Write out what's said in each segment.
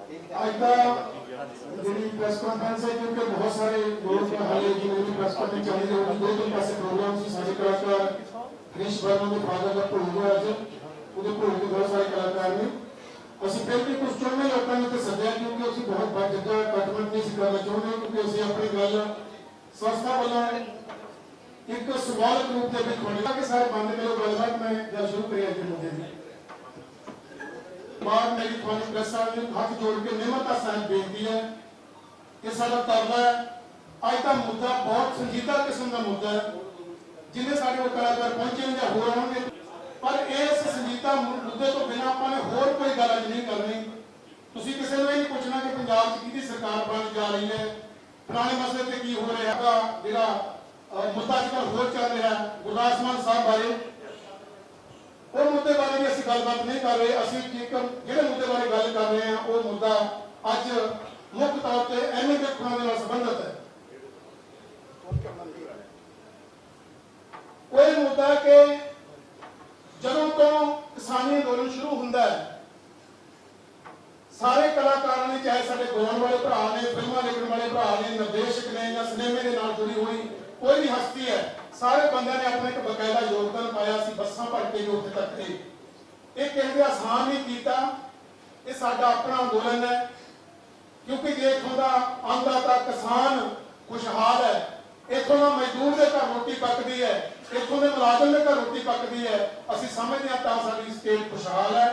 आज का जी press conference है क्योंकि बहुत सारे लोग हाले जी मेरी प्रेस कॉन्फ्रेंस चली रही दो दिन पास प्रोग्राम से सारे कलाकार हरीश वर्मा के फादर का भोग है आज ਉਹਦੇ ਭੋਗ ਤੇ बहुत सारे कलाकार ने ਅਸੀਂ ਫਿਰ ਵੀ ਕੁਝ ਚੁਣਵੇਂ ਲੋਕਾਂ ਨੂੰ ਤੇ ਸੱਦਿਆ ਕਿਉਂਕਿ ਅਸੀਂ ਬਹੁਤ ਵੱਡਾ ਜੱਗਾ ਕੱਟਮਟ ਨਹੀਂ ਸੀ ਕਰਨਾ ਚਾਹੁੰਦੇ ਕਿਉਂਕਿ ਅਸੀਂ ਆਪਣੀ ਗੱਲ ਸੰਸਥਾ ਵੱਲੋਂ ਇੱਕ ਸਵਾਲਕ ਰੂਪ ਦੇ ਵਿੱਚ ਹੋਣੀ ਕਿ ਸਾਰੇ ਬੰਦ ਕਰੋ ਗੱਲਬਾਤ ਮੈਂ ਜਦ ਸ਼ੁਰੂ ਕਰਿਆ ਜੀ ਮੁੱਦੇ ਦੀ ਬਾਅਦ ਮੇਰੀ ਤੁਹਾਨੂੰ ਪ੍ਰੈਸ ਵਾਲਿਆਂ ਨੂੰ ਹੱਥ ਜੋੜ ਕੇ ਨਿਮਰਤਾ ਸਾਹਿਬ ਬੇਨਤੀ ਹੈ ਕਿ ਸਾਡਾ ਤਰਲਾ ਹੈ ਅੱਜ ਦਾ ਮੁੱਦਾ ਬਹੁਤ ਸੰਜੀਦਾ ਕਿਸਮ ਦਾ ਮੁੱਦਾ ਹੈ ਜਿੰਨੇ ਸਾਡੇ ਉਹ ਕਲਾਕਾਰ ਪਹੁੰਚੇ ਨੇ ਜਾਂ ਹੋਰ ਆਉਣਗੇ पर इस संजीदा मुद्दे तो बिना अपने होर कोई गल अज नहीं करनी तुसी किसी ने नहीं पूछना कि पंजाब की सरकार बन जा रही है फलाने मसले ते की हो रहा है जिहड़ा मुद्दा अजकल होर चल रहा है गुरदास मान साहब बारे वो मुद्दे बारे भी असीं गलबात नहीं कर रहे असीं जिहड़े मुद्दे बारे गल कर रहे हैं वो मुद्दा अज मुख्य तौर पर एमए के खुणा दे नाल संबंधित है कोई मुद्दा कि ਜਦੋਂ ਤੋਂ ਕਿਸਾਨੀ ਅੰਦੋਲਨ ਸ਼ੁਰੂ ਹੁੰਦਾ ਹੈ ਸਾਰੇ ਕਲਾਕਾਰਾਂ ਨੇ ਚਾਹੇ ਸਾਡੇ ਗਾਉਣ ਵਾਲੇ ਭਰਾ ਨੇ ਫਿਲਮਾਂ ਲਿਖਣ ਵਾਲੇ ਭਰਾ ਨੇ ਨਿਰਦੇਸ਼ਕ ਨੇ ਜਾਂ ਸਿਨੇਮੇ ਦੇ ਨਾਲ ਜੁੜੀ ਹੋਈ ਕੋਈ ਵੀ ਹਸਤੀ ਹੈ ਸਾਰੇ ਬੰਦਿਆਂ ਨੇ ਆਪਣਾ ਇੱਕ ਬਕਾਇਦਾ ਯੋਗਦਾਨ ਪਾਇਆ ਸੀ ਬੱਸਾਂ ਭਰ ਕੇ ਜੋ ਉੱਥੇ ਤੱਕ ਗਏ ਇਹ ਕਹਿੰਦੇ ਆਸਾਨ ਨਹੀਂ ਕੀਤਾ ਇਹ ਸਾਡਾ ਆਪਣਾ ਅੰਦੋਲਨ ਹੈ ਕਿਉਂਕਿ ਜੇ ਇੱਥੋਂ ਦਾ ਅੰਨਦਾਤਾ ਕਿਸਾਨ ਖੁਸ਼ਹਾਲ ਹੈ ਇੱਥੋਂ ਦਾ ਮਜ਼ਦੂਰ ਦੇ ਘਰ ਰੋਟੀ ਪੱਕਦੀ ਹੈ ਇੱਥੋਂ ਦੇ ਮੁਲਾਜ਼ਮ ਦੇ ਘਰ ਰੋਟੀ ਪੱਕਦੀ ਹੈ ਅਸੀਂ ਸਮਝਦੇ ਹਾਂ ਤਾਂ ਸਾਡੀ ਸਟੇਟ ਖੁਸ਼ਹਾਲ ਹੈ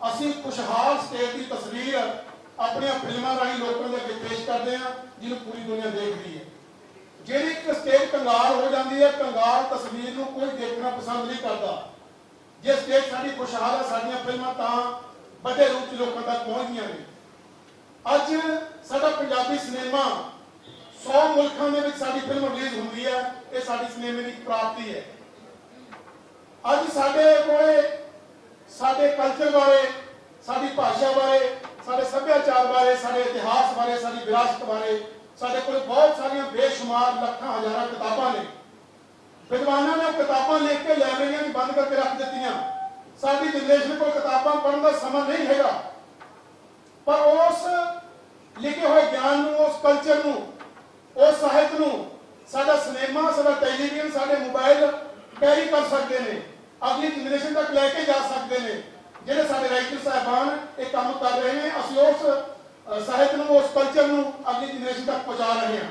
ਅਸੀਂ ਖੁਸ਼ਹਾਲ ਸਟੇਟ ਦੀ ਤਸਵੀਰ ਆਪਣੀਆਂ ਫਿਲਮਾਂ ਰਾਹੀਂ ਲੋਕਾਂ ਦੇ ਅੱਗੇ ਪੇਸ਼ ਕਰਦੇ ਹਾਂ ਜਿਹਨੂੰ ਪੂਰੀ ਦੁਨੀਆ ਦੇਖਦੀ ਹੈ ਜਿਹੜੀ ਇੱਕ ਸਟੇਟ ਕੰਗਾਲ ਹੋ ਜਾਂਦੀ ਹੈ ਕੰਗਾਲ ਤਸਵੀਰ ਨੂੰ ਕੋਈ ਦੇਖਣਾ ਪਸੰਦ ਨਹੀਂ ਕਰਦਾ ਜੇ ਸਟੇਟ ਸਾਡੀ ਖੁਸ਼ਹਾਲ ਹੈ ਸਾਡੀਆਂ ਫਿਲਮਾਂ ਤਾਂ ਵੱਡੇ ਰੂਪ 'ਚ ਲੋਕਾਂ ਤੱਕ ਪਹੁੰਚਦੀਆਂ ਨੇ ਅੱਜ ਸਾਡਾ ਪੰਜਾਬੀ ਸਿਨੇਮਾ 100 ਮੁਲਕਾਂ ਦੇ ਵਿੱਚ ਸਾਡੀ ਫਿਲਮ ਰਿਲੀਜ਼ ਹੁੰਦੀ ਹੈ ਇਹ ਸਾਡੀ ਸਿਨੇਮੇ ਦੀ ਪ੍ਰਾਪਤੀ ਹੈ ਅੱਜ ਸਾਡੇ ਕੋਲੇ ਸਾਡੇ ਕਲਚਰ ਬਾਰੇ ਸਾਡੀ ਭਾਸ਼ਾ ਬਾਰੇ ਸਾਡੇ ਸੱਭਿਆਚਾਰ ਬਾਰੇ ਸਾਡੇ ਇਤਿਹਾਸ ਬਾਰੇ ਸਾਡੀ ਵਿਰਾਸਤ ਬਾਰੇ ਸਾਡੇ ਕੋਲ ਬਹੁਤ ਸਾਰੀਆਂ ਬੇਸ਼ੁਮਾਰ ਲੱਖਾਂ ਹਜ਼ਾਰਾਂ ਕਿਤਾਬਾਂ ਨੇ ਵਿਦਵਾਨਾਂ ਨੇ ਕਿਤਾਬਾਂ ਲਿਖ ਕੇ ਲਾਇਬ੍ਰੇਰੀਆਂ ਵਿੱਚ ਬੰਦ ਕਰਕੇ ਰੱਖ ਦਿੱਤੀਆਂ ਸਾਡੀ ਜਨਰੇਸ਼ਨ ਕੋਲ ਕਿਤਾਬਾਂ ਪੜ੍ਹਨ ਦਾ ਸਮਾਂ ਨਹੀਂ ਹੈਗਾ ਪਰ ਉਸ ਲਿਖੇ ਹੋਏ ਗਿਆਨ ਨੂੰ ਉਸ ਕਲਚਰ ਨੂੰ उस साहित्य ਨੂੰ ਸਾਡਾ ਸਿਨੇਮਾ ਸਾਡਾ ਟੈਲੀਵਿਜ਼ਨ ਸਾਡੇ ਮੋਬਾਈਲ ਕੈਰੀ ਕਰ ਸਕਦੇ ਨੇ ਅਗਲੀ ਜਨਰੇਸ਼ਨ ਤੱਕ ਲੈ ਕੇ ਜਾ ਸਕਦੇ ਨੇ ਜਿਹੜੇ ਸਾਡੇ ਰਾਈਟਰ ਸਾਹਿਬਾਨ ਇਹ ਕੰਮ ਕਰ ਰਹੇ ਨੇ ਅਸੀਂ ਉਸ ਸਾਹਿਤ ਨੂੰ ਉਸ ਕਲਚਰ ਨੂੰ ਅਗਲੀ ਜਨਰੇਸ਼ਨ ਤੱਕ ਪਹੁੰਚਾ ਰਹੇ ਹਾਂ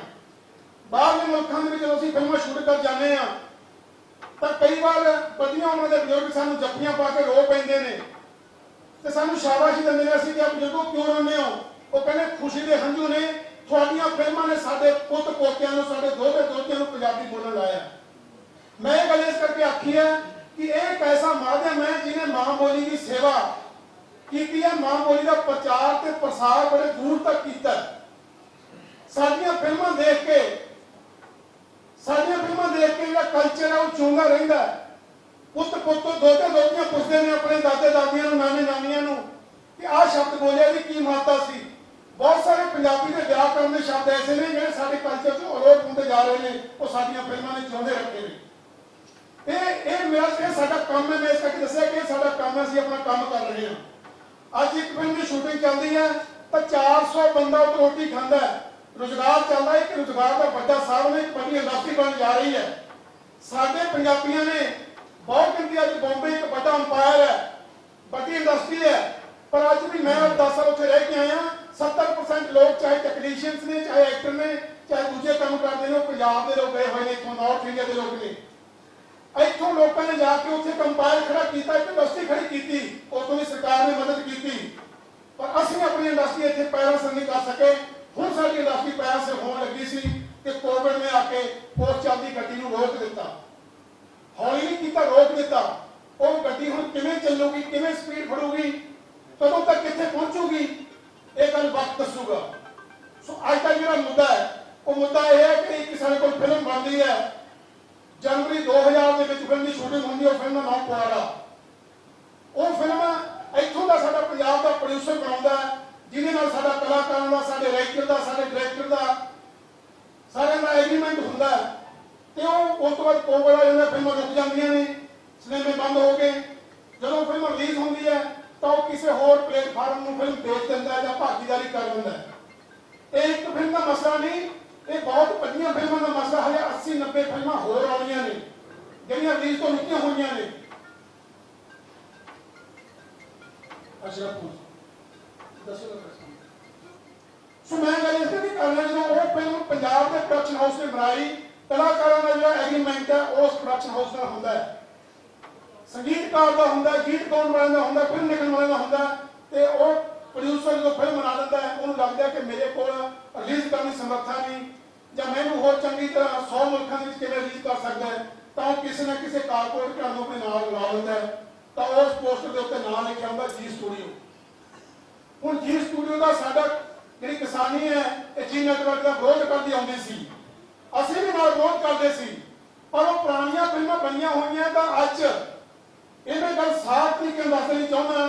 ਬਾਹਰਲੇ ਮੁਲਕਾਂ ਦੇ ਵਿੱਚ ਜਦੋਂ ਅਸੀਂ ਫਿਲਮਾਂ ਸ਼ੂਟ ਕਰ ਜਾਂਦੇ ਹਾਂ ਤਾਂ ਕਈ ਵਾਰ ਵਧੀਆ ਉਹਨਾਂ ਦੇ ਬਜ਼ੁਰਗ ਸਾਨੂੰ ਜੱਫੀਆਂ ਪਾ ਕੇ ਰੋ ਪੈਂਦੇ ਨੇ ਤੇ ਸਾਨੂੰ ਸ਼ਾਬਾਸ਼ੀ ਦਿੰਦੇ ਨੇ ਅਸੀਂ ਕਿ ਆਪ ਬਜ਼ੁਰਗੋ ਕਿਉਂ ਰੋਂਦੇ ਹੋ ਉਹ ਕਹਿੰਦੇ ਖੁਸ਼ੀ ਦੇ ਹੰਝੂ ਨੇ ਤੁਹਾਡੀਆਂ ਫਿਲਮਾਂ ਨੇ ਸਾਡੇ ਪੁੱਤ ਪੋਤਿਆਂ ਨੂੰ ਸਾਡੇ ਦੋਹਤੇ ਦੋਤਿਆਂ ਨੂੰ ਪੰਜਾਬੀ ਬੋਲਣ ਲਾਇਆ ਮੈਂ ਇਹ ਗੱਲ ਇਸ ਕਰਕੇ ਆਖੀ ਹੈ ਕਿ ਇਹ ਇੱਕ ਐਸਾ ਮਾਧਿਅਮ ਹੈ ਜਿਹਨੇ ਮਾਂ ਬੋਲੀ ਦੀ ਸੇਵਾ ਕੀਤੀ ਹੈ ਮਾਂ ਬੋਲੀ ਦਾ ਪ੍ਰਚਾਰ ਤੇ ਪ੍ਰਸਾਰ ਬੜੇ ਦੂਰ ਤੱਕ ਕੀਤਾ ਸਾਡੀਆਂ ਫਿਲਮਾਂ ਦੇਖ ਕੇ ਜਿਹੜਾ ਕਲਚਰ ਹੈ ਉਹ ਚੁੰਗਾ ਰਹਿੰਦਾ ਪੁੱਤ ਦੋਹਤੇ ਦੋਤੀਆਂ ਪੁੱਛਦੇ ਨੇ ਆਪਣੇ ਦਾਦੇ ਦਾਦੀਆਂ ਨੂੰ ਨਾਨੇ ਨਾਨੀਆਂ ਨੂੰ ਕਿ ਆਹ ਸ਼ਬਦ ਬੋਲਿਆ ਦੀ ਕੀ ਮਹੱਤਤਾ ਸੀ बहुत सारे पंजाबी के व्याकरण के शब्द ऐसे ने जो साडे कल्चर से अलोप होते जा रहे हैं वो साडियां फिल्मां ने जिउंदे रखे ने ये साडा काम है मैं इस करके दस्सिया कि साडा काम है ਅਸੀਂ अपना काम कर रहे हैं ਅੱਜ एक फिल्म की शूटिंग चलती है तो 400 बंदा उस रोटी खाता है रोजगार चलता है कि रोजगार का बड़ा साधन एक बड़ी इंडस्ट्री बन जा रही है साडे पंजाबियों ने बहुत गिनती अज बॉम्बे एक बड़ा अंपायर है बड़ी इंडस्ट्री है पर अज भी मैं 10 साल उत्थे रह के आया 70% लोग चाहे टेक्नीशियंस ने चाहे एक्टर ने चाहे दूसरे काम करते हैं पंजाब के लोग गए हुए हैं नॉर्थ इंडिया के लोग ने इतों लोगों ने जाके उत्थे कंपायर खड़ा किया इंडस्ट्री खड़ी की उतों भी सरकार ने मदद की पर असं अपनी इंडस्ट्री इतने पैरों से नहीं कर सके हुण साडी इंडस्ट्री पैरों से होने लगी सी कि कोविड ने आके उस चलती गड्डी नूं रोक दिता हौली नहीं किया रोक दिता वो गड्डी हुण किवें चलूगी किवें स्पीड फड़ूगी कदों तक कित्थे पहुंचूगी एक गल वक्त दसूगा सो अज का जो मुद्दा है वो मुद्दा यह है कि एक साढ़े को फिल्म बनती है जनवरी 2000 के फिल्म की शूटिंग होंगी और फिल्म का नाम पुआड़ा वो फिल्म इतों का साडा पंजाब का प्रोड्यूसर बनाता है जिन्हें नाल साडा कलाकारां दा साडे राइटर दा साडे डायरैक्टर दा सारे दा एग्रीमेंट हुंदा है ते उस तो बाद कोविड आ जांदा फिल्मां रुक जांदियां ने सिनेमे बंद हो गए जदों फिल्म रिलीज होंदी है ਤਾਂ ਉਹ ਕਿਸੇ ਹੋਰ ਪਲੇਟਫਾਰਮ ਨੂੰ ਫਿਲਮ ਵੇਚ ਦਿੰਦਾ ਹੈ ਜਾਂ ਭਾਗੀਦਾਰੀ ਕਰ ਲੈਂਦਾ ਹੈ। ਇਹ ਇੱਕ ਫਿਲਮ ਦਾ ਮਸਲਾ ਨਹੀਂ, ਇਹ ਬਹੁਤ ਵੱਡੀਆਂ ਫਿਲਮਾਂ ਦਾ ਮਸਲਾ ਹੈ। 80-90 ਫਿਲਮਾਂ ਹੋਰ ਆਉਣੀਆਂ ਨੇ ਜਿਹੜੀਆਂ ਰਿਲੀਜ਼ ਤੋਂ ਰੁਕੀਆਂ ਹੋਈਆਂ ਨੇ। ਸੋ ਮੈਂ ਗੱਲ ਇਸ ਤੇ ਕਰਨਾ, ਜਦੋਂ ਉਹ ਫਿਲਮ ਪੰਜਾਬ ਦੇ ਪ੍ਰੋਡਕਸ਼ਨ ਹਾਊਸ ਨੇ ਬਣਾਈ, ਕਲਾਕਾਰਾਂ ਦਾ ਜਿਹੜਾ ਐਗਰੀਮੈਂਟ ਹੈ ਉਸ ਪ੍ਰੋਡਕਸ਼ਨ ਹਾਊਸ ਨਾਲ ਹੁੰਦਾ ਹੈ, ਸੰਗੀਤਕਾਰ ਦਾ ਹੁੰਦਾ, ਗੀਤ ਗਾਉਣ ਵਾਲੇ ਦਾ ਹੁੰਦਾ, ਫਿਲਮ ਲਿਖਣ ਵਾਲੇ ਦਾ ਹੁੰਦਾ, ਤੇ ਉਹ ਪ੍ਰੋਡਿਊਸਰ ਜਦੋਂ ਫਿਲਮ ਬਣਾ ਦਿੰਦਾ ਹੈ ਉਹਨੂੰ ਲੱਗਦਾ ਕਿ ਮੇਰੇ ਕੋਲ ਰਿਲੀਜ਼ ਕਰਨ ਦੀ ਸਮਰੱਥਾ ਨਹੀਂ, ਜਾਂ ਮੈਨੂੰ ਹੋਰ ਚੰਗੀ ਤਰ੍ਹਾਂ 100 ਮੁਲਕਾਂ ਦੇ ਵਿੱਚ ਕਿਵੇਂ ਰਿਲੀਜ਼ ਕਰ ਸਕਦਾ ਹੈ, ਤਾਂ ਉਹ ਕਿਸੇ ਨਾ ਕਿਸੇ ਕਾਰਪੋਰੇਟ ਘਰ ਨੂੰ ਆਪਣੇ ਨਾਲ ਲਾ ਦਿੰਦਾ ਹੈ। ਤਾਂ ਉਸ ਪੋਸਟਰ ਦੇ ਉੱਤੇ ਨਾਮ ਲਿਖਿਆ ਹੁੰਦਾ ਜੀ ਸਟੂਡੀਓ। ਹੁਣ ਜੀ ਸਟੂਡੀਓ ਦਾ ਸਾਡਾ ਜਿਹੜੀ ਕਿਸਾਨੀ ਹੈ ਇਹ ਜੀ ਨੈਟਵਰਕ ਦਾ ਵਿਰੋਧ ਕਰਦੀ ਆਉਂਦੀ ਸੀ, ਅਸੀਂ ਵੀ ਨਾਲ ਵਿਰੋਧ ਕਰਦੇ ਸੀ, ਪਰ ਉਹ ਪੁਰਾਣੀਆਂ ਫਿਲਮਾਂ ਬਣੀਆਂ ਹੋਈਆਂ। ਤਾਂ ਅੱਜ ਇਹ ਮੈਂ ਗੱਲ ਸਾਫ਼ ਤਰੀਕੇ ਨਾਲ ਦੱਸਣੀ ਚਾਹੁੰਦਾ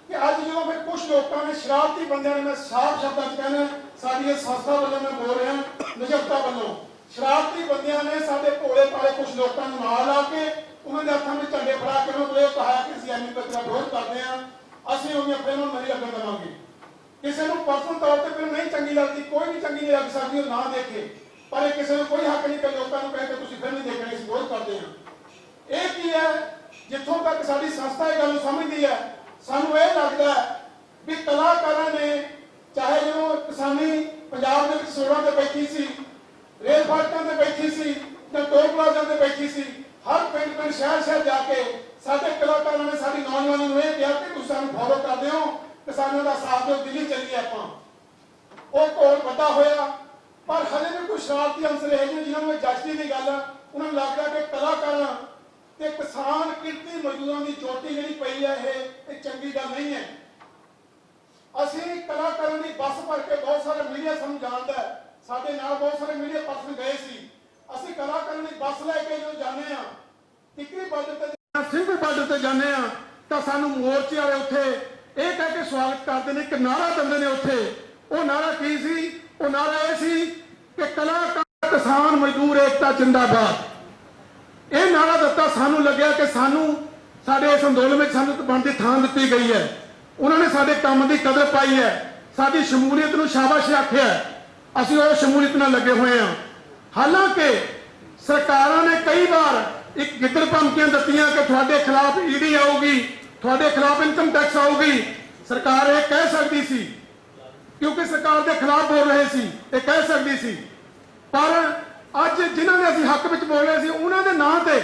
ਕਿ ਅੱਜ ਜਦੋਂ ਫਿਰ ਕੁਝ ਲੋਕਾਂ ਨੇ, ਸ਼ਰਾਰਤੀ ਬੰਦਿਆਂ ਨੇ, ਮੈਂ ਸਾਫ਼ ਸ਼ਬਦਾਂ 'ਚ ਕਹਿੰਦਾ, ਸਾਡੀ ਇਹ ਸੰਸਥਾ ਵੱਲੋਂ ਮੈਂ ਬੋਲ ਰਿਹਾ, ਨਿਜਰਤਾ ਵੱਲੋਂ, ਸ਼ਰਾਰਤੀ ਬੰਦਿਆਂ ਨੇ ਸਾਡੇ ਭੋਲੇ ਭਾਲੇ ਕੁਝ ਲੋਕਾਂ ਨੂੰ ਨਾਲ ਲਾ ਕੇ ਉਹਨਾਂ ਦੇ ਹੱਥਾਂ ਵਿੱਚ ਝੰਡੇ ਫੜਾ ਕੇ ਉਹਨਾਂ ਨੂੰ ਇਹ ਕਹਾ ਕਿ ਅਸੀਂ ਐਮਪੀ ਦਾ ਵਿਰੋਧ ਕਰਦੇ ਹਾਂ, ਅਸੀਂ ਉਹਦੀਆਂ ਫਿਲਮਾਂ ਨਹੀਂ ਲੱਗਣ ਦੇਵਾਂਗੇ। ਕਿਸੇ ਨੂੰ ਪਰਸਨਲ ਤੌਰ ਤੇ ਫਿਲਮ ਨਹੀਂ ਚੰਗੀ ਲੱਗਦੀ, ਕੋਈ ਵੀ ਚੰਗੀ ਨਹੀਂ ਲੱਗ ਸਕਦੀ, ਉਹ ਨਾ ਦੇਖੇ, ਪਰ ਇਹ ਕਿਸੇ ਨੂੰ ਕੋਈ ਹੱਕ ਨਹੀਂ ਕਿ ਲੋਕਾਂ ਨੂੰ ਕਹੇ ਕਿ ਤੁਸੀਂ ਫਿਲਮ ਨਹੀਂ ਦੇਖਣੀ, ਅਸੀਂ ਵਿਰੋਧ ਕਰਦੇ ਹਾਂ। ਇਹ ਕੀ ਹੈ? ਜਿੱਥੋਂ ਤੱਕ ਸਾਡੀ ਸੰਸਥਾ ਇਹ ਗੱਲ ਨੂੰ ਸਮਝਦੀ ਹੈ, ਸਾਨੂੰ ਇਹ ਲੱਗਦਾ ਵੀ ਕਲਾਕਾਰਾਂ ਨੇ, ਚਾਹੇ ਜਦੋਂ ਕਿਸਾਨੀ ਪੰਜਾਬ ਦੇ ਵਿੱਚ ਸੜਕਾਂ ਤੇ ਬੈਠੀ ਸੀ, ਰੇਲ ਫਾਟਕਾਂ ਤੇ ਬੈਠੀ ਸੀ, ਜਾਂ ਟੋਲ ਪਲਾਜ਼ਾ ਤੇ ਬੈਠੀ ਸੀ, ਹਰ ਪਿੰਡ ਸ਼ਹਿਰ ਜਾ ਕੇ ਸਾਡੇ ਕਲਾਕਾਰਾਂ ਨੇ ਸਾਡੀ ਨੌਜਵਾਨਾਂ ਨੂੰ ਇਹ ਕਿਹਾ ਕਿ ਤੁਸੀਂ ਸਾਨੂੰ ਫੋਲੋ ਕਰਦੇ ਹੋ, ਕਿਸਾਨਾਂ ਦਾ ਸਾਥ ਦਿਓ, ਦਿੱਲੀ ਚੱਲੀਏ ਆਪਾਂ। ਉਹ ਘੋਲ ਵੱਡਾ ਹੋਇਆ, ਪਰ ਹਜੇ ਵੀ ਕੋਈ ਸ਼ਰਾਰਤੀ ਅੰਸਰ ਇਹ ਜਿਹੇ ਜਿਨ੍ਹਾਂ ਨੂੰ ਜੱਜਦੀ ਦੀ ਗੱਲ, ਉਹਨਾਂ ਨੂੰ ਲੱਗਦਾ ਕਿ ਕਲਾਕਾਰਾਂ ਤੇ ਕਿਸਾਨ ਕਿਰਤੀ ਮਜ਼ਦੂਰਾਂ ਦੀ ਚੋਟੀ ਜਿਹੜੀ ਪਈ ਹੈ ਇਹ ਚੰਗੀ ਗੱਲ ਨਹੀਂ ਹੈ। ਅਸੀਂ ਕਲਾਕਾਰਾਂ ਦੀ ਬੱਸ ਭਰ ਕੇ, ਬਹੁਤ ਸਾਰੇ ਮੀਡੀਆ ਸਾਨੂੰ ਜਾਣਦਾ ਹੈ, ਸਾਡੇ ਨਾਲ ਬਹੁਤ ਸਾਰੇ ਮੀਡੀਆ ਪਰਸਨ ਗਏ ਸੀ, ਅਸੀਂ ਕਲਾਕਾਰਾਂ ਦੀ ਬੱਸ ਲੈ ਕੇ ਜਦੋਂ ਜਾਂਦੇ ਹਾਂ, ਟਿੱਕਰੀ ਬਾਰਡਰ ਤੇ, ਸਿੰਘ ਬਾਰਡਰ ਤੇ ਜਾਂਦੇ ਹਾਂ, ਤਾਂ ਸਾਨੂੰ ਮੋਰਚੇ ਵਾਲੇ ਉੱਥੇ ਇਹ ਕਹਿ ਕੇ ਸਵਾਗਤ ਕਰਦੇ ਨੇ, ਇੱਕ ਨਾਰਾ ਦਿੰਦੇ ਨੇ ਉੱਥੇ। ਉਹ ਨਾਰਾ ਕੀ ਸੀ? ਉਹ ਨਾਰਾ ਇਹ ਸੀ ਕਿ ਕਲਾਕਾਰ ਕਿਸਾਨ ਮਜ਼ਦੂਰ ਏਕਤਾ ਜਿੰਦਾਬਾਦ। ਇਹ ਨਾਰਾ ਦਿੱਤਾ, ਸਾਨੂੰ ਲੱਗਿਆ ਕਿ ਸਾਨੂੰ ਸਾਡੇ ਇਸ ਅੰਦੋਲਨ ਵਿੱਚ ਸਾਨੂੰ ਬਣਦੀ ਥਾਂ ਦਿੱਤੀ ਗਈ ਹੈ, ਉਹਨਾਂ ਨੇ ਸਾਡੇ ਕੰਮ ਦੀ ਕਦਰ ਪਾਈ ਹੈ, ਸਾਡੀ ਸ਼ਮੂਲੀਅਤ ਨੂੰ ਸ਼ਾਬਾਸ਼ ਆਖਿਆ, ਅਸੀਂ ਉਹ ਸ਼ਮੂਲੀਅਤ ਨਾਲ ਲੱਗੇ ਹੋਏ ਹਾਂ। ਹਾਲਾਂਕਿ ਸਰਕਾਰਾਂ ਨੇ ਕਈ ਵਾਰ ਇੱਕ ਗਿੱਦੜ ਧਮਕੀਆਂ ਦਿੱਤੀਆਂ ਕਿ ਤੁਹਾਡੇ ਖਿਲਾਫ ਈਡੀ ਆਊਗੀ, ਤੁਹਾਡੇ ਖਿਲਾਫ ਇਨਕਮ ਟੈਕਸ ਆਊਗੀ। ਸਰਕਾਰ ਇਹ ਕਹਿ ਸਕਦੀ ਸੀ, ਕਿਉਂਕਿ ਸਰਕਾਰ ਦੇ ਖਿਲਾਫ ਬੋਲ ਰਹੇ ਸੀ, ਇਹ ਕਹਿ ਸਕਦੀ ਸੀ, ਪਰ ਅੱਜ ਜਿਨ੍ਹਾਂ ਦੇ ਅਸੀਂ ਹੱਕ ਵਿੱਚ ਬੋਲ ਰਹੇ ਸੀ, ਉਹਨਾਂ ਦੇ ਨਾਂ ਤੇ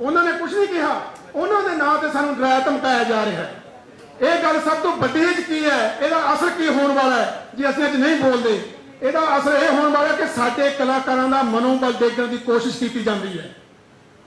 ਉਹਨਾਂ ਨੇ ਕੁਝ ਨਹੀਂ ਕਿਹਾ, ਉਹਨਾਂ ਦੇ ਨਾਂ ਤੇ ਸਾਨੂੰ ਡਰਾਇਆ ਧਮਕਾਇਆ ਜਾ ਰਿਹਾ ਹੈ। ਇਹ ਗੱਲ ਸਭ ਤੋਂ ਵੱਡੀ ਕੀ ਹੈ? ਇਹਦਾ ਅਸਰ ਕੀ ਹੋਣ ਵਾਲਾ ਹੈ ਜੇ ਅਸੀਂ ਅੱਜ ਨਹੀਂ ਬੋਲਦੇ? ਇਹਦਾ ਅਸਰ ਇਹ ਹੋਣ ਵਾਲਾ ਕਿ ਸਾਡੇ ਕਲਾਕਾਰਾਂ ਦਾ ਮਨੋਬਲ ਡੇਗਣ ਦੀ ਕੋਸ਼ਿਸ਼ ਕੀਤੀ ਜਾਂਦੀ ਹੈ।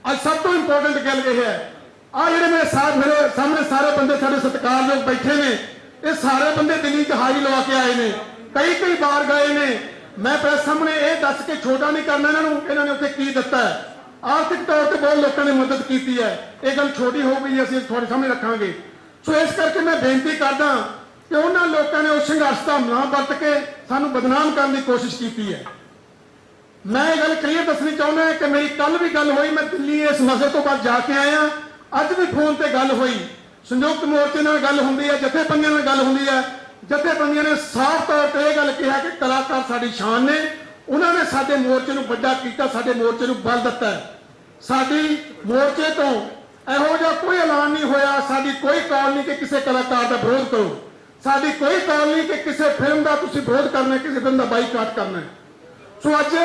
ਅੱਜ ਸਭ ਤੋਂ ਇੰਪੋਰਟੈਂਟ ਗੱਲ ਇਹ ਹੈ, ਆ ਜਿਹੜੇ ਮੇਰੇ ਸਾਹਮਣੇ ਸਾਰੇ ਬੰਦੇ ਸਾਡੇ ਸਤਿਕਾਰਯੋਗ ਬੈਠੇ ਨੇ, ਇਹ ਸਾਰੇ ਬੰਦੇ ਦਿੱਲੀ 'ਚ ਹਾਜ਼ਰੀ ਲਵਾ ਕੇ ਆਏ ਨੇ, ਕਈ ਵਾਰ ਗਏ ਨੇ। ਮੈਂ ਪ੍ਰੈਸ ਸਾਹਮਣੇ ਇਹ ਦੱਸ ਕੇ ਛੋਟਾ ਨਹੀਂ ਕਰਨਾ ਇਹਨਾਂ ਨੇ ਉੱਥੇ ਕੀ ਦਿੱਤਾ ਹੈ। ਆਰਥਿਕ ਤੌਰ ਤੇ ਬਹੁਤ ਲੋਕਾਂ ਨੇ ਮਦਦ ਕੀਤੀ ਹੈ, ਇਹ ਗੱਲ ਛੋਟੀ ਹੋਊਗੀ ਜੇ ਅਸੀਂ ਤੁਹਾਡੇ ਸਾਹਮਣੇ ਰੱਖਾਂਗੇ। ਸੋ ਇਸ ਕਰਕੇ ਮੈਂ ਬੇਨਤੀ ਕਰਦਾ ਕਿ ਉਹਨਾਂ ਲੋਕਾਂ ਨੇ ਉਸ ਸੰਘਰਸ਼ ਦਾ ਨਾਂ ਵਰਤ ਕੇ ਸਾਨੂੰ ਬਦਨਾਮ ਕਰਨ ਦੀ ਕੋਸ਼ਿਸ਼ ਕੀਤੀ ਹੈ। ਮੈਂ ਇਹ ਗੱਲ ਕਲੀਅਰ ਦੱਸਣੀ ਚਾਹੁੰਦਾ ਕਿ ਮੇਰੀ ਕੱਲ ਵੀ ਗੱਲ ਹੋਈ, ਮੈਂ ਦਿੱਲੀ ਇਸ ਮਸਲੇ ਤੋਂ ਬਾਅਦ ਜਾ ਕੇ ਆਇਆ, ਅੱਜ ਵੀ ਫੋਨ ਤੇ ਗੱਲ ਹੋਈ, ਸੰਯੁਕਤ ਮੋਰਚੇ ਨਾਲ ਗੱਲ ਹੁੰਦੀ ਹੈ, ਜਥੇਬੰਦੀਆਂ ਨਾਲ ਗੱਲ ਹੁੰਦੀ ਹੈ। ਜਥੇਬੰਦੀਆਂ ਨੇ ਸਾਫ਼ ਤੌਰ ਤੇ ਇਹ ਗੱਲ ਕਿਹਾ ਕਿ ਕਲਾਕਾਰ ਸਾਡੀ ਸ਼ਾਨ ਨੇ, ਉਹਨਾਂ ਨੇ ਸਾਡੇ ਮੋਰਚੇ ਨੂੰ ਵੱਡਾ ਕੀਤਾ, ਸਾਡੇ ਮੋਰਚੇ ਨੂੰ ਬਲ ਦਿੱਤਾ ਹੈ। ਸਾਡੀ ਮੋਰਚੇ ਤੋਂ ਇਹੋ ਜਿਹਾ ਕੋਈ ਐਲਾਨ ਨਹੀਂ ਹੋਇਆ, ਸਾਡੀ ਕੋਈ ਕਾਲ ਨਹੀਂ ਕਿ ਕਿਸੇ ਕਲਾਕਾਰ ਦਾ ਵਿਰੋਧ ਕਰੋ, ਸਾਡੀ ਕੋਈ ਕਾਲ ਨਹੀਂ ਕਿ ਕਿਸੇ ਫਿਲਮ ਦਾ ਤੁਸੀਂ ਵਿਰੋਧ ਕਰਨਾ, ਕਿਸੇ ਫਿਲਮ ਦਾ ਬਾਈਕਾਟ ਕਰਨਾ। ਸੋ ਅੱਜ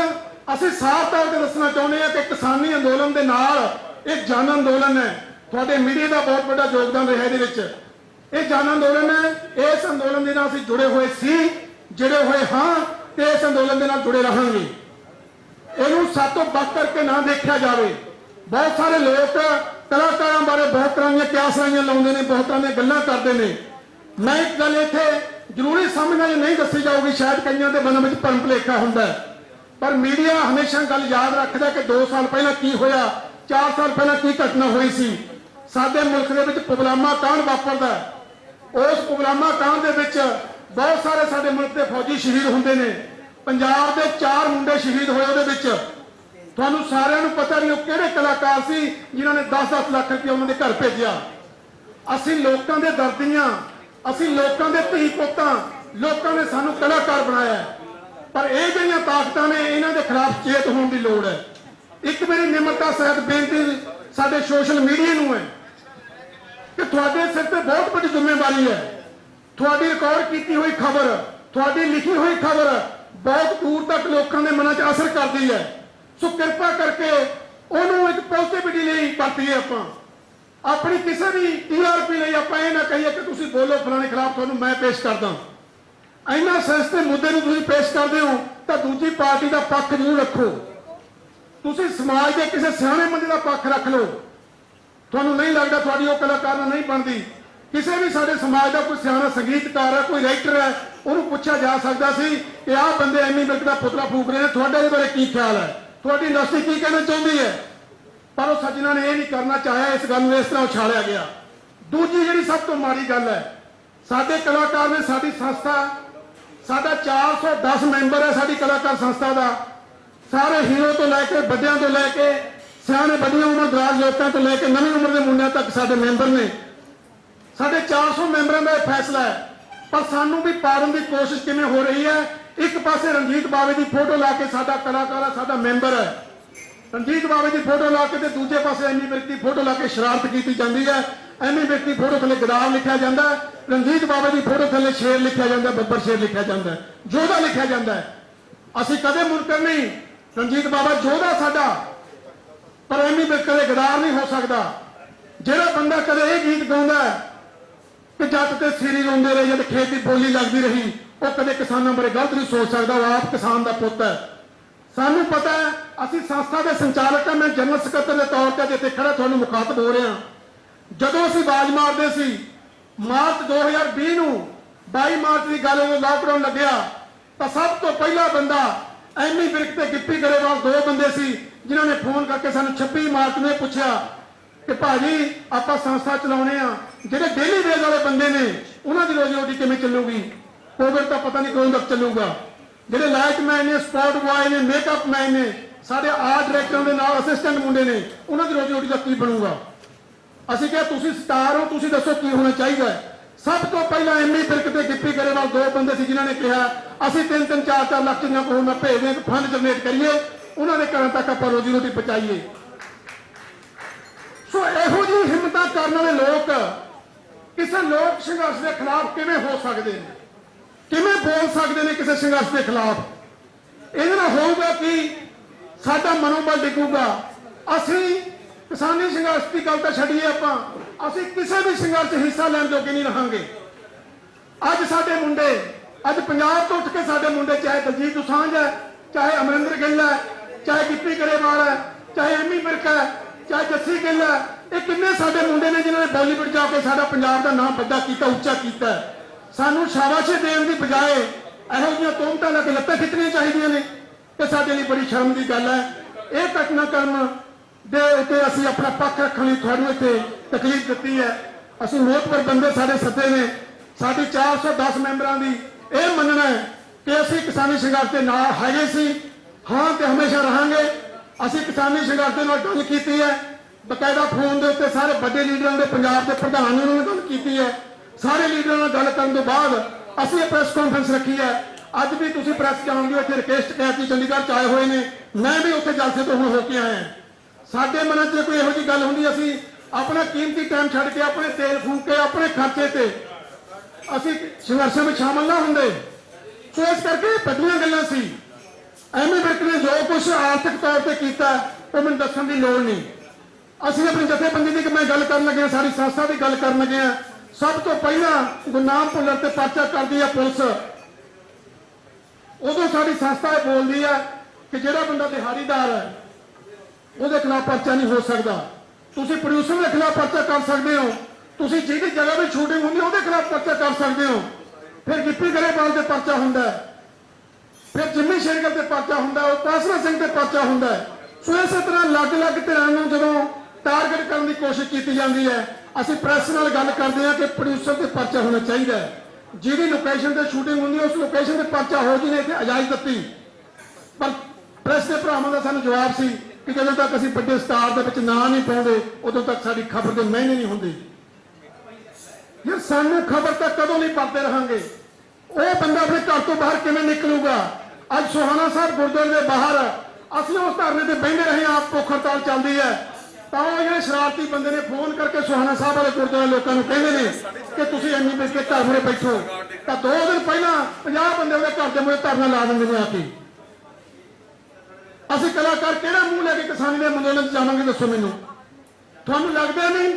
ਅਸੀਂ ਸਾਫ਼ ਤੌਰ ਤੇ ਦੱਸਣਾ ਚਾਹੁੰਦੇ ਹਾਂ ਕਿ ਕਿਸਾਨੀ ਅੰਦੋਲਨ ਦੇ ਨਾਲ ਇਹ ਜਨ ਅੰਦੋਲਨ ਹੈ। ਤੁਹਾਡੇ ਮੀਡੀਆ ਦਾ ਬਹੁਤ ਵੱਡਾ ਯੋਗਦਾਨ ਰਿਹਾ ਇਹਦੇ ਵਿੱਚ। ਇਹ ਜਨ ਅੰਦੋਲਨ ਹੈ, ਇਸ ਅੰਦੋਲਨ ਦੇ ਨਾਲ ਅਸੀਂ ਜੁੜੇ ਹੋਏ ਸੀ, ਜੁੜੇ ਹੋਏ ਹਾਂ, ਤੇ ਇਸ ਅੰਦੋਲਨ ਦੇ ਨਾਲ ਜੁੜੇ ਰਹਾਂਗੇ। ਇਹਨੂੰ ਸਾਤੋਂ ਵੱਖ ਕਰਕੇ ਨਾ ਦੇਖਿਆ ਜਾਵੇ। ਬਹੁਤ ਸਾਰੇ ਲੋਕ ਕਲਾਕਾਰਾਂ ਬਾਰੇ ਬਹੁਤ ਤਰ੍ਹਾਂ ਦੀਆਂ ਕਿਆਸਾਂ ਲਾਉਂਦੇ ਨੇ, ਬਹੁਤ ਤਰ੍ਹਾਂ ਦੀਆਂ ਗੱਲਾਂ ਕਰਦੇ ਨੇ। ਮੈਂ ਇੱਕ ਗੱਲ ਇੱਥੇ ਜ਼ਰੂਰੀ ਸਮਝਣਾ ਜੇ ਨਹੀਂ ਦੱਸੀ ਜਾਊਗੀ, ਸ਼ਾਇਦ ਕਈਆਂ ਦੇ ਮਨ ਵਿੱਚ ਭਰਮ ਭੁਲੇਖਾ ਹੁੰਦਾ ਹੈ, ਪਰ ਮੀਡੀਆ ਹਮੇਸ਼ਾ ਗੱਲ ਯਾਦ ਰੱਖਦਾ ਕਿ 2 ਸਾਲ ਪਹਿਲਾਂ ਕੀ ਹੋਇਆ, 4 ਸਾਲ ਪਹਿਲਾਂ ਕੀ ਘਟਨਾ ਹੋਈ ਸੀ। ਸਾਡੇ ਮੁਲਕ ਦੇ ਵਿੱਚ ਪੁਗਲਾਮਾ ਕਾਂਡ ਵਾਪਰਦਾ, ਉਸ ਪੁਗਲਾਮਾ ਕਾਂਡ ਦੇ ਵਿੱਚ ਬਹੁਤ ਸਾਰੇ ਸਾਡੇ ਮੁਲਕ ਦੇ ਫੌਜੀ ਸ਼ਹੀਦ ਹੁੰਦੇ ਨੇ। ਪੰਜਾਬ ਦੇ 4 ਮੁੰਡੇ ਸ਼ਹੀਦ ਹੋਏ ਉਹਦੇ ਵਿੱਚ। ਤੁਹਾਨੂੰ ਸਾਰਿਆਂ ਨੂੰ ਪਤਾ ਨਹੀਂ ਉਹ ਕਿਹੜੇ ਕਲਾਕਾਰ ਸੀ ਜਿਨ੍ਹਾਂ ਨੇ 10-10 ਲੱਖ ਰੁਪਏ ਉਹਨਾਂ ਦੇ ਘਰ ਭੇਜਿਆ। ਅਸੀਂ ਲੋਕਾਂ ਦੇ ਦਰਦੀਆਂ, ਅਸੀਂ ਲੋਕਾਂ ਦੇ ਧੀ ਪੁੱਤਾਂ, ਲੋਕਾਂ ਨੇ ਸਾਨੂੰ ਕਲਾਕਾਰ ਬਣਾਇਆ ਹੈ। ਪਰ ਇਹ ਜਿਹੜੀਆਂ ਤਾਕਤਾਂ ਨੇ ਇਹਨਾਂ ਦੇ ਖਿਲਾਫ ਚੇਤ ਹੋਣ ਦੀ ਲੋੜ ਹੈ। ਇੱਕ ਮੇਰੀ ਨਿਮਰਤਾ ਸਹਿਤ ਬੇਨਤੀ ਸਾਡੇ ਸੋਸ਼ਲ ਮੀਡੀਆ ਨੂੰ ਹੈ ਕਿ ਤੁਹਾਡੇ ਸਿਰ ਤੇ ਬਹੁਤ ਵੱਡੀ ਜ਼ਿੰਮੇਵਾਰੀ ਹੈ। ਤੁਹਾਡੀ ਰਿਕਾਰਡ ਕੀਤੀ ਹੋਈ ਖਬਰ, ਤੁਹਾਡੀ ਲਿਖੀ ਹੋਈ ਖਬਰ ਬਹੁਤ ਦੂਰ ਤੱਕ ਲੋਕਾਂ ਦੇ ਮਨਾਂ 'ਚ ਅਸਰ ਕਰਦੀ ਹੈ। ਸੋ ਕਿਰਪਾ ਕਰਕੇ ਉਹਨੂੰ ਇੱਕ ਪੋਜ਼ਿਟਿਵਿਟੀ ਲਈ ਵਰਤੀਏ। ਆਪਾਂ ਆਪਣੀ ਕਿਸੇ ਵੀ TRP ਲਈ ਆਪਾਂ ਇਹ ਨਾ ਕਹੀਏ ਕਿ ਤੁਸੀਂ ਬੋਲੋ ਫਲਾਣੇ ਖਿਲਾਫ, ਤੁਹਾਨੂੰ ਮੈਂ ਪੇਸ਼ ਕਰਦਾ। ਇੰਨਾ ਸੈਂਸਿਟਿਵ ਮੁੱਦੇ ਨੂੰ ਤੁਸੀਂ ਪੇਸ਼ ਕਰਦੇ ਹੋ ਤਾਂ ਦੂਜੀ ਪਾਰਟੀ ਦਾ ਪੱਖ ਜ਼ਰੂਰ ਰੱਖੋ। ਤੁਸੀਂ ਸਮਾਜ ਦੇ ਕਿਸੇ ਸਿਆਣੇ ਬੰਦੇ ਦਾ ਪੱਖ ਰੱਖ ਲਓ। ਤੁਹਾਨੂੰ ਨਹੀਂ ਲੱਗਦਾ ਤੁਹਾਡੀ ਉਹ ਕਲਾਕਾਰ ਨਹੀਂ ਬਣਦੀ, ਕਿਸੇ ਵੀ ਸਾਡੇ ਸਮਾਜ ਦਾ ਕੋਈ ਸਿਆਣਾ ਸੰਗੀਤਕਾਰ ਹੈ, ਕੋਈ ਰਾਈਟਰ ਹੈ, ਉਹਨੂੰ ਪੁੱਛਿਆ ਜਾ ਸਕਦਾ ਸੀ ਕਿ ਆਹ ਬੰਦੇ ਐਮੀ ਵਿਰਕ ਦਾ ਪੁਤਲਾ ਫੂਕ ਰਹੇ ਨੇ, ਤੁਹਾਡੇ ਇਹਦੇ ਬਾਰੇ ਕੀ ਖਿਆਲ ਹੈ, ਤੁਹਾਡੀ ਇੰਡਸਟਰੀ ਕੀ ਕਹਿਣਾ ਚਾਹੁੰਦੀ ਹੈ। ਪਰ ਉਹ ਸੱਜਣਾ ਨੇ ਇਹ ਨਹੀਂ ਕਰਨਾ ਚਾਹਿਆ, ਇਸ ਗੱਲ ਨੂੰ ਇਸ ਤਰ੍ਹਾਂ ਉਛਾਲਿਆ ਗਿਆ। ਦੂਜੀ ਜਿਹੜੀ ਸਭ ਤੋਂ ਮਾੜੀ ਗੱਲ ਹੈ, ਸਾਡੇ ਕਲਾਕਾਰ ਨੇ, ਸਾਡੀ ਸੰਸਥਾ, ਸਾਡਾ 410 ਮੈਂਬਰ ਹੈ ਸਾਡੀ ਕਲਾਕਾਰ ਸੰਸਥਾ ਦਾ। ਸਾਰੇ ਹੀਰੋ ਤੋਂ ਲੈ ਕੇ ਵੱਡਿਆਂ ਤੋਂ ਲੈ ਕੇ ਸਿਆਣੇ ਵੱਡੀਆਂ ਉਮਰ ਦਰਾਜ਼ ਲੋਕਾਂ ਤੋਂ ਲੈ ਕੇ ਨਵੀਂ ਉਮਰ ਦੇ ਮੁੰਡਿਆਂ ਤੱਕ ਸਾਡੇ ਮੈਂਬਰ ਨੇ। ਸਾਡੇ 400 ਮੈਂਬਰਾਂ ਦਾ ਇਹ ਫੈਸਲਾ ਹੈ। ਪਰ ਸਾਨੂੰ ਵੀ ਪਾੜਨ ਦੀ ਕੋਸ਼ਿਸ਼ ਕਿਵੇਂ ਹੋ ਰਹੀ ਹੈ? ਇੱਕ ਪਾਸੇ ਰਣਜੀਤ ਬਾਵੇ ਦੀ ਫੋਟੋ ਲਾ ਕੇ ਸਾਡਾ ਕਲਾਕਾਰ ਹੈ, ਸਾਡਾ ਮੈਂਬਰ ਹੈ, ਰਣਜੀਤ ਬਾਵੇ ਦੀ ਫੋਟੋ ਲਾ ਕੇ, ਤੇ ਦੂਜੇ ਪਾਸੇ ਐਮੀ ਵਿਰਕ ਦੀ ਫੋਟੋ ਲਾ ਕੇ ਸ਼ਰਾਰਤ ਕੀਤੀ ਜਾਂਦੀ ਹੈ। ਐਮੀ ਵਿਰਕ ਦੀ ਫੋਟੋ ਥੱਲੇ ਗਦਾਰ ਲਿਖਿਆ ਜਾਂਦਾ ਹੈ, ਰਣਜੀਤ ਬਾਵੇ ਦੀ ਫੋਟੋ ਥੱਲੇ ਸ਼ੇਰ ਲਿਖਿਆ ਜਾਂਦਾ, ਬੱਬਰ ਸ਼ੇਰ ਲਿਖਿਆ ਜਾਂਦਾ, ਯੋਧਾ ਲਿਖਿਆ ਜਾਂਦਾ ਹੈ। ਅਸੀਂ ਕਦੇ ਮੁਨਕਰ ਨਹੀਂ, ਰਣਜੀਤ ਬਾਵਾ ਯੋਧਾ ਸਾਡਾ, ਪਰ ਐਮੀ ਵਿਰਕ ਕਦੇ ਗਦਾਰ ਨਹੀਂ ਹੋ ਸਕਦਾ। ਜਿਹੜਾ ਬੰਦਾ ਕਦੇ ਇਹ ਗੀਤ ਗਾਉਂਦਾ ਕਿ ਜੱਟ ਤੇ ਸੀਰੀ ਲਾਉਂਦੇ ਰਹੇ ਜਦ ਖੇਤ ਦੀ ਬੋਲੀ ਲੱਗਦੀ ਰਹੀ, ਉਹ ਕਦੇ ਕਿਸਾਨਾਂ ਬਾਰੇ ਗਲਤ ਨਹੀਂ ਸੋਚ ਸਕਦਾ। ਉਹ ਆਪ ਕਿਸਾਨ ਦਾ ਪੁੱਤ ਹੈ। ਸਾਨੂੰ ਪਤਾ ਹੈ, ਅਸੀਂ ਸੰਸਥਾ ਦੇ ਸੰਚਾਲਕ ਹਾਂ, ਮੈਂ ਜਨਰਲ ਸਕੱਤਰ ਦੇ ਤੌਰ ਤੇ ਜਿੱਥੇ ਖੜਾ ਤੁਹਾਨੂੰ ਮੁਖਾਤਬ ਹੋ ਰਿਹਾ। ਜਦੋਂ ਅਸੀਂ ਆਵਾਜ਼ ਮਾਰਦੇ ਸੀ ਮਾਰਚ 2020 ਨੂੰ, 22 ਮਾਰਚ ਦੀ ਗੱਲ, ਜਦੋਂ ਲਾਕਡਾਊਨ ਲੱਗਿਆ ਤਾਂ ਸਭ ਤੋਂ ਪਹਿਲਾ ਬੰਦਾ ਐਮੀ ਵਿਰਕ ਤੇ ਗਿੱਪੀ ਗਰੇਵਾਲ, ਦੋ ਬੰਦੇ ਸੀ ਜਿਨ੍ਹਾਂ ਨੇ ਫੋਨ ਕਰਕੇ ਸਾਨੂੰ 26 ਮਾਰਚ ਨੂੰ ਇਹ ਪੁੱਛਿਆ ਕਿ ਭਾਜੀ ਆਪਾਂ ਸੰਸਥਾ ਚਲਾਉਣੇ ਆ, ਜਿਹੜੇ ਡੇਲੀ ਵੇਜ ਵਾਲੇ ਬੰਦੇ ਨੇ ਉਹਨਾਂ ਦੀ ਰੋਜ਼ੀ ਰੋਟੀ ਕਿਵੇਂ ਚੱਲੂਗੀ? ਕੋਵਿਡ ਤਾਂ ਪਤਾ ਨਹੀਂ ਕਦੋਂ ਤੱਕ ਚੱਲੂਗਾ। ਜਿਹੜੇ ਲਾਈਟਮੈਨ ਨੇ, ਸਪੋਰਟ ਬॉय ਨੇ, ਮੇਕਅਪ ਮੈਨ ਨੇ, ਸਾਡੇ ਆਰਟ ਡਾਇਰੈਕਟਰਾਂ ਦੇ ਨਾਲ ਅਸਿਸਟੈਂਟ ਮੁੰਡੇ ਨੇ, ਉਹਨਾਂ ਦੀ ਰੋਜ਼ੀ ਰੋਟੀ ਦਾ ਕੀ ਬਣੂਗਾ? ਅਸੀਂ ਕਿਹਾ ਤੁਸੀਂ ਸਟਾਰ ਹੋ, ਤੁਸੀਂ ਦੱਸੋ ਕੀ ਹੋਣਾ ਚਾਹੀਦਾ ਹੈ। ਸਭ ਤੋਂ ਪਹਿਲਾਂ ਐਮੀ ਵਿਰਕ ਤੇ ਗਿੱਪੀ ਗਰੇਵਾਲ ਦੋ ਬੰਦੇ ਸੀ ਜਿਨ੍ਹਾਂ ਨੇ ਕਿਹਾ ਅਸੀਂ 3-3 4-4 ਲੱਖ ਦੀਆਂ ਕੋਲ ਮੈਂ ਭੇਜਦੇ ਹਾਂ, ਫੰਡ ਜਨਰੇਟ ਕਰੀਏ, ਉਹਨਾਂ ਦੇ ਘਰਾਂ ਤੱਕ ਆਪਾਂ ਰੋਜ਼ੀ ਰੋਟੀ ਪਹੁੰਚਾਈਏ। ਸੋ ਇਹੋ ਜਿਹੀ ਹਿੰਮਤਾਂ ਕਰਨ ਵਾਲੇ ਲੋਕ ਕਿਸੇ ਲੋਕ ਸੰਘਰਸ਼ ਦੇ ਖਿਲਾਫ ਕਿਵੇਂ ਹੋ ਸਕਦੇ ਨੇ, ਕਿਵੇਂ ਬੋਲ ਸਕਦੇ ਨੇ ਕਿਸੇ ਸੰਘਰਸ਼ ਦੇ ਖਿਲਾਫ? ਇਹਦੇ ਨਾਲ ਹੋਊਗਾ ਕਿ ਸਾਡਾ ਮਨੋਬਲ ਡਿੱਗੂਗਾ। ਅਸੀਂ ਕਿਸਾਨੀ ਸੰਘਰਸ਼ ਦੀ ਗੱਲ ਤਾਂ ਛੱਡੀਏ, ਆਪਾਂ ਅਸੀਂ ਕਿਸੇ ਵੀ ਸੰਘਰਸ਼ 'ਚ ਹਿੱਸਾ ਲੈਣ ਜੋਗੇ ਨਹੀਂ ਰਹਾਂਗੇ। ਅੱਜ ਸਾਡੇ ਮੁੰਡੇ, ਅੱਜ ਪੰਜਾਬ ਤੋਂ ਉੱਠ ਕੇ ਸਾਡੇ ਮੁੰਡੇ, ਚਾਹੇ ਦਲਜੀਤ ਦੋਸਾਂਝ ਹੈ, ਚਾਹੇ ਅਮਰਿੰਦਰ ਗਿੱਲ ਹੈ, ਚਾਹੇ ਗਿੱਪੀ ਗਰੇਵਾਲ ਹੈ, ਚਾਹੇ ਐਮੀ ਵਿਰਕ ਹੈ, ਚਾਹੇ ਜੱਸੀ ਗਿੱਲ ਹੈ, ਇਹ ਕਿੰਨੇ ਸਾਡੇ ਮੁੰਡੇ ਨੇ ਜਿਨ੍ਹਾਂ ਨੇ ਬਾਲੀਵੁੱਡ ਜਾ ਕੇ ਸਾਡਾ ਪੰਜਾਬ ਦਾ ਨਾਮ ਵੱਡਾ ਕੀਤਾ, ਉੱਚਾ ਕੀਤਾ। ਸਾਨੂੰ ਸ਼ਾਬਾਸ਼ੀ ਦੇਣ ਦੀ ਬਜਾਏ ਇਹੋ ਜਿਹੀਆਂ ਤੋਮਤਾਂ ਲਾ ਕੇ ਲੱਤਾਂ ਖਿੱਚਣੀਆਂ ਚਾਹੀਦੀਆਂ ਨੇ ਤੇ ਸਾਡੇ ਲਈ ਬੜੀ ਸ਼ਰਮ ਦੀ ਗੱਲ ਹੈ। ਇਹ ਘਟਨਾਕ੍ਰਮ ਦੇ ਉੱਤੇ ਅਸੀਂ ਆਪਣਾ ਪੱਖ ਰੱਖਣ ਲਈ ਤੁਹਾਨੂੰ ਇੱਥੇ ਤਕਲੀਫ ਦਿੱਤੀ ਹੈ। ਅਸੀਂ ਮੋਹਤਬਰ ਬੰਦੇ ਸਾਡੇ ਸੱਦੇ ਨੇ, ਸਾਡੀ 410 ਮੈਂਬਰਾਂ ਦੀ ਇਹ ਮੰਨਣਾ ਹੈ ਕਿ ਅਸੀਂ ਕਿਸਾਨੀ ਸੰਘਰਸ਼ ਦੇ ਨਾਲ ਹੈਗੇ ਸੀ, ਹਾਂ, ਤੇ ਹਮੇਸ਼ਾ ਰਹਾਂਗੇ। ਅਸੀਂ ਕਿਸਾਨੀ ਸੰਘਰਸ਼ ਦੇ ਨਾਲ ਗੱਲ ਕੀਤੀ ਹੈ, ਬਕਾਇਦਾ ਫੋਨ ਦੇ ਉੱਤੇ ਸਾਰੇ ਵੱਡੇ ਲੀਡਰਾਂ ਦੇ, ਪੰਜਾਬ ਦੇ ਪ੍ਰਧਾਨ ਨੇ ਉਹਨਾਂ ਨਾਲ ਗੱਲ ਕੀਤੀ ਹੈ। ਸਾਰੇ ਲੀਡਰਾਂ ਨਾਲ ਗੱਲ ਕਰਨ ਤੋਂ ਬਾਅਦ ਅਸੀਂ ਇਹ ਪ੍ਰੈਸ ਕਾਨਫਰੰਸ ਰੱਖੀ ਹੈ। ਅੱਜ ਵੀ ਤੁਸੀਂ ਪ੍ਰੈਸ ਜਾਣਦੇ ਹੋ, ਇੱਥੇ ਰਿਕਵੈਸਟ ਕੀਤੀ, ਚੰਡੀਗੜ੍ਹ 'ਚ ਆਏ ਹੋਏ ਨੇ, ਮੈਂ ਵੀ ਉੱਥੇ ਜਲਸੇ ਤੋਂ ਹੁਣ ਹੋ ਕੇ ਆਇਆ। ਸਾਡੇ ਮਨਾਂ 'ਚ ਕੋਈ ਇਹੋ ਜਿਹੀ ਗੱਲ ਹੁੰਦੀ, ਅਸੀਂ ਆਪਣਾ ਕੀਮਤੀ ਟਾਈਮ ਛੱਡ ਕੇ, ਆਪਣੇ ਤੇਲ ਫੂਕ ਕੇ, ਆਪਣੇ ਖਰਚੇ ਤੇ ਅਸੀਂ ਸੰਘਰਸ਼ਾਂ ਵਿੱਚ ਸ਼ਾਮਲ ਨਾ ਹੁੰਦੇ। ਸੋ ਇਸ ਕਰਕੇ ਵੱਡੀਆਂ ਗੱਲਾਂ ਸੀ। ਐਮੀ ਵਿਰਕ ਨੇ ਜੋ ਕੁਝ ਆਰਥਿਕ ਤੌਰ ਤੇ ਕੀਤਾ ਉਹ ਮੈਨੂੰ ਦੱਸਣ ਦੀ ਲੋੜ ਨਹੀਂ। ਅਸੀਂ ਆਪਣੀ ਜਥੇਬੰਦੀ ਦੀ ਮੈਂ ਗੱਲ ਕਰਨ ਲੱਗੇ, ਸਾਡੀ ਸੰਸਥਾ ਦੀ ਗੱਲ ਕਰਨ ਲੱਗੇ ਹਾਂ। ਸਭ ਤੋਂ ਪਹਿਲਾਂ ਗੁਰਨਾਮ ਭੁੱਲਰ ਤੇ ਪਰਚਾ ਕਰਦੀ ਹੈ ਪੁਲਿਸ, ਉਦੋਂ ਸਾਡੀ ਸੰਸਥਾ ਇਹ ਬੋਲਦੀ ਹੈ ਕਿ ਜਿਹੜਾ ਬੰਦਾ ਦਿਹਾੜੀਦਾਰ ਹੈ ਉਹਦੇ ਖਿਲਾਫ ਪਰਚਾ ਨਹੀਂ ਹੋ ਸਕਦਾ। ਤੁਸੀਂ ਪ੍ਰੋਡਿਊਸਰ ਦੇ ਖਿਲਾਫ ਪਰਚਾ ਕਰ ਸਕਦੇ ਹੋ, ਤੁਸੀਂ ਜਿਹਦੀ ਜਗ੍ਹਾ ਵੀ ਸ਼ੂਟਿੰਗ ਹੁੰਦੀ ਉਹਦੇ ਖਿਲਾਫ ਪਰਚਾ ਕਰ ਸਕਦੇ ਹੋ। ਫਿਰ ਗਿੱਪੀ ਗਰੇਵਾਲ ਤੇ ਪਰਚਾ ਹੁੰਦਾ ਹੈ, ਫਿਰ ਜਿੰਮੀ ਸ਼ੇਰਗਿੱਲ ਤੇ ਪਰਚਾ ਹੁੰਦਾ, ਉਹ ਕਾਸਰਾ ਸਿੰਘ ਤੇ ਪਰਚਾ ਹੁੰਦਾ। ਸੋ ਇਸੇ ਤਰ੍ਹਾਂ ਅਲੱਗ-ਅਲੱਗ ਧਿਰਾਂ ਨੂੰ ਜਦੋਂ ਟਾਰਗੇਟ ਕਰਨ ਦੀ ਕੋਸ਼ਿਸ਼ ਕੀਤੀ ਜਾਂਦੀ ਹੈ, ਅਸੀਂ ਪ੍ਰੈਸ ਨਾਲ ਗੱਲ ਕਰਦੇ ਹਾਂ ਕਿ ਪ੍ਰੋਡਿਊਸਰ ਤੇ ਪਰਚਾ ਹੋਣਾ ਚਾਹੀਦਾ ਹੈ। ਜਿਹਦੀ ਲੋਕੇਸ਼ਨ ਤੇ ਸ਼ੂਟਿੰਗ ਹੁੰਦੀ ਉਸ ਲੋਕੇਸ਼ਨ ਤੇ ਪਰਚਾ ਹੋ, ਜਿਹਨੇ ਇੱਥੇ ਇਜਾਜ਼ਤ ਦਿੱਤੀ। ਪਰ ਪ੍ਰੈਸ ਦੇ ਭਰਾਵਾਂ ਦਾ ਸਾਨੂੰ ਜਵਾਬ ਸੀ ਕਿ ਜਦੋਂ ਤੱਕ ਅਸੀਂ ਵੱਡੇ ਸਟਾਰ ਦੇ ਵਿੱਚ ਨਾਂ ਨਹੀਂ ਪਾਉਂਦੇ ਉਦੋਂ ਤੱਕ ਸਾਡੀ ਖਬਰ ਦੇ ਮਹੀਨੇ ਨਹੀਂ ਹੁੰਦੇ। ये सानू खबर तक कदों नहीं पाते रहेंगे वो बंदा अपने घर तो बाहर किवें निकलूगा। अज सोहाना साहब गुरुद्वारे के बाहर असं उस धरने से बहते रहे आप भुख हड़ताल चलती है तो जो शरारती बंदे ने फोन करके सोहाना साहब वाले गुरुद्वारे लोगों को कहते हैं कि तुम इन्नी बज के घर मुरे बैठो तो 2 दिन पहला 50 बंदे उन्हें घर के मुरे धरना ला देंगे ने आके। असं कलाकार केड़ा मूँह लैके किसानी के अंदोलन जावांगे दसो मैनू थानू लगता नहीं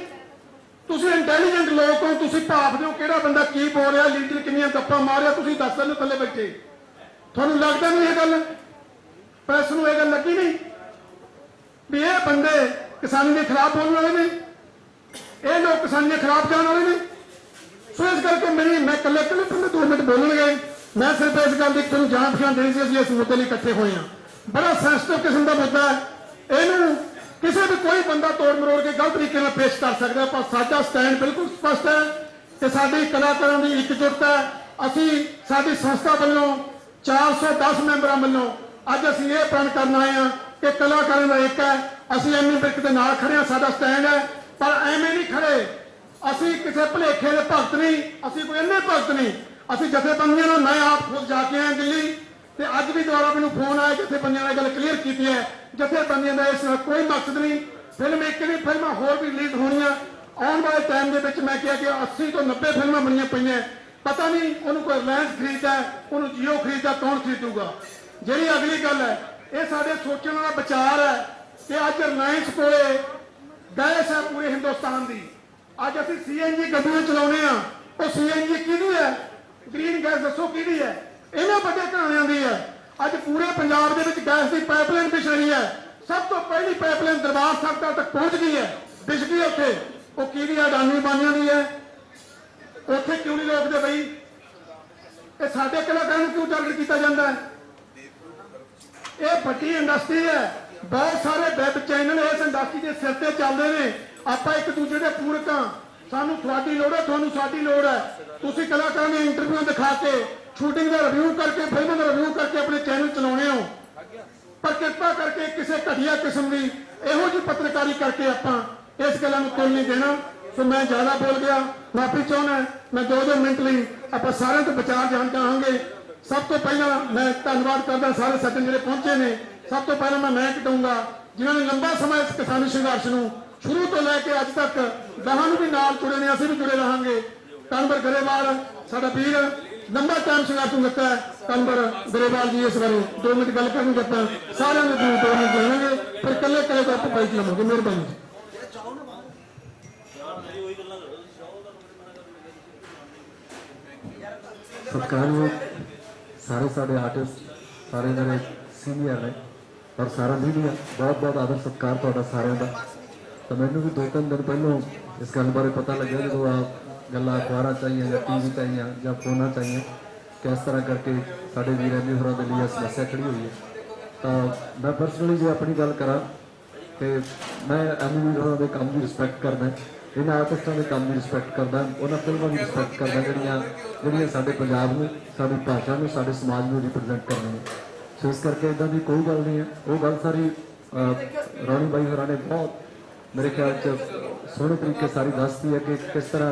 तुम इंटैलीजेंट लोग हो तुम भापदे हो कि बंदा की बोल रहा लीडर किनिया गप्पा मारिया तुम दस दिन थले बैठे थानू लगता नहीं ये गल प्रेस नूं ये गल लगी नहीं भी ये बंदे किसानी के खिलाफ बोलने वाले ने ये लोग किसानी के खिलाफ जाने वाले ने। सो इस करके मेरी मैं कले कले पहले 2 मिनट बोलन गए मैं सिर्फ इस गल की तुम जान पछाण देनी सी असीं इस मुद्दे लिए इकट्ठे हुए हैं। बड़ा सेंसिटिव किस्म का मुद्दा है इनू किसी भी कोई बंदा तोड़ मरोड़ के गलत तरीके में पेश कर सकता है पर साडा स्टैंड बिल्कुल स्पष्ट है कि साडी कलाकारां दी एकजुट है। असीं साडी संस्था वालों 410 मैंबरां वालों अज असीं ये प्रण करन आए हैं कि कलाकारां दा एक है असीं एमए बिरक दे नाल खड़े हां साडा स्टैंड है पर एवें नहीं खड़े असीं किसी भुलेखे दे भगत नहीं असीं कोई अन्ने भगत नहीं असीं जथेबंदियां नाल मैं आप खुद जाके आया दिल्ली ते अज भी दोबारा मैनूं फोन आया जथेबंदियां ने गल क्लीयर की है जथेबंदियां दा इस कोई मकसद नहीं फिल्म एक नहीं फिल्मां होर भी रिलीज होणियां आने वाले टाइम के विच मैं कहा कि 80 तो 90 फिल्मां बनिया पईयां पता नहीं उन्होंने कोई रिलायंस खरीददा उन्होंने जियो खरीददा कौन खरीदूगा। जी अगली गल है ये साडे सोचण वाला विचार है कि अज रिलायंस कोले गैस है पूरे हिंदुस्तान की अज असीं CNG गड्डियां चलाउने आ वो CNG किहदी है ग्रीन गैस दसो किहदी है इन्हां वड्डे घराणिਆਂ ਦੀ है। अज पूरे पंजाब दे विच गैस की पाइपलाइन बिछ रही है सब तो पहली पाइपलाइन दरबार साहब तक पहुंच गई है बिछ गई उत्थे वो किहदी अडानी बानियां दी है उत्थे क्यों नहीं रोकदे बई ये साडे कलाकारां नूं क्यों टारगेट किया जाता है। ये बड़ी इंडस्ट्री है बहुत सारे वैब चैनल इस इंडस्ट्री के सिर से चलते हैं आप एक दूसरे के पूरक हाँ सानू थोड़ी लोड़ है थानू साडी लोड़ है तुसीं कलाकारां ने इंटरव्यू दिखा के शूटिंग का रिव्यू करके फिल्म का रिव्यू करके अपने चैनल चलाने हो पर कृपा करके किसी घटिया किस्म की इहो जी पत्रकारी करके आप इस गल को कोई नहीं देना। सो मैं ज़्यादा बोल गया माफी चाहना मैं 2 मिनट लिए आप सारे तो विचार जान चाहांगे। सब तो पहला मैं धन्यवाद करता सारे सज्जन जिहड़े पहुंचे ने सब तो पहला मैं कटाऊंगा जिन्होंने लंबा समय इस किसानी संघर्ष में शुरू तो लैके अज तक गहां भी नाल जुड़े ने असीं भी जुड़े रहांगे। कनवर गरेवाल साडा वीर लंबा टाइम संघर्ष दिता है कनवर गरेवाल जी इस बारे 2 मिनट गल करनी करता सारे 2 मिनट लेंगे फिर कले कले तो आप बाइक लवेंगे। मेहरबानी सत्कारयोग सारे साढ़े आर्टिस्ट सारे मेरे सीनियर ने और सारा मीडिया बहुत बहुत आदर सत्कार थोड़ा सारे का। तो मैंने भी 2-3 दिन पहलों इस गल बारे पता लगे जो आप गल्लां अखबार चाहिए या TV चाहिए या फोन चाहिए किस तरह करके साढ़े वीर एमी होर के लिए समस्या खड़ी हुई है। तो मैं परसनली जो अपनी गल करा कि मैं एमी वीर होर के काम की रिस्पैक्ट करदा इन आर्टिस्टों के काम की रिस्पैक्ट करदा उन्होंने फिल्मों की रिस्पैक्ट करदा जिहड़ियां साडे पंजाब में साडी भाषा में साडे समाज में रिप्रजेंट करने में। सो इस करके इदां दी कोई गल नहीं है वो गल सारी राणी बाई होरां ने बहुत मेरे ख्याल च सोहने तरीके सारी दसती है कि किस तरह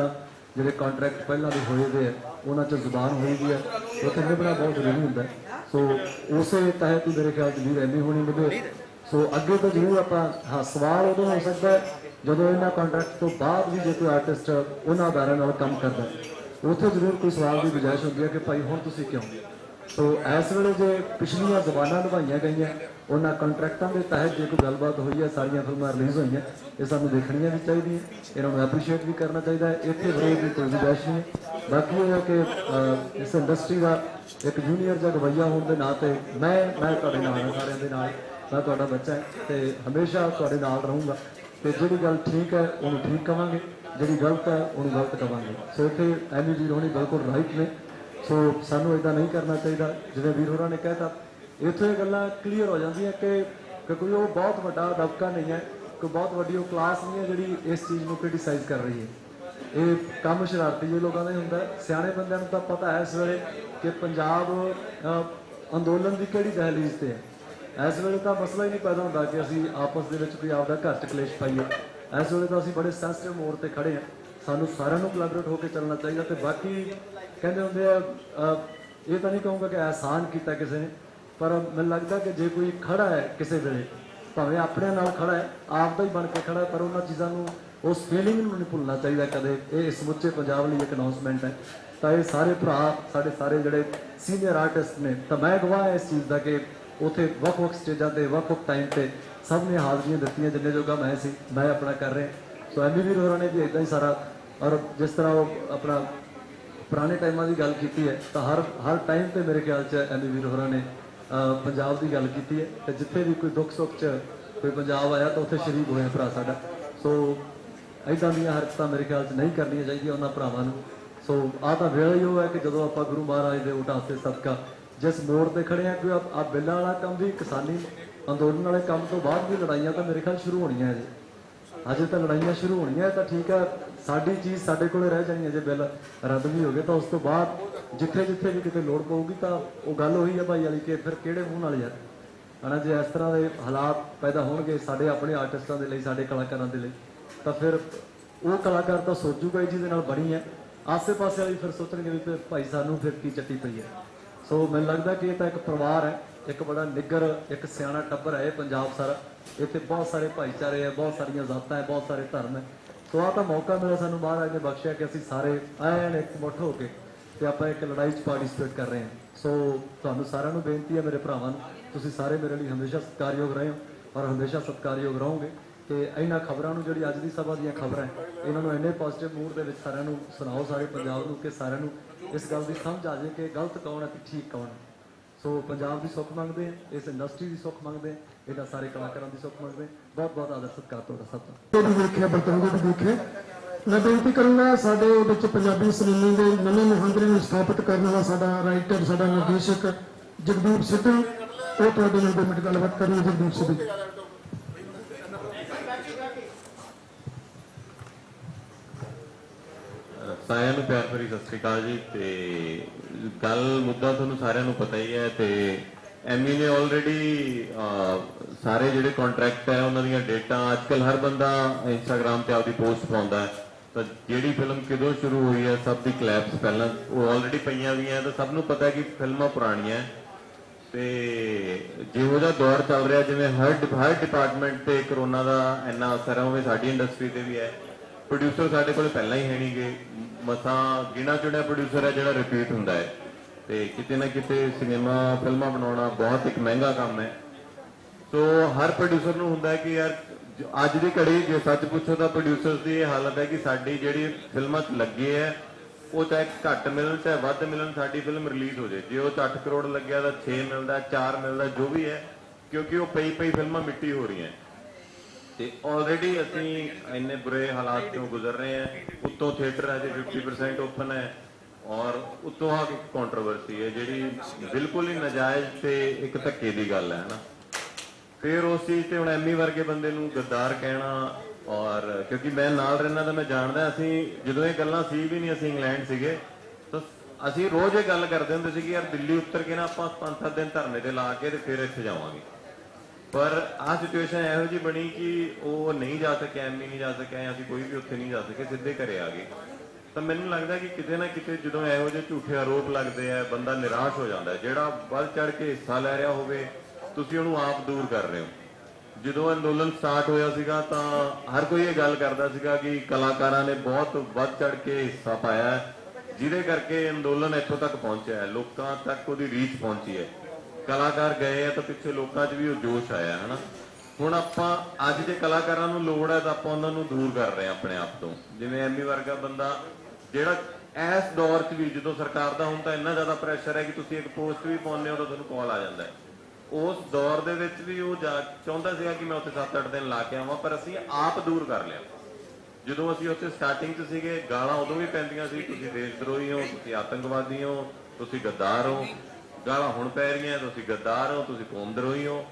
जो कॉन्ट्रैक्ट पहला भी होए हुए है उन्होंने च जुबान हुई भी है उत्थे निभना बहुत जरूरी होंगे। सो उस तहत ही मेरे ख्याल च वीर एमी होनी मिले। सो अगे तो जरूर आप हाँ सवाल उदों हो सकता है जो इन्होंने कॉन्ट्रैक्ट तो बाद भी जो कोई आर्टिस्ट उन्होंने अदारों काम करता उत्थे जरूर कोई सवाल की गुजाइश होती है कि भाई हुण तुसीं क्यों। तो इस वेले जो पिछलियां जबानां निभाइयां गई उन्होंने कॉन्ट्रैक्टों के तहत जो कोई गलबात हुई है सारिया फिल्मां रिलीज़ हुई हैं ये सानूं देखणियां भी चाहिए इन्होंने एप्रीशिएट भी करना चाहिए इत्थे विरोध की कोई गुजाइश नहीं है। बाकी ये है कि इस इंडस्ट्री का एक जूनीयर जो रवैया होने के नाते मैं तुहाडे नाल हां सारियां दे नाल मैं तुहाडा बच्चा है तो हमेशा तुहाडे नाल रहूँगा तो जी गल ठीक है उन्होंने ठीक कहांगे जी गलत है उन्होंने गलत कहांगे। सो इत्थे एमी वीर होनी बिल्कुल राइट ने। सो सानू इदा नहीं करना चाहिए जिवें वीर होरां ने कहता इत्थों ये गल्लां क्लीयर हो जांदियां कि कोई वो बहुत वड्डा दबका नहीं है कोई बहुत वड्डी वो क्लास नहीं है जिहड़ी इस चीज़ को क्रिटिसाइज कर रही है। ये काम शरारती जो लोगों का हुंदा सियाणे बंदियां नूं तां पता है इस वेले कि पंजाब अंदोलन की किहड़ी दहलीज ते है। इस वेले तो मसला ही नहीं पैदा होंदा कि असीं आपस दे विच कोई आपदा घर च कलेश पाईए। इस वेले तो असीं बड़े सेंसिटिव मोड़ ते खड़े हैं ਸਾਨੂੰ ਸਾਰਿਆਂ ਨੂੰ ਕੋਲੈਬੋਰੇਟ ਹੋ ਕੇ ਚੱਲਣਾ ਚਾਹੀਦਾ। ਤੇ ਬਾਕੀ ਕਹਿੰਦੇ ਹੁੰਦੇ ਆ ਇਹ ਤਾਂ ਨਹੀਂ ਕਹੂੰਗਾ ਕਿ ਆਸਾਨ ਕੀਤਾ ਕਿਸੇ ਨੇ, ਪਰ ਮੈਨੂੰ ਲੱਗਦਾ ਕਿ ਜੇ ਕੋਈ ਖੜਾ ਹੈ ਕਿਸੇ ਵੇਲੇ, ਭਾਵੇਂ ਆਪਣੇ ਨਾਲ ਖੜਾ ਹੈ, ਆਪ ਦਾ ਹੀ ਬਣ ਕੇ ਖੜਾ ਹੈ, ਪਰ ਉਹਨਾਂ ਚੀਜ਼ਾਂ ਨੂੰ, ਉਸ ਫੀਲਿੰਗ ਨੂੰ ਨਹੀਂ ਭੁੱਲਣਾ ਚਾਹੀਦਾ ਕਦੇ। ਇਹ ਸਮੁੱਚੇ ਪੰਜਾਬ ਲਈ ਇੱਕ ਅਨਾਉਂਸਮੈਂਟ ਹੈ। ਤਾਂ ਇਹ ਸਾਰੇ ਭਰਾ ਸਾਡੇ ਸਾਰੇ ਜਿਹੜੇ ਸੀਨੀਅਰ ਆਰਟਿਸਟ ਨੇ, ਤਾਂ ਮੈਂ ਗਵਾਹ ਇਸ ਚੀਜ਼ ਦਾ ਕਿ ਉੱਥੇ ਵੱਖ-ਵੱਖ ਸਟੇਜਾਂ ਤੇ ਵੱਖ-ਵੱਖ ਟਾਈਮ ਤੇ ਸਭ ਨੇ ਹਾਜ਼ਰੀਆਂ ਦਿੱਤੀਆਂ, ਜਿੰਨੇ ਜੋਗਾ ਮੈਂ ਸੀ ਮੈਂ ਆਪਣਾ ਕਰ ਰਿਹਾ। ਸੋ ਐਮੀ ਵੀਰ ਹੋਰਾਂ ਨੇ ਵੀ ਇੱਦਾਂ ਹੀ ਸਾਰਾ, ਔਰ ਜਿਸ ਤਰ੍ਹਾਂ ਉਹ ਆਪਣਾ ਪੁਰਾਣੇ ਟਾਈਮਾਂ ਦੀ ਗੱਲ ਕੀਤੀ ਹੈ, ਤਾਂ ਹਰ ਟਾਈਮ ਤੇ ਮੇਰੇ ਖਿਆਲ 'ਚ ਐਮੀ ਵੀਰ ਹੋਰਾਂ ਨੇ ਪੰਜਾਬ ਦੀ ਗੱਲ ਕੀਤੀ ਹੈ। ਤੇ ਜਿੱਥੇ ਵੀ ਕੋਈ ਦੁੱਖ ਸੁੱਖ 'ਚ ਕੋਈ ਪੰਜਾਬ ਆਇਆ ਤਾਂ ਉੱਥੇ ਸ਼ਰੀਕ ਹੋਏ ਭਰਾ ਸਾਡਾ। ਸੋ ਇੱਦਾਂ ਦੀਆਂ ਹਰਕਤਾਂ ਮੇਰੇ ਖਿਆਲ 'ਚ ਨਹੀਂ ਕਰਨੀਆਂ ਚਾਹੀਦੀਆਂ ਉਹਨਾਂ ਭਰਾਵਾਂ ਨੂੰ। ਸੋ ਆਹ ਤਾਂ ਵੇਲਾ ਹੀ ਉਹ ਹੈ ਕਿ ਜਦੋਂ ਆਪਾਂ ਗੁਰੂ ਮਹਾਰਾਜ ਦੇ ਉਟਾਸੇ ਸਦਕਾ ਜਿਸ ਮੋੜ ਤੇ ਖੜੇ ਆ, ਕੋਈ ਆ ਬਿੱਲਾਂ ਵਾਲਾ ਕੰਮ ਵੀ, ਕਿਸਾਨੀ ਅੰਦੋਲਨ ਵਾਲੇ ਕੰਮ ਤੋਂ ਬਾਅਦ ਵੀ ਲੜਾਈਆਂ ਤਾਂ ਮੇਰੇ ਖਿਆਲ ਸ਼ੁਰੂ ਹੋਣੀਆਂ ਹੈ ਜੀ। ਅਜੇ ਤਾਂ ਲੜਾਈਆਂ ਸ਼ੁਰੂ ਹੋਣੀਆਂ ਤਾਂ ਠੀਕ ਹੈ, ਸਾਡੀ ਚੀਜ਼ ਸਾਡੇ ਕੋਲੇ ਰਹਿ ਜਾਣੀ ਹੈ। ਜੇ ਬਿੱਲ ਰੱਦ ਵੀ ਹੋ ਗਏ ਤਾਂ ਉਸ ਤੋਂ ਬਾਅਦ ਜਿੱਥੇ ਵੀ ਕਿਤੇ ਲੋੜ ਪਊਗੀ ਤਾਂ ਉਹ ਗੱਲ ਉਹੀ ਹੈ ਭਾਈ ਵਾਲੀ ਕਿ ਫਿਰ ਕਿਹੜੇ ਮੂੰਹ ਨਾਲ ਯਾਰ ਹਨਾ, ਜੇ ਇਸ ਤਰ੍ਹਾਂ ਦੇ ਹਾਲਾਤ ਪੈਦਾ ਹੋਣਗੇ ਸਾਡੇ ਆਪਣੇ ਆਰਟਿਸਟਾਂ ਦੇ ਲਈ, ਸਾਡੇ ਕਲਾਕਾਰਾਂ ਦੇ ਲਈ, ਤਾਂ ਫਿਰ ਉਹ ਕਲਾਕਾਰ ਤਾਂ ਸੋਚੂਗਾ ਹੀ ਜਿਹਦੇ ਨਾਲ ਬਣੀ ਹੈ। ਆਸੇ-ਪਾਸੇ ਵਾਲੀ ਫਿਰ ਸੋਚਣਗੇ ਵੀ ਭਾਈ ਸਾਨੂੰ ਫਿਰ ਕੀ ਚੱਟੀ ਪਈ ਹੈ। ਸੋ ਮੈਨੂੰ ਲੱਗਦਾ ਕਿ ਇਹ ਤਾਂ ਇੱਕ ਪਰਿਵਾਰ ਹੈ, ਇੱਕ ਬੜਾ ਨਿੱਗਰ, ਇੱਕ ਸਿਆਣਾ ਟੱਬਰ ਹੈ ਇਹ ਪੰਜਾਬ ਸਾਰਾ। ਇੱਥੇ ਬਹੁਤ ਸਾਰੇ ਭਾਈਚਾਰੇ ਹੈ, ਬਹੁਤ ਸਾਰੀਆਂ ਜ਼ਾਤਾਂ ਹੈ, ਬਹੁਤ ਸਾਰੇ ਧਰਮ ਹੈ। ਸੋ ਆਹ ਤਾਂ ਮੌਕਾ ਮਿਲਿਆ ਸਾਨੂੰ, ਮਹਾਰਾਜ ਨੇ ਬਖਸ਼ਿਆ ਕਿ ਅਸੀਂ ਸਾਰੇ ਆਏ ਨੇ ਇਕਮੁੱਠ ਹੋ ਕੇ ਤੇ ਆਪਾਂ ਇੱਕ ਲੜਾਈ 'ਚ ਪਾਰਟਿਸਿਪੇਟ ਕਰ ਰਹੇ ਹਾਂ। ਸੋ ਤੁਹਾਨੂੰ ਸਾਰਿਆਂ ਨੂੰ ਬੇਨਤੀ ਹੈ, ਮੇਰੇ ਭਰਾਵਾਂ ਨੂੰ, ਤੁਸੀਂ ਸਾਰੇ ਮੇਰੇ ਲਈ ਹਮੇਸ਼ਾ ਸਤਿਕਾਰਯੋਗ ਰਹੇ ਹੋ ਔਰ ਹਮੇਸ਼ਾ ਸਤਿਕਾਰਯੋਗ ਰਹੋਗੇ। ਤੇ ਇਹਨਾਂ ਖਬਰਾਂ ਨੂੰ, ਜਿਹੜੀ ਅੱਜ ਦੀ ਸਭਾ ਦੀਆਂ ਖਬਰਾਂ, ਇਹਨਾਂ ਨੂੰ ਇੰਨੇ ਪੋਜ਼ਿਟਿਵ ਮੂਡ ਦੇ ਵਿੱਚ ਸਾਰਿਆਂ ਨੂੰ ਸੁਣਾਓ, ਸਾਰੇ ਪੰਜਾਬ ਨੂੰ, ਕਿ ਸਾਰਿਆਂ ਨੂੰ ਇਸ ਗੱਲ ਦੀ ਸਮਝ ਆ ਜਾਏ ਕਿ ਗਲਤ ਕੌਣ ਹੈ ਤੇ ਠੀਕ ਕੌਣ ਹੈ। ਸੋ ਪੰਜਾਬ ਦੀ ਸੁੱਖ ਮੰਗਦੇ ਹਾਂ, ਇਸ ਇੰਡਸਟਰੀ ਦੀ ਸੁੱਖ ਮੰਗਦੇ ਹਾਂ, ਇਹਨਾਂ ਸਾਰੇ ਕਲਾਕਾਰਾਂ ਦੀ ਸੁੱਖ ਮੰਗਦੇ ਹਾਂ। ਬਹੁਤ ਬਹੁਤ ਆਦਰ ਸਤਿਕਾਰ ਤੁਹਾਡਾ ਸਭ ਦਾ। ਇਹ ਵੀ ਦੇਖਿਆ, ਬਰਤਨ ਵੀ ਦੇਖੇ। ਮੈਂ ਬੇਨਤੀ ਕਰੂੰਗਾ ਸਾਡੇ ਵਿੱਚ ਪੰਜਾਬੀ ਸਿਨੇਮੇ ਦੇ ਨਵੇਂ ਮੁਹਾਂਦਰੇ ਨੂੰ ਸਥਾਪਿਤ ਕਰਨ ਵਾਲਾ ਸਾਡਾ ਰਾਈਟਰ, ਸਾਡਾ ਨਿਰਦੇਸ਼ਕ ਜਗਦੀਪ ਸਿੱਧੂ, ਉਹ ਤੁਹਾਡੇ ਨਾਲ 2 ਮਿੰਟ ਗੱਲਬਾਤ ਕਰਨੀ ਹੈ। ਜਗਦੀਪ ਸਿੱਧੂ। ਸਾਰਿਆਂ ਨੂੰ ਪਿਆਰ ਭਰੀ ਸਤਿ ਸ਼੍ਰੀ ਅਕਾਲ ਜੀ। ਤੇ ਗੱਲ ਮੁੱਦਾ ਤੁਹਾਨੂੰ ਸਾਰਿਆਂ ਨੂੰ ਪਤਾ ਹੀ ਹੈ। ਤੇ ਐਮੀ ਨੇ ਆਲਰੇਡੀ ਸਾਰੇ ਜਿਹੜੇ ਕੰਟਰੈਕਟ ਹੈ ਉਹਨਾਂ ਦੀਆਂ ਡੇਟਾਂ, ਅੱਜਕੱਲ ਹਰ ਬੰਦਾ ਇੰਸਟਾਗ੍ਰਾਮ ਤੇ ਆਪਦੀ ਪੋਸਟ ਪਾਉਂਦਾ ਹੈ। ਤਾਂ ਜਿਹੜੀ ਫਿਲਮ ਕਿਦੋਂ ਸ਼ੁਰੂ ਹੋਈ ਹੈ, ਸਭ ਦੀ ਕਲੈਪਸ ਪਹਿਲਾਂ ਉਹ ਆਲਰੇਡੀ ਪਈਆਂ ਵੀ ਹੈ। ਤਾਂ ਸਭ ਨੂੰ ਪਤਾ ਕਿ ਫਿਲਮਾਂ ਪੁਰਾਣੀਆਂ ਤੇ ਜਿਹੋ ਜਿਹਾ ਦੌਰ ਚੱਲ ਰਿਹਾ, ਜਿਵੇਂ ਹਰ ਡਿਪਾਰਟਮੈਂਟ ਤੇ ਕਰੋਨਾ ਦਾ ਇੰਨਾ ਅਸਰ ਹੈ, ਉਵੇਂ ਸਾਡੀ ਇੰਡਸਟਰੀ ਤੇ ਵੀ ਹੈ। ਪ੍ਰੋਡਿਊਸਰ ਸਾਡੇ ਕੋਲ ਪਹਿਲਾਂ ਹੀ ਹੈ ਨਹੀਂ ਗੇ, ਮਸਾਂ ਗਿਣਾ ਚੁਣਿਆ ਪ੍ਰੋਡਿਊਸਰ ਹੈ ਜਿਹੜਾ ਰਿਪੀਟ ਹੁੰਦਾ ਹੈ। ਤੇ ਕਿਤੇ ਨਾ ਕਿਤੇ ਸਿਨੇਮਾ ਫਿਲਮਾਂ ਬਣਾਉਣਾ ਬਹੁਤ ਇੱਕ ਮਹਿੰਗਾ ਕੰਮ ਹੈ। ਸੋ ਹਰ ਪ੍ਰੋਡਿਊਸਰ ਨੂੰ ਹੁੰਦਾ ਹੈ ਕਿ ਯਾਰ ਅੱਜ ਦੀ ਘੜੀ ਜੇ ਸੱਚ ਪੁੱਛੋ ਤਾਂ ਪ੍ਰੋਡਿਊਸਰਸ ਦੀ ਇਹ ਹਾਲਤ ਹੈ ਕਿ ਸਾਡੀ ਜਿਹੜੀ ਫਿਲਮਾਂ 'ਚ ਲੱਗੇ ਹੈ ਉਹ ਚਾਹੇ ਘੱਟ ਮਿਲਣ ਚਾਹੇ ਵੱਧ ਮਿਲਣ, ਸਾਡੀ ਫਿਲਮ ਰਿਲੀਜ਼ ਹੋ ਜਾਏ। ਜੇ ਉਹ 'ਚ 8 ਕਰੋੜ ਲੱਗਿਆ ਤਾਂ 6 ਮਿਲਦਾ, 4 ਮਿਲਦਾ, ਜੋ ਵੀ ਹੈ, ਕਿਉਂਕਿ ਉਹ ਪਈ ਫਿਲਮਾਂ ਮਿੱਟੀ ਹੋ ਰਹੀਆਂ। ਤੇ ਆਲਰੇਡੀ ਅਸੀਂ ਇੰਨੇ ਬੁਰੇ ਹਾਲਾਤ ਤੋਂ ਗੁਜ਼ਰ ਰਹੇ ਹਾਂ। ਉੱਤੋਂ ਥੀਏਟਰ ਅਜੇ 50% ਓਪਨ ਹੈ ਔਰ ਉੱਤੋਂ ਆ ਇੱਕ ਕੰਟਰੋਵਰਸੀ ਹੈ ਜਿਹੜੀ ਬਿਲਕੁਲ ਹੀ ਨਾਜਾਇਜ਼ ਤੇ ਇੱਕ ਧੱਕੇ ਦੀ ਗੱਲ ਹੈ ਨਾ। ਫਿਰ ਉਸ ਚੀਜ਼ ਤੇ ਹੁਣ ਐਮੀ ਵਰਗੇ ਬੰਦੇ ਨੂੰ ਗੱਦਾਰ ਕਹਿਣਾ, ਔਰ ਕਿਉਂਕਿ ਮੈਂ ਨਾਲ ਰਹਿਣਾ ਤਾਂ ਮੈਂ ਜਾਣਦਾ, ਅਸੀਂ ਜਦੋਂ ਇਹ ਗੱਲਾਂ ਸੀ ਵੀ ਨਹੀਂ, ਅਸੀਂ ਇੰਗਲੈਂਡ ਸੀਗੇ ਤਾਂ ਅਸੀਂ ਰੋਜ਼ ਇਹ ਗੱਲ ਕਰਦੇ ਹੁੰਦੇ ਸੀ ਕਿ ਯਾਰ ਦਿੱਲੀ ਉੱਤਰ ਕੇ ਨਾ ਆਪਾਂ 5-7 ਦਿਨ ਧਰਨੇ ਤੇ ਲਾ ਕੇ ਤੇ ਫਿਰ ਇੱਥੇ ਜਾਵਾਂਗੇ। ਪਰ ਆਹ ਸਿਚੁਏਸ਼ਨ ਇਹੋ ਜਿਹੀ ਬਣੀ ਕਿ ਉਹ ਨਹੀਂ ਜਾ ਸਕਿਆ, ਐਮੀ ਨਹੀਂ ਜਾ ਸਕਿਆ, ਅਸੀਂ ਕੋਈ ਵੀ ਉੱਥੇ ਨਹੀਂ ਜਾ ਸਕੇ, ਸਿੱਧੇ ਘਰੇ ਆ ਗਏ। ਤਾਂ ਮੈਨੂੰ ਲੱਗਦਾ ਕਿ ਕਿਤੇ ਨਾ ਕਿਤੇ ਜਦੋਂ ਇਹੋ ਜਿਹੇ ਝੂਠੇ ਆਰੋਪ ਲੱਗਦੇ ਆ, ਬੰਦਾ ਨਿਰਾਸ਼ ਹੋ ਜਾਂਦਾ। ਜਿਹੜਾ ਵੱਧ ਚੜ ਕੇ ਹਿੱਸਾ ਲੈ ਰਿਹਾ ਹੋਵੇ, ਤੁਸੀਂ ਉਹਨੂੰ ਆਪ ਦੂਰ ਕਰ ਰਹੇ ਹੋ। ਜਦੋਂ ਅੰਦੋਲਨ ਸਟਾਰਟ ਹੋਇਆ ਸੀਗਾ ਤਾਂ ਹਰ ਕੋਈ ਇਹ ਗੱਲ ਕਰਦਾ ਸੀਗਾ ਕਿ ਕਲਾਕਾਰਾਂ ਨੇ ਬਹੁਤ ਵੱਧ ਚੜ ਕੇ ਹਿੱਸਾ ਪਾਇਆ, ਜਿਹਦੇ ਕਰਕੇ ਅੰਦੋਲਨ ਇੱਥੋਂ ਤੱਕ ਪਹੁੰਚਿਆ ਹੈ, ਲੋਕਾਂ ਤੱਕ ਉਹਦੀ ਰੀਚ ਪਹੁੰਚੀ ਹੈ। ਕਲਾਕਾਰ ਗਏ ਆ ਤਾਂ ਪਿੱਛੇ ਲੋਕਾਂ 'ਚ ਵੀ ਉਹ ਜੋਸ਼ ਆਇਆ ਹੈ ਨਾ। ਹੁਣ ਆਪਾਂ ਅੱਜ ਜੇ ਕਲਾਕਾਰਾਂ ਨੂੰ ਲੋੜ ਹੈ ਤਾਂ ਆਪਾਂ ਉਹਨਾਂ ਨੂੰ ਦੂਰ ਕਰ ਰਹੇ ਹਾਂ ਆਪਣੇ ਆਪ ਤੋਂ। ਜਿਵੇਂ ਐਮੀ ਵਰਗਾ ਬੰਦਾ ਜਿਹੜਾ ਇਸ ਦੌਰ 'ਚ ਵੀ ਜਦੋਂ ਸਰਕਾਰ ਦਾ ਹੁਣ ਤਾਂ ਇੰਨਾ ਜ਼ਿਆਦਾ ਪ੍ਰੈਸ਼ਰ ਹੈ ਕਿ ਤੁਸੀਂ ਇੱਕ ਪੋਸਟ ਵੀ ਪਾਉਂਦੇ ਹੋ ਤਾਂ ਤੁਹਾਨੂੰ ਕਾਲ ਆ ਜਾਂਦਾ ਹੈ। ਉਸ ਦੌਰ ਦੇ ਵਿੱਚ ਵੀ ਉਹ ਚਾਹੁੰਦਾ ਸੀਗਾ ਕਿ ਮੈਂ ਉੱਥੇ 7-8 ਦਿਨ ਲਾ ਕੇ ਆਵਾਂ, ਪਰ ਅਸੀਂ ਆਪ ਦੂਰ ਕਰ ਲਿਆ। ਜਦੋਂ ਅਸੀਂ ਉੱਥੇ ਸਟਾਰਟਿੰਗ 'ਚ ਸੀਗੇ, ਗਾਲਾਂ ਉਦੋਂ ਵੀ ਪੈਂਦੀਆਂ ਸੀ, ਤੁਸੀਂ ਦੇਸ਼ ਦਰੋਹੀ ਹੋ, ਤੁਸੀਂ ਆਤੰਕਵਾਦੀ ਹੋ, ਤੁਸੀਂ ਗੱਦਾਰ ਹੋ। ਗਾਲਾਂ ਹੁਣ ਪੈ ਰਹੀਆਂ, ਤੁਸੀਂ ਗੱਦਾਰ ਹੋ, ਤੁਸੀਂ ਕੌਮ ਦਰੋਹੀ ਹੋ।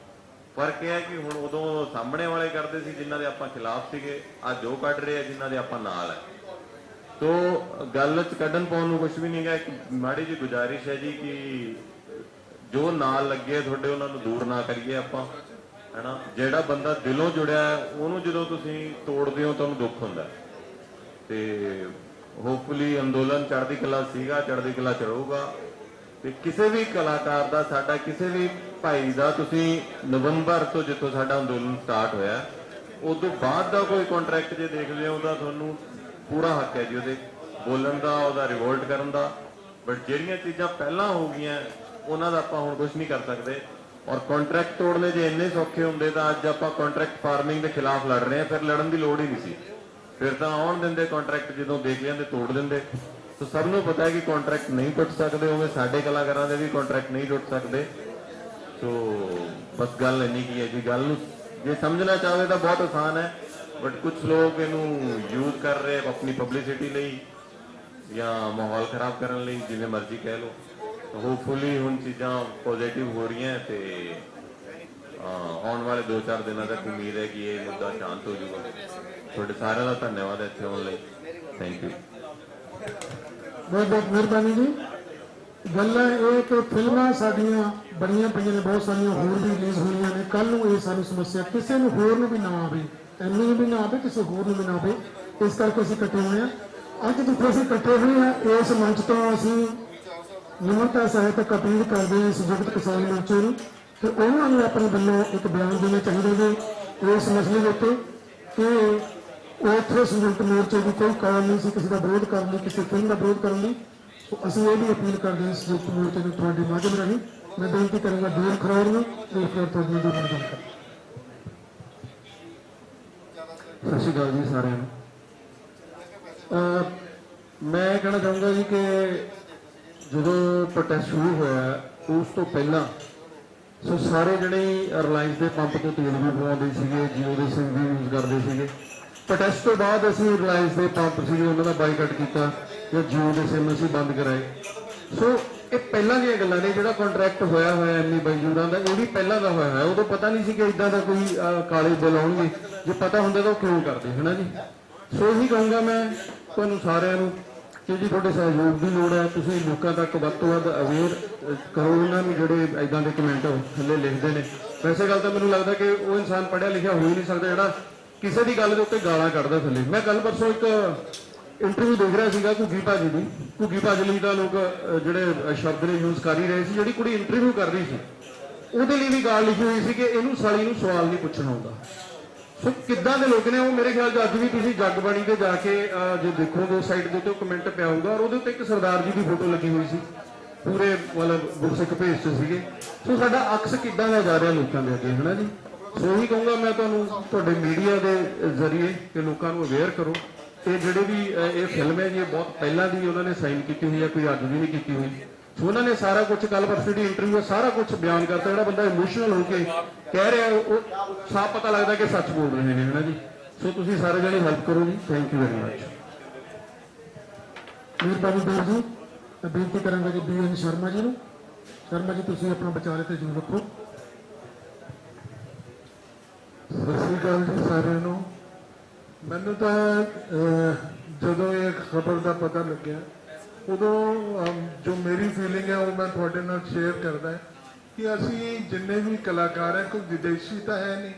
ਫਰਕ ਇਹ ਹੈ ਕਿ ਹੁਣ ਉਦੋਂ ਸਾਹਮਣੇ ਵਾਲੇ ਕਰਦੇ ਸੀ ਜਿਨ੍ਹਾਂ ਦੇ ਆਪਾਂ ਖਿਲਾਫ ਸੀਗੇ, ਅੱਜ ਉਹ ਕੱਢ ਰਹੇ ਆ ਜਿਨ੍ਹਾਂ ਦੇ ਆਪਾਂ ਨਾਲ ਹੈ। ਤੋ ਗੱਲ 'ਚ ਕੱਢਣ ਪਾਉਣ ਨੂੰ ਕੁਛ ਵੀ ਨਹੀਂ ਗਾ। ਇੱਕ ਮਾੜੀ ਜਿਹੀ ਗੁਜ਼ਾਰਿਸ਼ ਹੈ ਜੀ ਕਿ ਜੋ ਨਾਲ ਲੱਗੇ ਤੁਹਾਡੇ ਉਹਨਾਂ ਨੂੰ ਦੂਰ ਨਾ ਕਰੀਏ ਆਪਾਂ, ਹੈਨਾ। ਜਿਹੜਾ ਬੰਦਾ ਦਿਲੋਂ ਜੁੜਿਆ ਉਹਨੂੰ ਜਦੋਂ ਤੁਸੀਂ ਤੋੜਦੇ ਹੋ ਤਾਂ ਉਹਨੂੰ ਦੁੱਖ ਹੁੰਦਾ। ਤੇ ਹੋਪਫੁਲੀ ਅੰਦੋਲਨ ਚੜ੍ਹਦੀ ਕਲਾ ਸੀਗਾ, ਚੜ੍ਹਦੀ ਕਲਾ ਚ ਰਹੂਗਾ। ਤੇ ਕਿਸੇ ਵੀ ਕਲਾਕਾਰ ਦਾ, ਸਾਡਾ ਕਿਸੇ ਵੀ ਭਾਈ ਦਾ, ਤੁਸੀਂ ਨਵੰਬਰ ਤੋਂ ਜਿੱਥੋਂ ਸਾਡਾ ਅੰਦੋਲਨ ਸਟਾਰਟ ਹੋਇਆ ਉਦੋਂ ਬਾਅਦ ਦਾ ਕੋਈ ਕੰਟਰੈਕਟ ਜੇ ਦੇਖਦੇ ਹੋ ਤਾਂ ਤੁਹਾਨੂੰ ਪੂਰਾ ਹੱਕ ਹੈ ਜੀ ਉਹਦੇ ਬੋਲਣ ਦਾ, ਉਹਦਾ ਰਿਵੋਲਟ ਕਰਨ ਦਾ। ਬਟ ਜਿਹੜੀਆਂ ਚੀਜ਼ਾਂ ਪਹਿਲਾਂ ਹੋ ਗਈਆਂ ਉਹਨਾਂ ਦਾ ਆਪਾਂ ਹੁਣ ਕੁਝ ਨਹੀਂ ਕਰ ਸਕਦੇ। ਔਰ ਕੰਟਰੈਕਟ ਤੋੜਨੇ ਜੇ ਇੰਨੇ ਸੌਖੇ ਹੁੰਦੇ ਤਾਂ ਅੱਜ ਆਪਾਂ ਕੰਟਰੈਕਟ ਫਾਰਮਿੰਗ ਦੇ ਖਿਲਾਫ ਲੜ ਰਹੇ ਹਾਂ, ਫਿਰ ਲੜਨ ਦੀ ਲੋੜ ਹੀ ਨਹੀਂ ਸੀ। ਫਿਰ ਤਾਂ ਆਉਣ ਦਿੰਦੇ ਕੰਟਰੈਕਟ, ਜਦੋਂ ਦੇਖ ਲੈਂਦੇ ਤੋੜ ਦਿੰਦੇ। ਸੋ ਸਭ ਨੂੰ ਪਤਾ ਹੈ ਕਿ ਕੰਟਰੈਕਟ ਨਹੀਂ ਟੁੱਟ ਸਕਦੇ, ਉਵੇਂ ਸਾਡੇ ਕਲਾਕਾਰਾਂ ਦੇ ਵੀ ਕੰਟਰੈਕਟ ਨਹੀਂ ਟੁੱਟ ਸਕਦੇ। ਸੋ ਬਸ ਗੱਲ ਇੰਨੀ ਕੀ ਹੈ ਜੀ, ਗੱਲ ਨੂੰ ਜੇ ਸਮਝਣਾ ਚਾਹਵੇ ਤਾਂ ਬਹੁਤ ਆਸਾਨ ਹੈ, ਬਟ ਕੁਝ ਲੋਕ ਇਹਨੂੰ ਯੂਜ਼ ਕਰ ਰਹੇ ਆਪਣੀ ਪਬਲਿਸਿਟੀ ਲਈ ਜਾਂ ਮਾਹੌਲ ਖਰਾਬ ਕਰਨ ਲਈ, ਜਿਵੇਂ ਮਰਜ਼ੀ ਕਹਿ ਲਓ। ਹੋਪਫੁਲੀ ਹੁਣ ਚੀਜ਼ਾਂ ਪੋਜ਼ਿਟਿਵ ਹੋ ਰਹੀਆਂ ਤੇ ਆਉਣ ਵਾਲੇ 2-4 ਦਿਨਾਂ ਤੱਕ ਉਮੀਦ ਹੈ ਕਿ ਇਹ ਮੁੱਦਾ ਸ਼ਾਂਤ ਹੋ ਜਾਊਗਾ। ਤੁਹਾਡੇ ਸਾਰਿਆਂ ਦਾ ਧੰਨਵਾਦ ਇੱਥੇ ਆਉਣ ਲਈ। Thank you. ਬਹੁਤ ਬਹੁਤ ਮਿਹਰਬਾਨੀ ਜੀ। ਗੱਲ ਹੈ ਇਹ ਕਿ ਫਿਲਮਾਂ ਸਾਡੀਆਂ ਬਣੀਆਂ ਪਈਆਂ ਨੇ, ਬਹੁਤ ਸਾਰੀਆਂ ਹੋਰ ਵੀ ਰਿਲੀਜ਼ ਹੋਣੀਆਂ ਨੇ। ਕੱਲ ਨੂੰ ਇਹ ਸਾਨੂੰ ਸਮੱਸਿਆ ਕਿਸੇ ਨੂੰ ਹੋਰ ਨੂੰ ਵੀ ਨਾ ਆਵੇ, ਐਵੇਂ ਨੂੰ ਵੀ ਨਾ ਆਵੇ, ਕਿਸੇ ਹੋਰ ਨੂੰ ਵੀ ਨਾ ਆਵੇ। ਇਸ ਕਰਕੇ ਅਸੀਂ ਇਕੱਠੇ ਹੋਏ ਹਾਂ। ਅੱਜ ਜਿੱਥੇ ਅਸੀਂ ਇਕੱਠੇ ਹੋਏ ਹਾਂ, ਇਸ ਮੰਚ ਤੋਂ ਅਸੀਂ ਨਿਮਰਤਾ ਸਹਿਤ ਅਪੀਲ ਕਰਦੇ ਹਾਂ ਸੰਯੁਕਤ ਕਿਸਾਨ ਮੋਰਚੇ ਨੂੰ ਕਿ ਉਹਨਾਂ ਨੂੰ ਆਪਣੇ ਵੱਲੋਂ ਇੱਕ ਬਿਆਨ ਦੇਣਾ ਚਾਹੀਦਾ ਜੀ ਇਸ ਮਸਲੇ ਦੇ ਉੱਤੇ ਕਿ ਉੱਥੇ ਸੰਯੁਕਤ ਮੋਰਚੇ ਦੀ ਕੋਈ ਕਾਰਨ ਨਹੀਂ ਸੀ ਕਿਸੇ ਦਾ ਵਿਰੋਧ ਕਰਨ ਲਈ, ਕਿਸੇ ਫਿਲਮ ਦਾ ਵਿਰੋਧ ਕਰਨ ਲਈ। ਅਸੀਂ ਇਹ ਵੀ ਅਪੀਲ ਕਰਦੇ ਹਾਂ ਸੰਯੁਕਤ ਮੋਰਚੇ ਨੂੰ ਤੁਹਾਡੇ ਮਾਧਿਅਮ ਰਾਹੀਂ। ਮੈਂ ਬੇਨਤੀ ਕਰਾਂਗਾ ਦੂਰ ਖਰੋੜ ਨੂੰ ਤੇ ਫਿਰ ਤੁਹਾਡੀ ਜੋ ਗੱਲ ਕਰਾਂ। ਸਤਿ ਸ਼੍ਰੀ ਅਕਾਲ ਜੀ ਸਾਰਿਆਂ ਨੂੰ। ਮੈਂ ਕਹਿਣਾ ਚਾਹੂੰਗਾ ਜੀ ਕਿ ਜਦੋਂ ਪ੍ਰੋਟੈਸਟ ਸ਼ੁਰੂ ਹੋਇਆ ਉਸ ਤੋਂ ਪਹਿਲਾਂ ਸੋ ਸਾਰੇ ਜਿਹੜੇ ਰਿਲਾਇੰਸ ਦੇ ਪੰਪ ਤੋਂ ਤੇਲ ਵੀ ਪਵਾਉਂਦੇ ਸੀਗੇ, ਜੀਓ ਦੇ ਸਿਮ ਵੀ ਯੂਜ਼ ਕਰਦੇ ਸੀਗੇ। ਪ੍ਰੋਟੈਸਟ ਤੋਂ ਬਾਅਦ ਅਸੀਂ ਰਿਲਾਇੰਸ ਦੇ ਪੰਪ ਸੀਗੇ ਉਹਨਾਂ ਦਾ ਬਾਈਕਾਟ ਕੀਤਾ ਜਾਂ ਜੀਓ ਦੇ ਸਿਮ ਅਸੀਂ ਬੰਦ ਕਰਾਏ। ਸੋ ਇਹ ਪਹਿਲਾਂ ਦੀਆਂ ਗੱਲਾਂ ਨੇ। ਜਿਹੜਾ ਕੰਟਰੈਕਟ ਹੋਇਆ ਐਮੀ ਬਾਈਜੂਰਾਂ ਦਾ, ਇਹ ਵੀ ਪਹਿਲਾਂ ਦਾ ਹੋਇਆ ਹੈ। ਉਦੋਂ ਪਤਾ ਨਹੀਂ ਸੀ ਕਿ ਇਦਾਂ ਦਾ ਕੋਈ ਕਾਲੇ ਬਿੱਲ ਆਉਣਗੇ। ਜੇ ਪਤਾ ਹੁੰਦਾ ਤਾਂ ਉਹ ਕਿਉਂ ਕਰਦੇ, ਹੈ ਨਾ ਜੀ। ਸੋ ਇਹੀ ਕਹੂੰਗਾ ਮੈਂ ਤੁਹਾਨੂੰ ਸਾਰਿਆਂ ਨੂੰ ਕਿ ਜੀ ਤੁਹਾਡੇ ਸਹਿਯੋਗ ਦੀ ਲੋੜ ਹੈ। ਤੁਸੀਂ ਲੋਕਾਂ ਤੱਕ ਵੱਧ ਤੋਂ ਵੱਧ ਅਵੇਅਰ ਕਰੋ ਉਹਨਾਂ ਨੂੰ ਜਿਹੜੇ ਇਦਾਂ ਦੇ ਕਮੈਂਟ ਥੱਲੇ ਲਿਖਦੇ ਨੇ। ਵੈਸੇ ਗੱਲ ਤਾਂ ਮੈਨੂੰ ਲੱਗਦਾ ਕਿ ਉਹ ਇਨਸਾਨ ਪੜ੍ਹਿਆ ਲਿਖਿਆ ਹੋ ਹੀ ਨਹੀਂ ਸਕਦਾ ਜਿਹੜਾ ਕਿਸੇ ਦੀ ਗੱਲ ਦੇ ਉੱਤੇ ਗਾਲਾਂ ਕੱਢਦਾ ਥੱਲੇ। ਮੈਂ ਕੱਲ ਪਰਸੋਂ ਇੱਕ ਇੰਟਰਵਿਊ ਦੇਖ ਰਿਹਾ ਸੀਗਾ ਘੁੱਗੀ ਭਾਜੀ ਦੀ। ਘੁੱਗੀ ਭਾਜੀ ਲਈ ਤਾਂ ਲੋਕ ਜਿਹੜੇ ਸ਼ਬਦ ਨੇ ਯੂਜ਼ ਕਰ ਹੀ ਰਹੇ ਸੀ। ਜਿਹੜੀ ਕੁੜੀ ਇੰਟਰਵਿਊ ਕਰ ਰਹੀ ਸੀ ਉਹਦੇ ਲਈ ਵੀ ਗਾਲ ਲਿਖੀ ਹੋਈ ਸੀ ਕਿ ਇਹਨੂੰ ਸਾਲੀ ਨੂੰ ਸਵਾਲ ਨਹੀਂ ਪੁੱਛਣਾ ਆਉਂਦਾ। ਸੋ ਕਿੱਦਾਂ ਦੇ ਲੋਕ ਨੇ ਉਹ। ਮੇਰੇ ਖਿਆਲ 'ਚ ਅੱਜ ਵੀ ਤੁਸੀਂ ਜਗਬਾਣੀ ਤੇ ਜਾ ਕੇ ਜੇ ਦੇਖੋਗੇ ਉਸ ਸਾਈਡ ਦੇ ਉੱਤੇ ਕਮੈਂਟ ਪਿਆ ਹੋਊਗਾ ਔਰ ਉਹਦੇ ਉੱਤੇ ਇੱਕ ਸਰਦਾਰ ਜੀ ਦੀ ਫੋਟੋ ਲੱਗੀ ਹੋਈ ਸੀ, ਪੂਰੇ ਮਤਲਬ ਗੁਰਸਿੱਖ ਭੇਸ 'ਚ ਸੀਗੇ। ਸੋ ਸਾਡਾ ਅਕਸ ਕਿੱਦਾਂ ਦਾ ਜਾ ਰਿਹਾ ਲੋਕਾਂ ਦੇ ਅੱਗੇ, ਹੈ ਨਾ ਜੀ। ਸੋ ਇਹੀ ਕਹੂੰਗਾ ਮੈਂ ਤੁਹਾਨੂੰ ਤੁਹਾਡੇ ਮੀਡੀਆ ਦੇ ਜ਼ਰੀਏ ਕਿ ਲੋਕਾਂ ਨੂੰ ਅਵੇਅਰ ਕਰੋ। ਤੇ ਜਿਹੜੇ ਵੀ ਇਹ ਫਿਲਮ ਹੈ ਜੀ ਇਹ ਬਹੁਤ ਪਹਿਲਾਂ ਦੀ ਉਹਨਾਂ ਨੇ ਸਾਈਨ ਕੀਤੀ ਹੋਈ ਹੈ, ਕੋਈ ਅੱਜ ਵੀ ਨਹੀਂ ਕੀਤੀ ਹੋਈ। ਸੋ ਉਹਨਾਂ ਨੇ ਸਾਰਾ ਕੁਝ ਕੱਲ ਪਰਸੋਂ ਦੀ ਇੰਟਰਵਿਊ ਸਾਰਾ ਕੁਝ ਬਿਆਨ ਕਰਤਾ। ਜਿਹੜਾ ਬੰਦਾ ਇਮੋਸ਼ਨਲ ਹੋ ਕੇ ਕਹਿ ਰਿਹਾ ਉਹ ਸਾਫ਼ ਪਤਾ ਲੱਗਦਾ ਕਿ ਸੱਚ ਬੋਲ ਰਹੇ ਨੇ, ਹੈ ਨਾ ਜੀ। ਸੋ ਤੁਸੀਂ ਸਾਰੇ ਜਣੇ ਹੈਲਪ ਕਰੋ ਜੀ। Thank you very much. ਮਿਹਰਬਾਨੀ ਦੇਰ ਜੀ। ਮੈਂ ਬੇਨਤੀ ਕਰਾਂਗਾ ਜੀ BN ਸ਼ਰਮਾ ਜੀ ਨੂੰ। ਸ਼ਰਮਾ ਜੀ ਤੁਸੀਂ ਆਪਣਾ ਵਿਚਾਰ ਤੇ ਜ਼ਰੂਰ ਰੱਖੋ। ਸਤਿ ਸ਼੍ਰੀ ਅਕਾਲ ਜੀ ਸਾਰਿਆਂ ਨੂੰ। ਮੈਨੂੰ ਤਾਂ ਜਦੋਂ ਇਹ ਖਬਰ ਦਾ ਪਤਾ ਲੱਗਿਆ ਉਦੋਂ ਜੋ ਮੇਰੀ ਫੀਲਿੰਗ ਹੈ ਉਹ ਮੈਂ ਤੁਹਾਡੇ ਨਾਲ ਸ਼ੇਅਰ ਕਰਦਾ ਕਿ ਅਸੀਂ ਜਿੰਨੇ ਵੀ ਕਲਾਕਾਰ ਹੈ ਕੋਈ ਵਿਦੇਸ਼ੀ ਤਾਂ ਹੈ ਨਹੀਂ,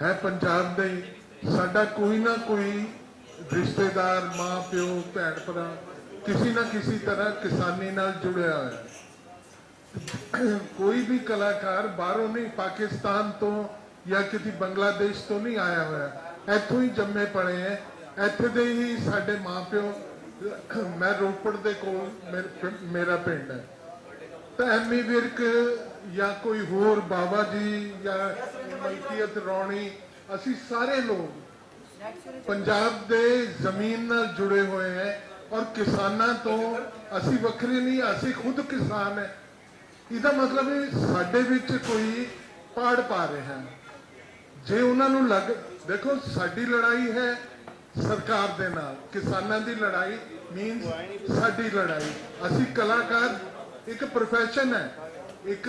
ਹੈ ਪੰਜਾਬ ਦੇ ਹੀ। ਸਾਡਾ ਕੋਈ ਨਾ ਕੋਈ ਰਿਸ਼ਤੇਦਾਰ, ਮਾਂ ਪਿਓ, ਭੈਣ ਭਰਾ ਕਿਸੇ ਨਾ ਕਿਸੇ ਤਰ੍ਹਾਂ ਕਿਸਾਨੀ ਨਾਲ ਜੁੜਿਆ ਹੋਇਆ। ਕੋਈ ਵੀ ਕਲਾਕਾਰ ਬਾਹਰੋਂ ਨਹੀਂ, ਪਾਕਿਸਤਾਨ ਤੋਂ ਜਾਂ ਕਿਤੇ ਬੰਗਲਾਦੇਸ਼ ਤੋਂ ਨਹੀਂ ਆਇਆ ਹੋਇਆ, ਇੱਥੋਂ ਹੀ ਜੰਮੇ ਪਲੇ ਹੈ। ਇੱਥੇ ਦੇ ਹੀ ਸਾਡੇ ਮਾਂ ਪਿਓ। ਮੈਂ ਰੋਪੜ ਦੇ ਕੋਲ ਮੇਰਾ ਪਿੰਡ ਹੈ। ਤਾਂ ਐਮੀ ਵਿਰਕ ਜਾਂ ਕੋਈ ਹੋਰ ਬਾਬਾ ਜੀ ਜਾਂ ਮਲਕੀਅਤ ਰੌਣੀ, ਅਸੀਂ ਸਾਰੇ ਲੋਕ ਪੰਜਾਬ ਦੇ ਜ਼ਮੀਨ ਨਾਲ ਜੁੜੇ ਹੋਏ ਹੈ। ਔਰ ਕਿਸਾਨਾਂ ਤੋਂ ਅਸੀਂ ਵੱਖਰੇ ਨਹੀਂ, ਅਸੀਂ ਖੁਦ ਕਿਸਾਨ ਹੈ। ਇਹਦਾ ਮਤਲਬ ਹੈ ਸਾਡੇ ਵਿੱਚ ਕੋਈ ਪਾੜ ਪਾ ਰਹੇ ਹਨ। ਜੇ ਉਹਨਾਂ ਨੂੰ ਦੇਖੋ ਸਾਡੀ ਲੜਾਈ ਹੈ ਸਰਕਾਰ ਦੇ ਨਾਲ, ਕਿਸਾਨਾਂ ਦੀ ਲੜਾਈ ਮੀਨਸ ਸਾਡੀ ਲੜਾਈ। ਅਸੀਂ ਕਲਾਕਾਰ ਇੱਕ ਪ੍ਰੋਫੈਸ਼ਨ ਹੈ। ਇੱਕ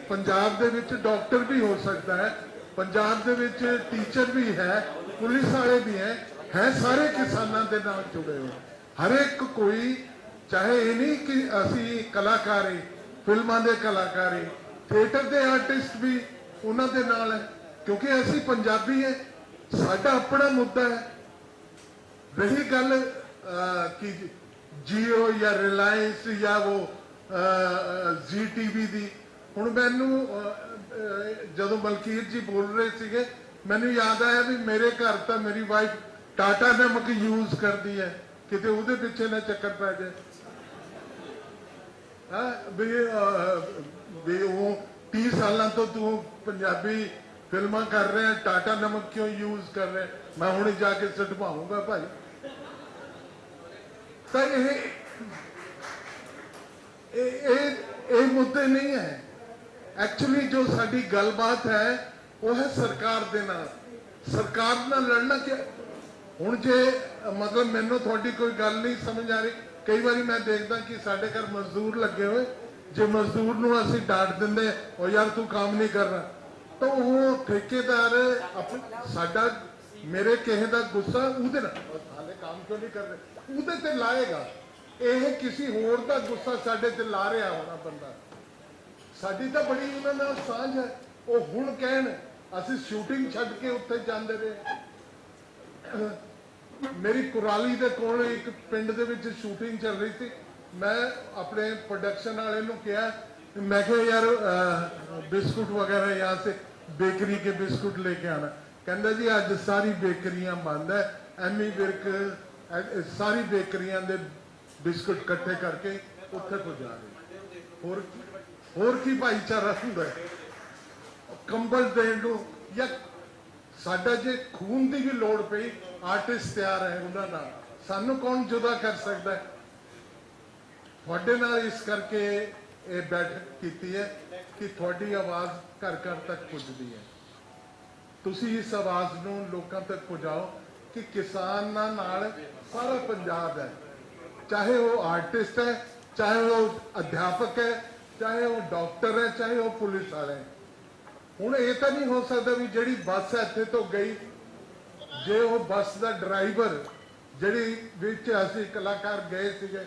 ਪੰਜਾਬ ਦੇ ਵਿੱਚ ਡਾਕਟਰ ਵੀ ਹੋ ਸਕਦਾ ਹੈ, ਪੰਜਾਬ ਦੇ ਵਿੱਚ ਟੀਚਰ ਵੀ ਹੈ, ਪੁਲਿਸ ਵਾਲੇ ਵੀ ਹੈ ਸਾਰੇ ਕਿਸਾਨਾਂ ਦੇ ਨਾਲ ਜੁੜੇ ਹੋਏ। ਹਰ ਇੱਕ ਕੋਈ, ਚਾਹੇ ਇਹ ਨਹੀਂ ਕਿ ਅਸੀਂ ਕਲਾਕਾਰ ਹੀ, ਫਿਲਮਾਂ ਦੇ ਕਲਾਕਾਰ ਹੀ, ਥੀਏਟਰ ਦੇ ਆਰਟਿਸਟ ਵੀ ਉਹਨਾਂ ਦੇ ਨਾਲ ਹੈ, ਕਿਉਂਕਿ ਅਸੀਂ ਪੰਜਾਬੀ ਹੈ। ਸਾਡਾ ਆਪਣਾ ਮੁੱਦਾ ਹੈ। रही गल कि जियो या रिलायंस या वो जी टीवी दी, हुण मैनू ਜਦੋਂ ਮਲਕੀਤ ਜੀ ਬੋਲ ਰਹੇ ਸੀਗੇ ਮੈਨੂੰ ਯਾਦ ਆਇਆ ਵੀ ਮੇਰੇ ਘਰ ਤਾਂ ਮੇਰੀ ਵਾਈਫ ਟਾਟਾ ਨਮਕ ਯੂਜ਼ ਕਰਦੀ ਹੈ, ਕਿਤੇ ਉਹਦੇ ਪਿੱਛੇ ਨਾ ਚੱਕਰ ਪੈ ਜਾਏ। ਵੀ ਉਹ 30 ਸਾਲਾਂ ਤੋਂ ਤੂੰ ਪੰਜਾਬੀ ਫਿਲਮਾਂ ਕਰ ਰਿਹਾ, ਟਾਟਾ ਨਮਕ ਕਿਉਂ ਯੂਜ਼ ਕਰ ਰਿਹਾ? ਮੈਂ ਹੁਣ ਜਾ ਕੇ ਸਟਵਾਉਂਗਾ ਭਾਈ। ਤਾਂ ਇਹ ਮੁੱਦੇ ਨਹੀਂ ਹੈ। एक्चुअली जो साडी गलबात है वो है सरकार दे नाल। सरकार नाल लड़ना क्या हुण जे मतलब मैनू थोड़ी कोई गल नहीं समझ आ रही। कई बार मैं देखदा कि साडे घर मजदूर लगे हुए, जे मजदूर नू असीं डांट दिंदे ओ यार तू काम नहीं कर रहा, तो वो ठेकेदार साडा मेरे कहे दा गुस्सा उहदे नाल हाले काम क्यों नहीं कर रहे उहदे ते लाएगा। ਇਹ किसी होर दा गुस्सा साडे ते ला रहा होना बंदा। साडी ਤਾਂ बड़ी ਉਹਨਾਂ ਨਾਲ ਸਾਂਝ ਹੈ। ਉਹ ਹੁਣ ਕਹਿਣ ਅਸੀਂ ਸ਼ੂਟਿੰਗ ਛੱਡ ਕੇ ਉੱਥੇ ਜਾਂਦੇ ਰਹੇ। ਮੇਰੀ ਕੁਰਾਲੀ ਦੇ ਕੋਲ ਇੱਕ ਪਿੰਡ ਦੇ ਵਿੱਚ ਸ਼ੂਟਿੰਗ ਚੱਲ ਰਹੀ ਸੀ। ਮੈਂ ਆਪਣੇ प्रोडक्शन वाले ਨੂੰ ਕਿਹਾ, मैं क्या यार बिस्कुट वगैरह यहाँ से बेकरी के बिस्कुट लेके आना। कहता जी अज सारी बेकरियां बंद है, एमी विर्क सारी बेकरियां दे बिस्कुट इकट्ठे करके उत्थे पहुंचा रहे। होर की भाईचारा हुंदा है? कंबल देण नूं या साडा जे खून दी भी लोड़ पई आर्टिस्ट तैयार है उन्हां नाल, सानू कौन जुदा कर सकता है? तुहाडे नाल इस करके ये बैठक कीती है कि तुहाडी आवाज़ घर घर तक पुजदी है। तुसी इस आवाज़ नूं लोकां तक पहुंचाओ कि किसानां नाल सारा पंजाब है, चाहे वो आर्टिस्ट है, चाहे वो अध्यापक है, चाहे वो डॉक्टर है, चाहे वो पुलिस वाले हैं। हुण ये तो नहीं हो सकता भी जिहड़ी बस इत्थे तो गई, जे वो बस का ड्राइवर जिहड़ी विच असीं कलाकार गए सीगे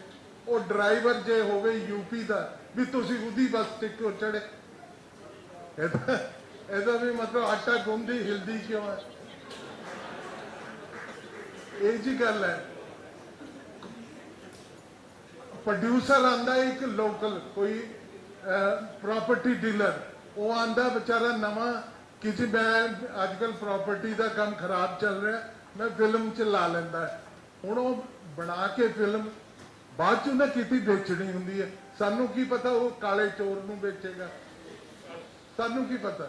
वो ड्राइवर जे होवे यूपी का भी तुसीं उहदी बस ते क्यों चढ़े? ਇਹਦਾ भी मतलब आटा गुंदी हिलदी क्यों है? ਇਹ जी गल है। प्रोड्यूसर आंदा एक लोकल कोई प्रॉपर्टी डीलर, वो आंदा बेचारा नवा किसी मैं अजकल प्रॉपर्टी का काम खराब चल रहा, मैं फिल्म च ला लेंदा है। हुण वो बना के फिल्म बाद च उन्हें किती बेचनी हुंदी है, सानू की पता वो काले चोर नूं बेचेगा? सानू की पता?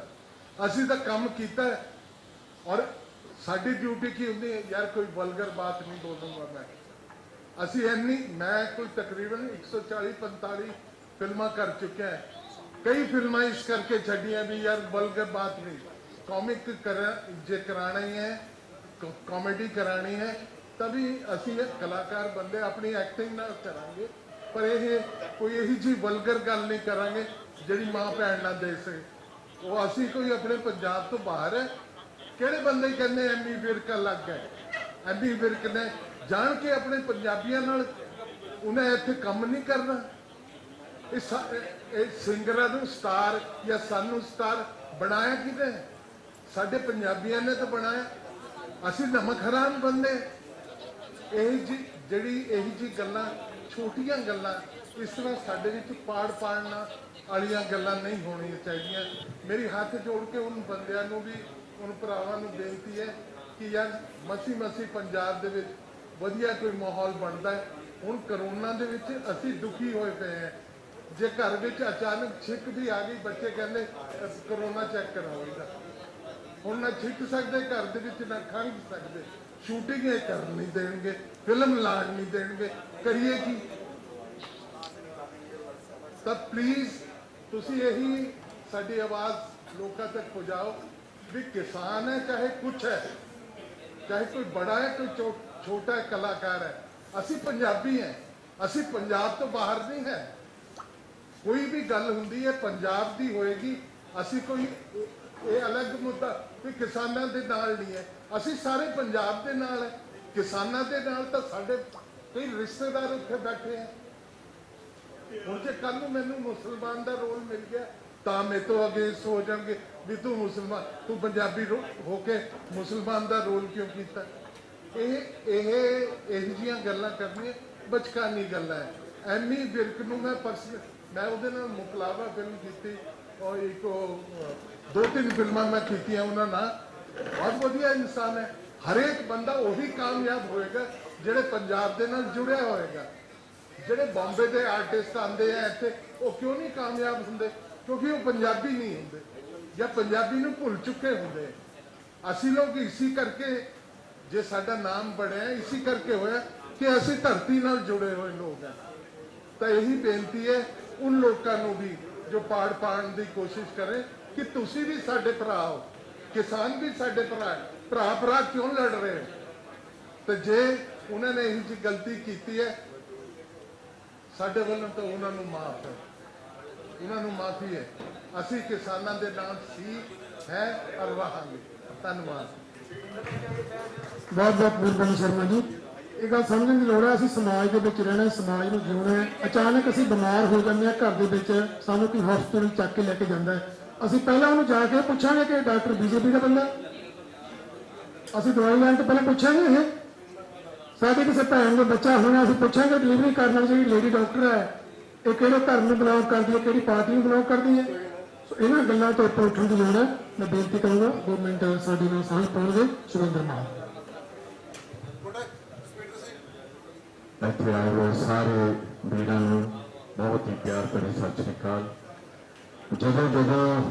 असीं तां काम कीता है। और साडी ड्यूटी की हुंदी है यार कोई वल्गर बात नहीं बोलूंगा मैं। असी इन्नी मैं कोई तकरीबन 140-45 फिल्मां कर चुके हैं। कई फिल्मां इस करके छड्डियां भी यार वल्गर बात नहीं, कॉमिक जे कराना ही है, कॉमेडी करानी है, तभी असी कलाकार बंदे अपनी एक्टिंग ना करांगे, पर ये कोई यही जी वल्गर गल नहीं करांगे जिहड़ी मां भैन ना दे सके। वो असी कोई अपने पंजाब तो बाहर है, किहड़े बंदे कहंदे एमी विर्क लग गए? एमी विर्क ने जान के अपने पंजाबियों नाल उन्हें इत्थे काम नहीं करना। इस सिंगरां नूं स्टार या सानू स्टार बनाया किने? साडे पंजाबियों ने तो बनाया। असीं नमक हराम बंदे। यही जी जिहड़ी यही जी गल्लां छोटियां गल्लां इस तरह साडे विच पाड़ पाड़ना वालियां गल्लां नहीं होणियां चाहीदियां। मेरी हाथ जोड़ के उन बंदियां नूं भी उन भरावां नूं बेनती है कि यार मसी मसी पंजाब दे विच वधिया कोई माहौल बनता है। हुण करोना दे विच असीं दुखी होए पे हैं। जे घर विच अचानक छिक भी आ गई, बच्चे कहंदे करोना चेक कराओ, हुण ना छिक सकदे घर दे विच, ना खंघ सकदे, शूटिंग कर नहीं देंगे, फिल्म लाण नहीं देंगे, करिए की? तब प्लीज तुसी यही साडी आवाज़ लोकां तक पहुंचाओ भी किसान है चाहे कुछ है, चाहे कोई बड़ा है कोई छोटा कलाकार है, असी पंजाबी हैं, असी पंजाब तो बाहर नहीं है। कोई भी गल हुंदी है पंजाब दी होएगी। असी कोई ये अलग मुद्दा कोई किसानां दे नाल नहीं है, असी सारे पंजाब दे नाल है। किसानां दे नाल तां साडे कई रिश्तेदार उत्थे बैठे हैं। हुण जे कल नूं मैनूं मुसलमान दा रोल मिल गया तां मेरे तो अगेंस्ट हो जाएंगे भी तू मुसलमान, तू पंजाबी होके मुसलमान दा रोल क्यों कीता? ਇਹੋ ਜਿਹੀਆਂ ਗੱਲਾਂ ਕਰਨੀਆਂ ਬਚਕਾਨੀ ਗੱਲਾਂ ਹੈ। ਐਮੀ ਵਿਰਕ ਨੂੰ ਮੈਂ ਉਹਦੇ ਨਾਲ ਮੁਕਲਾਵਾ ਫਿਲਮ ਕੀਤੀ ਔਰ ਇੱਕ ਦੋ ਤਿੰਨ ਫਿਲਮਾਂ ਮੈਂ ਕੀਤੀਆਂ ਉਹਨਾਂ ਨਾਲ। ਬਹੁਤ ਵਧੀਆ ਇਨਸਾਨ ਹੈ। ਹਰੇਕ ਬੰਦਾ ਉਹੀ ਕਾਮਯਾਬ ਹੋਏਗਾ ਜਿਹੜੇ ਪੰਜਾਬ ਦੇ ਨਾਲ ਜੁੜਿਆ ਹੋਏਗਾ। ਜਿਹੜੇ ਬੰਬੇ ਦੇ ਆਰਟਿਸਟ ਆਉਂਦੇ ਆ ਇੱਥੇ, ਉਹ ਕਿਉਂ ਨਹੀਂ ਕਾਮਯਾਬ ਹੁੰਦੇ? ਕਿਉਂਕਿ ਉਹ ਪੰਜਾਬੀ ਨਹੀਂ ਹੁੰਦੇ ਜਾਂ ਪੰਜਾਬੀ ਨੂੰ ਭੁੱਲ ਚੁੱਕੇ ਹੁੰਦੇ। ਅਸੀਂ ਲੋਕ ਇਸੇ ਕਰਕੇ, ਜੇ ਸਾਡਾ ਨਾਮ ਬਣਿਆ ਇਸੇ ਕਰਕੇ ਹੋਇਆ ਕਿ ਅਸੀਂ ਧਰਤੀ ਨਾਲ ਜੁੜੇ ਹੋਏ ਲੋਕ ਹਾਂ। ਤਾਂ ਇਹੀ ਬੇਨਤੀ ਹੈ ਉਨ ਲੋਕਾਂ ਨੂੰ ਵੀ ਜੋ ਪਾੜ ਪਾਉਣ ਦੀ ਕੋਸ਼ਿਸ਼ ਕਰੇ ਕਿ ਤੁਸੀਂ ਵੀ ਸਾਡੇ ਭਰਾ ਹੋ, ਕਿਸਾਨ ਵੀ ਸਾਡੇ ਭਰਾ ਕਿਉਂ ਲੜ ਰਹੇ ਹੋ? ਤੇ ਜੇ ਉਹਨਾਂ ਨੇ ਇਹੀ ਜਿਹੀ ਗਲਤੀ ਕੀਤੀ ਹੈ ਸਾਡੇ ਵੱਲੋਂ ਤਾਂ ਉਹਨਾਂ ਨੂੰ ਮਾਫ ਹੈ, ਉਹਨਾਂ ਨੂੰ ਮਾਫੀ ਹੈ। ਅਸੀਂ ਕਿਸਾਨਾਂ ਦੇ ਨਾਲ ਸੀ, ਹੈ ਔਰ ਰਹਾਂਗੇ। ਧੰਨਵਾਦ। ਬਹੁਤ ਬਹੁਤ ਮਿਹਰਬਾਨੀ ਸ਼ਰਮਾ ਜੀ। ਇਹ ਗੱਲ ਸਮਝਣ ਦੀ ਲੋੜ ਹੈ, ਅਸੀਂ ਸਮਾਜ ਦੇ ਵਿੱਚ ਰਹਿਣਾ, ਸਮਾਜ ਨੂੰ ਜਿਉਣਾ ਹੈ। ਅਚਾਨਕ ਅਸੀਂ ਬਿਮਾਰ ਹੋ ਜਾਂਦੇ ਹਾਂ ਘਰ ਦੇ ਵਿੱਚ, ਸਾਨੂੰ ਕੋਈ ਹਸਪਤਾਲ ਚੱਕ ਕੇ ਲੈ ਕੇ ਜਾਂਦਾ ਹੈ, ਅਸੀਂ ਪਹਿਲਾਂ ਉਹਨੂੰ ਜਾ ਕੇ ਪੁੱਛਾਂਗੇ ਕਿ ਡਾਕਟਰ ਬੀਜੇਪੀ ਦਾ ਬੰਦਾ? ਅਸੀਂ ਦਵਾਈ ਲੈਣ ਤੋਂ ਪਹਿਲਾਂ ਪੁੱਛਾਂਗੇ? ਇਹ ਸਾਡੇ ਕਿਸੇ ਭੈਣ ਦਾ ਬੱਚਾ ਹੋਣਾ, ਅਸੀਂ ਪੁੱਛਾਂਗੇ ਡਿਲੀਵਰੀ ਕਰਨ ਵਾਲੀ ਜਿਹੜੀ ਲੇਡੀ ਡਾਕਟਰ ਹੈ ਇਹ ਕਿਹੜੇ ਧਰਮ ਨੂੰ ਬਿਲੋਂਗ ਕਰਦੀ ਹੈ, ਕਿਹੜੀ ਪਾਰਟੀ ਨੂੰ ਬਿਲੋਂਗ ਕਰਦੀ ਹੈ? ਸੋ ਇਹਨਾਂ ਗੱਲਾਂ ਤੋਂ ਉੱਪਰ ਉੱਠਣ ਦੀ ਲੋੜ ਹੈ। ਮੈਂ ਬੇਨਤੀ ਕਰਾਂਗਾ 2 ਮਿੰਟ ਸਾਡੇ ਨਾਲ ਸਾਂਝ ਪਾਉਣਗੇ ਸੁਰਿੰਦਰ ਮਾਨ। ਇੱਥੇ ਆਏ ਹੋਏ ਸਾਰੇ ਵੀਰਾਂ ਨੂੰ ਬਹੁਤ ਹੀ ਪਿਆਰ ਭਰੀ ਸਤਿ ਸ਼੍ਰੀ ਅਕਾਲ। ਜਦੋਂ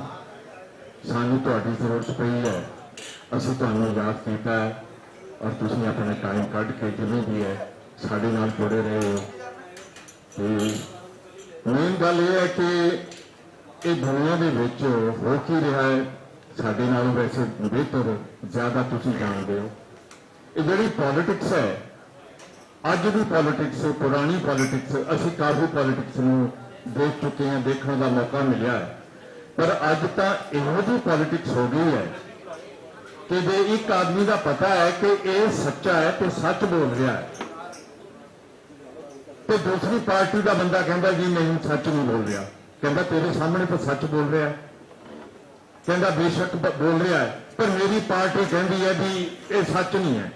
ਸਾਨੂੰ ਤੁਹਾਡੀ ਜ਼ਰੂਰਤ ਪਈ ਹੈ ਅਸੀਂ ਤੁਹਾਨੂੰ ਯਾਦ ਕੀਤਾ ਹੈ ਔਰ ਤੁਸੀਂ ਆਪਣੇ ਟਾਈਮ ਕੱਢ ਕੇ ਜਿਵੇਂ ਵੀ ਹੈ ਸਾਡੇ ਨਾਲ ਜੁੜੇ ਰਹੇ ਹੋ। ਤੇ ਮੇਨ ਗੱਲ ਇਹ ਹੈ ਕਿ ਇਹ ਦੁਨੀਆ ਦੇ ਵਿੱਚ ਹੋ ਕੀ ਰਿਹਾ ਹੈ ਸਾਡੇ ਨਾਲੋਂ ਵੈਸੇ ਬਿਹਤਰ ਜ਼ਿਆਦਾ ਤੁਸੀਂ ਜਾਣਦੇ ਹੋ। ਇਹ ਜਿਹੜੀ ਪੋਲਿਟਿਕਸ ਹੈ, ਅੱਜ ਦੀ ਪੋਲਿਟਿਕਸ, ਪੁਰਾਣੀ ਪੋਲਿਟਿਕਸ, ਅਸੀਂ ਕਾਫੀ ਪੋਲਿਟਿਕਸ ਨੂੰ ਦੇਖ ਚੁੱਕੇ ਹਾਂ, ਦੇਖਣ ਦਾ ਮੌਕਾ ਮਿਲਿਆ ਹੈ। ਪਰ ਅੱਜ ਤਾਂ ਇਹੋ ਜਿਹੀ ਪੋਲਿਟਿਕਸ ਹੋ ਗਈ ਹੈ ਕਿ ਜੇ ਇੱਕ ਆਦਮੀ ਦਾ ਪਤਾ ਹੈ ਕਿ ਇਹ ਸੱਚਾ ਹੈ ਤੇ ਸੱਚ ਬੋਲ ਰਿਹਾ ਹੈ ਤੇ ਦੂਸਰੀ ਪਾਰਟੀ ਦਾ ਬੰਦਾ ਕਹਿੰਦਾ ਜੀ ਨਹੀਂ ਸੱਚ ਨਹੀਂ ਬੋਲ ਰਿਹਾ, ਕਹਿੰਦਾ ਤੇਰੇ ਸਾਹਮਣੇ ਤਾਂ ਸੱਚ ਬੋਲ ਰਿਹਾ ਹੈ, ਕਹਿੰਦਾ ਬੇਸ਼ੱਕ ਬੋਲ ਰਿਹਾ ਹੈ ਪਰ ਮੇਰੀ ਪਾਰਟੀ ਕਹਿੰਦੀ ਹੈ ਵੀ ਇਹ ਸੱਚ ਨਹੀਂ ਹੈ,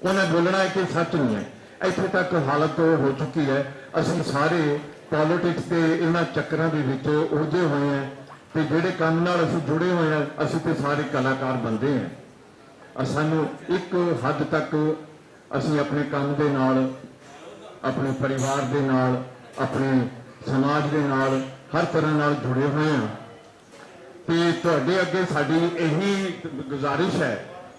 ਉਹਨੇ ਬੋਲਣਾ ਹੈ ਕਿ ਸੱਚ ਨਹੀਂ ਹੈ। ਇੱਥੇ ਤੱਕ ਹਾਲਤ ਹੋ ਚੁੱਕੀ ਹੈ। ਅਸੀਂ ਸਾਰੇ ਪੋਲਿਟਿਕਸ ਦੇ ਇਹਨਾਂ ਚੱਕਰਾਂ ਦੇ ਵਿੱਚ ਉਲਝੇ ਹੋਏ ਹਾਂ ਤੇ ਜਿਹੜੇ ਕੰਮ ਨਾਲ ਅਸੀਂ ਜੁੜੇ ਹੋਏ ਹਾਂ ਅਸੀਂ ਤੇ ਸਾਰੇ ਕਲਾਕਾਰ ਬੰਦੇ ਹਾਂ। ਸਾਨੂੰ ਇੱਕ ਹੱਦ ਤੱਕ ਅਸੀਂ ਆਪਣੇ ਕੰਮ ਦੇ ਨਾਲ, ਆਪਣੇ ਪਰਿਵਾਰ ਦੇ ਨਾਲ, ਆਪਣੇ ਸਮਾਜ ਦੇ ਨਾਲ ਹਰ ਤਰ੍ਹਾਂ ਨਾਲ ਜੁੜੇ ਹੋਏ ਹਾਂ ਤੇ ਤੁਹਾਡੇ ਅੱਗੇ ਸਾਡੀ ਇਹੀ ਗੁਜ਼ਾਰਿਸ਼ ਹੈ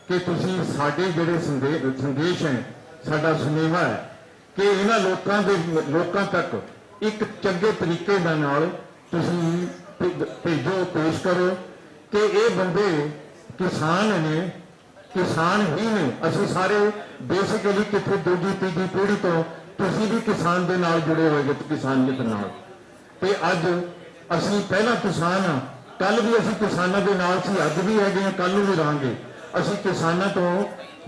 ਕਿ ਤੁਸੀਂ ਸਾਡੇ ਜਿਹੜੇ ਸੰਦੇਸ਼ ਹੈ, ਸਾਡਾ ਸੁਨੇਹਾ ਹੈ ਕਿ ਇਹਨਾਂ ਲੋਕਾਂ ਤੱਕ ਇੱਕ ਚੰਗੇ ਤਰੀਕੇ ਦੇ ਨਾਲ ਤੁਸੀਂ ਭੇਜੋ, ਪੇਸ਼ ਕਰੋ ਕਿ ਇਹ ਬੰਦੇ ਕਿਸਾਨ ਨੇ, ਕਿਸਾਨ ਹੀ ਨੇ। ਅਸੀਂ ਸਾਰੇ ਬੇਸਿਕਲੀ ਕਿਤੇ ਦੂਜੀ ਤੀਜੀ ਪੀੜ੍ਹੀ ਤੋਂ ਤੁਸੀਂ ਵੀ ਕਿਸਾਨ ਦੇ ਨਾਲ ਜੁੜੇ ਹੋਏ, ਕਿਸਾਨੀਅਤ ਨਾਲ। ਤੇ ਅੱਜ ਅਸੀਂ ਪਹਿਲਾਂ ਕਿਸਾਨ ਹਾਂ, ਕੱਲ ਵੀ ਅਸੀਂ ਕਿਸਾਨਾਂ ਦੇ ਨਾਲ ਸੀ, ਅੱਜ ਵੀ ਹੈਗੇ ਹਾਂ, ਕੱਲ ਨੂੰ ਵੀ ਰਹਾਂਗੇ। ਅਸੀਂ ਕਿਸਾਨਾਂ ਤੋਂ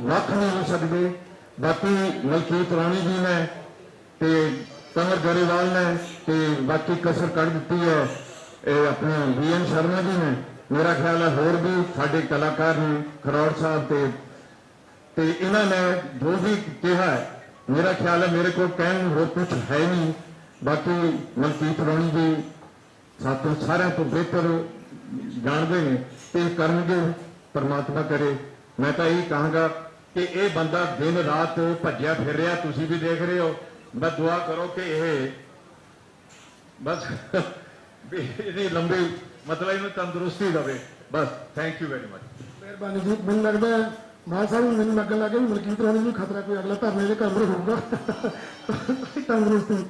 ਵੱਖ ਨਹੀਂ ਹੋ ਸਕਦੇ। ਬਾਕੀ ਮਲਕੀਤ ਰਾਣੀ ਜੀ ਨੇ ਤੇ ਕਮਰ ਗਰੇਵਾਲ ਨੇ ਤੇ ਬਾਕੀ ਕਸਰ ਕੱਢ ਦਿੱਤੀ ਹੈ ਇਹ ਆਪਣੇ ਵੀਐਨ ਸ਼ਰਮਾ ਜੀ ਨੇ। ਮੇਰਾ ਖਿਆਲ ਹੈ ਹੋਰ ਵੀ ਸਾਡੇ ਕਲਾਕਾਰ ਨੇ, ਖਰੋੜ ਸਾਹਿਬ ਤੇ ਇਹਨਾਂ ਨੇ ਜੋ ਵੀ ਕਿਹਾ ਹੈ, ਮੇਰਾ ਖਿਆਲ ਹੈ ਮੇਰੇ ਕੋਲ ਕਹਿਣ ਨੂੰ ਹੋਰ ਕੁਝ ਹੈ ਨਹੀਂ। ਬਾਕੀ ਮਲਕੀਤ ਰਾਣੀ ਜੀ ਸਾਤੋਂ ਸਾਰਿਆਂ ਤੋਂ ਬਿਹਤਰ ਜਾਣਦੇ ਨੇ ਤੇ ਕਰਨਗੇ, ਪਰਮਾਤਮਾ ਕਰੇ। ਮੈਂ ਤਾਂ ਇਹੀ ਕਹਾਂਗਾ ਕਿ ਇਹ ਬੰਦਾ ਦਿਨ ਰਾਤ ਭੱਜਿਆ ਫਿਰ ਰਿਹਾ, ਤੁਸੀਂ ਵੀ ਦੇਖ ਰਹੇ ਹੋ। ਮੈਂ ਦੁਆ ਕਰੋ ਕਿ ਇਹ ਬਸ ਇਹਦੀ ਲੰਬੀ ਮਤਲਬ ਇਹਨੂੰ ਤੰਦਰੁਸਤੀ ਦੇਵੇ ਬਸ। Thank you very much. ਮਿਹਰਬਾਨੀ ਜੀ। ਮੈਨੂੰ ਲੱਗਦਾ ਹੈ ਮਾਨ ਸਾਹਿਬ ਨੂੰ ਮੈਨੂੰ ਲੱਗਣ ਲੱਗਾ ਵੀ ਮਲਕੀਤ ਰਾਣੀ ਨੂੰ ਖਤਰਾ ਕੋਈ ਅਗਲਾ ਧਰਨੇ ਦੇ ਕਮਰੇ ਹੋਊਗਾ। ਤੰਦਰੁਸਤੀ।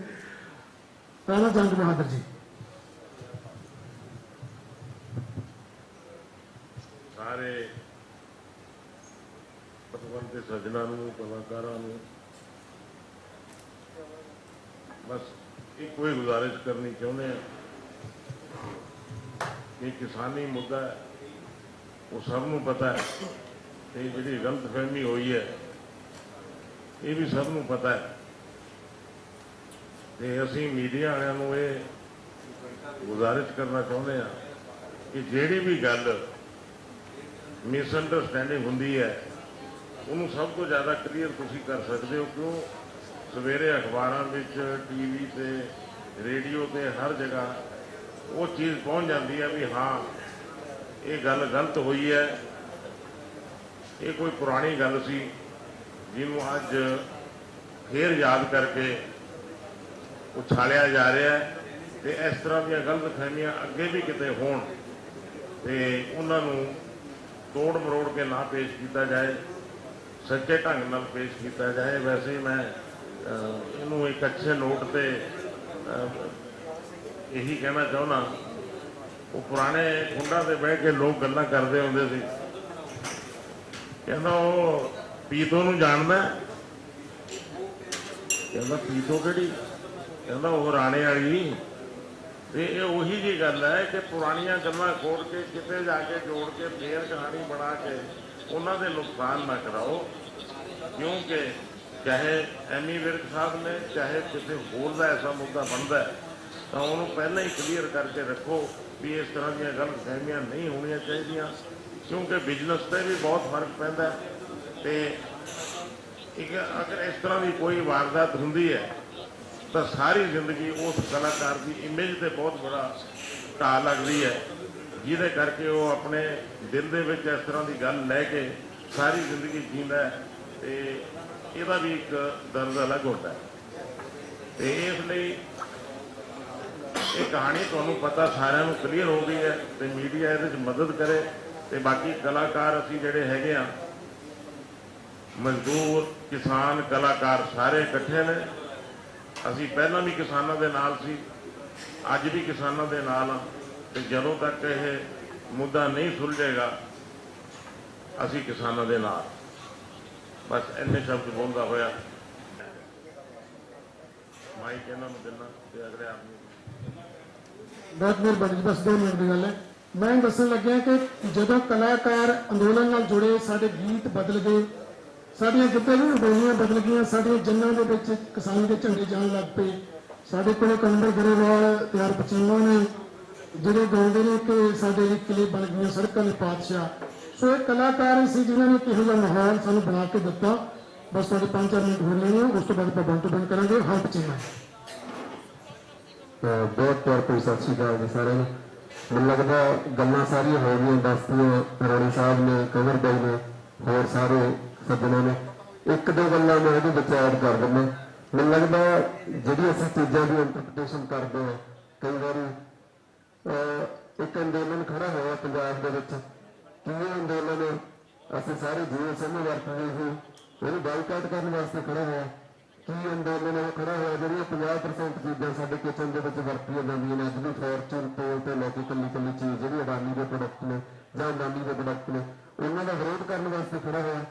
ਰਾਣਾ ਜੰਗ ਬਹਾਦਰ ਜੀ। ਸਾਰੇ ਪਤਵੰਤ ਦੇ ਸੱਜਣਾਂ ਨੂੰ, ਕਲਾਕਾਰਾਂ ਨੂੰ ਬਸ ਇੱਕੋ ਹੀ ਗੁਜ਼ਾਰਿਸ਼ ਕਰਨੀ ਚਾਹੁੰਦੇ ਹਾਂ ਕਿ ਕਿਸਾਨੀ ਮੁੱਦਾ ਉਹ ਸਭ ਨੂੰ ਪਤਾ ਹੈ ਤੇ ਜਿਹੜੀ ਗਲਤਫਹਿਮੀ ਹੋਈ ਹੈ ਇਹ ਵੀ ਸਭ ਨੂੰ ਪਤਾ ਹੈ ਤੇ ਅਸੀਂ ਮੀਡੀਆ ਵਾਲਿਆਂ ਨੂੰ ਇਹ ਗੁਜ਼ਾਰਿਸ਼ ਕਰਨਾ ਚਾਹੁੰਦੇ ਹਾਂ ਕਿ ਜਿਹੜੀ ਵੀ ਗੱਲ ਮਿਸਅੰਡਰਸਟੈਂਡਿੰਗ ਹੁੰਦੀ ਹੈ ਉਹਨੂੰ ਸਭ ਤੋਂ ਜ਼ਿਆਦਾ ਕਲੀਅਰ ਤੁਸੀਂ ਕਰ ਸਕਦੇ ਹੋ। ਕਿਉਂ ਸਵੇਰੇ ਅਖਬਾਰਾਂ ਵਿੱਚ, ਟੀਵੀ ਤੇ, ਰੇਡੀਓ ਤੇ ਹਰ ਜਗ੍ਹਾ ਉਹ ਚੀਜ਼ ਪਹੁੰਚ ਜਾਂਦੀ ਹੈ ਵੀ ਹਾਂ ਇਹ ਗੱਲ ਗਲਤ ਹੋਈ ਹੈ, ਇਹ ਕੋਈ ਪੁਰਾਣੀ ਗੱਲ ਸੀ ਜਿਹਨੂੰ ਅੱਜ ਫੇਰ ਯਾਦ ਕਰਕੇ ਉਛਾਲਿਆ ਜਾ ਰਿਹਾ ਹੈ। ਤੇ ਇਸ ਤਰ੍ਹਾਂ ਦੀਆਂ ਗਲਤ ਫਹਿਮੀਆਂ ਅੱਗੇ ਵੀ ਕਿਤੇ ਹੋਣ ਤੇ ਉਹਨਾਂ ਨੂੰ ਤੋੜ ਮਰੋੜ ਕੇ ਨਾ ਪੇਸ਼ ਕੀਤਾ ਜਾਏ, ਸੱਚੇ ਢੰਗ ਨਾਲ ਪੇਸ਼ ਕੀਤਾ ਜਾਏ। ਵੈਸੇ ਹੀ ਮੈਂ ਇਹਨੂੰ ਇੱਕ ਅੱਛੇ ਨੋਟ ਤੇ ਇਹੀ ਕਹਿਣਾ ਚਾਹੁੰਦਾ, ਉਹ ਪੁਰਾਣੇ ਖੁੰਡਾਂ ਤੇ ਬਹਿ ਕੇ ਲੋਕ ਗੱਲਾਂ ਕਰਦੇ ਹੁੰਦੇ ਸੀ, ਕਹਿੰਦਾ ਉਹ ਪੀਤੋ ਨੂੰ ਜਾਣਦਾ, ਕਹਿੰਦਾ ਪੀਤੋ ਕਿਹੜੀ, ਕਹਿੰਦਾ ਉਹ ਰਾਣੇ ਵਾਲੀ। ਤੇ ਇਹ ਉਹੀ ਜੀ ਗੱਲ ਹੈ ਕਿ ਪੁਰਾਣੀਆਂ ਗੱਲਾਂ ਖੋਲ ਕੇ ਕਿਤੇ ਜਾ ਕੇ ਜੋੜ ਕੇ ਫੇਰ ਕਹਾਣੀ ਬਣਾ ਕੇ ਉਹਨਾਂ ਦੇ ਨੁਕਸਾਨ ਨਾ ਕਰਾਓ। ਕਿਉਂਕਿ ਚਾਹੇ ਐਮੀ ਵਿਰਕ ਸਾਹਿਬ ਨੇ, ਚਾਹੇ ਕਿਸੇ ਹੋਰ ਦਾ ਐਸਾ ਮੁੱਦਾ ਬਣਦਾ ਤਾਂ ਉਹਨੂੰ ਪਹਿਲਾਂ ਹੀ ਕਲੀਅਰ ਕਰਕੇ ਰੱਖੋ ਵੀ ਇਸ ਤਰ੍ਹਾਂ ਦੀਆਂ ਗਲਤ ਫਹਿਮੀਆਂ ਨਹੀਂ ਹੋਣੀਆਂ ਚਾਹੀਦੀਆਂ। ਕਿਉਂਕਿ ਬਿਜ਼ਨਸ ਤੇ ਵੀ ਬਹੁਤ ਫਰਕ ਪੈਂਦਾ ਤੇ ਇੱਕ ਅਗਰ ਇਸ ਤਰ੍ਹਾਂ ਦੀ ਕੋਈ ਵਾਰਦਾਤ ਹੁੰਦੀ ਹੈ ਤਾਂ ਸਾਰੀ ਜ਼ਿੰਦਗੀ ਉਸ ਕਲਾਕਾਰ ਦੀ ਇਮੇਜ ਤੇ ਬਹੁਤ ਬੜਾ ਢਾਹ ਲੱਗਦੀ ਹੈ, ਜਿਹਦੇ ਕਰਕੇ ਉਹ ਆਪਣੇ ਦਿਲ ਦੇ ਵਿੱਚ ਇਸ ਤਰ੍ਹਾਂ ਦੀ ਗੱਲ ਲੈ ਕੇ ਸਾਰੀ ਜ਼ਿੰਦਗੀ ਜੀਂਦਾ ਹੈ ਤੇ ਇਹਦਾ ਵੀ ਇੱਕ ਦਰਦ ਅਲੱਗ ਹੁੰਦਾ ਹੈ। ਤੇ ਇਸ ਲਈ ਇਹ ਕਹਾਣੀ ਤੁਹਾਨੂੰ ਪਤਾ ਸਾਰਿਆਂ ਨੂੰ ਕਲੀਅਰ ਹੋ ਗਈ ਹੈ ਤੇ ਮੀਡੀਆ ਇਹਦੇ 'ਚ ਮਦਦ ਕਰੇ। ਤੇ ਬਾਕੀ ਕਲਾਕਾਰ ਅਸੀਂ ਜਿਹੜੇ ਹੈਗੇ ਆ, ਮਜ਼ਦੂਰ, ਕਿਸਾਨ, ਕਲਾਕਾਰ ਸਾਰੇ ਇਕੱਠੇ ਨੇ। ਅਸੀਂ ਪਹਿਲਾਂ ਵੀ ਕਿਸਾਨਾਂ ਦੇ ਨਾਲ ਸੀ, ਅੱਜ ਵੀ ਕਿਸਾਨਾਂ ਦੇ ਨਾਲ ਹਾਂ ਤੇ ਜਦੋਂ ਤੱਕ ਇਹ ਮੁੱਦਾ ਨਹੀਂ ਸੁਲਝੇਗਾ ਅਸੀਂ ਕਿਸਾਨਾਂ ਦੇ ਨਾਲ। ਬਸ ਇੰਨੇ ਸ਼ਬਦ ਬੋਲਦਾ ਹੋਇਆ ਮਾਈਕ ਇਹਨਾਂ ਨੂੰ ਦੇਣਾ ਤੇ ਅਗਲੇ ਆਦਮੀ ਬਹੁਤ ਮਿਹਰਬਾਨੀ ਜੀ, ਬਸ 2 ਮਿੰਟ ਦੀ ਗੱਲ ਹੈ। ਮੈਂ ਦੱਸਣ ਲੱਗਿਆ ਕਿ ਜਦੋਂ ਕਲਾਕਾਰ ਅੰਦੋਲਨ ਨਾਲ ਜੁੜੇ, ਸਾਡੇ ਗੀਤ ਬਦਲ ਗਏ, ਸਾਡੀਆਂ ਕਿਤੇ ਵੀ ਬੋਲੀਆਂ ਬਦਲ ਗਈਆਂ, ਸਾਡੀਆਂ ਜੰਨਾਂ ਦੇ ਵਿੱਚ ਕਿਸਾਨ ਦੇ ਝੰਡੇ ਜਾਣ ਲੱਗ ਪਏ। ਸਾਡੇ ਕੋਲ ਕਲੰਦਰ ਗਰੇਵਾਲ ਤੇ ਹਰਪਚੀਮਾ ਨੇ ਜਿਹੜੇ ਗਾਉਂਦੇ ਨੇ ਕਿ ਸਾਡੇ ਲਈ ਕਿਲੇ ਬਣ ਗਈਆਂ ਸੜਕਾਂ ਦੇ ਪਾਤਸ਼ਾਹ। ਸੋ ਇਹ ਕਲਾਕਾਰ ਸੀ ਜਿਨ੍ਹਾਂ ਨੇ ਕਿਹੋ ਜਿਹਾ ਮਾਹੌਲ ਸਾਨੂੰ ਬਣਾ ਕੇ ਦਿੱਤਾ। ਬਸ ਤੁਹਾਡੇ 5-4 ਮਿੰਟ ਹੋਰ ਲੈਣੇ ਆ, ਉਸ ਤੋਂ ਬਾਅਦ ਆਪਾਂ ਬੰਦ ਤੋਂ ਬੰਦ ਕਰਾਂਗੇ। ਹਰਪਚੀਮਾ ਬਹੁਤ ਪਿਆਰ ਭਰੀ ਸਤਿ ਸ਼੍ਰੀ ਅਕਾਲ ਜੀ ਸਾਰਿਆਂ ਨੂੰ। ਮੈਨੂੰ ਲੱਗਦਾ ਗੱਲਾਂ ਸਾਰੀਆਂ ਹੋ ਗਈਆਂ, ਦੱਸਦੀਆਂ ਰਾਣੀ ਸਾਹਿਬ ਨੇ, ਕੰਵਰ ਬਾਈ ਨੇ, ਹੋਰ ਸਾਰੇ ਸੱਜਣਾਂ ਨੇ। 1-2 ਗੱਲਾਂ ਮੈਂ ਇਹਦੇ ਵਿੱਚ ਐਡ ਕਰ ਦਿੰਦਾ। ਮੈਨੂੰ ਲੱਗਦਾ ਜਿਹੜੀ ਅਸੀਂ ਚੀਜ਼ਾਂ ਦੀ ਇੰਟਰਪ੍ਰੀਟੇਸ਼ਨ ਕਰਦੇ ਹਾਂ, ਕਈ ਵਾਰੀ ਇੱਕ ਅੰਦੋਲਨ ਖੜਾ ਹੋਇਆ ਪੰਜਾਬ ਦੇ ਵਿੱਚ, ਕਿਵੇਂ ਅੰਦੋਲਨ ਅਸੀਂ ਸਾਰੇ ਜੀਓ ਸਮੇਂ ਵਰਤਦੇ ਸੀ, ਉਹਨੂੰ ਬਾਈਕਾਟ ਕਰਨ ਵਾਸਤੇ ਖੜਾ ਹੋਇਆ। ਕੀ ਅੰਦੋਲਨ ਉਹ ਖੜਾ ਹੋਇਆ ਜਿਹੜੀਆਂ 50% ਚੀਜ਼ਾਂ ਸਾਡੇ ਕਿਚਨ ਦੇ ਵਿੱਚ ਵਰਤੀਆਂ ਜਾਂਦੀਆਂ ਨੇ, ਅੱਜ ਵੀ ਫੋਰਚੂਨ ਤੇਲ ਤੋਂ ਲੈ ਕੇ ਕੱਲੀ ਚੀਜ਼ ਜਿਹੜੀ ਅਡਾਨੀ ਦੇ ਪ੍ਰੋਡਕਟ ਨੇ ਜਾਂ ਅੰਬਾਨੀ ਦੇ ਪ੍ਰੋਡਕਟ ਨੇ, ਉਹਨਾਂ ਦਾ ਵਿਰੋਧ ਕਰਨ ਵਾਸਤੇ ਖੜਾ ਹੋਇਆ।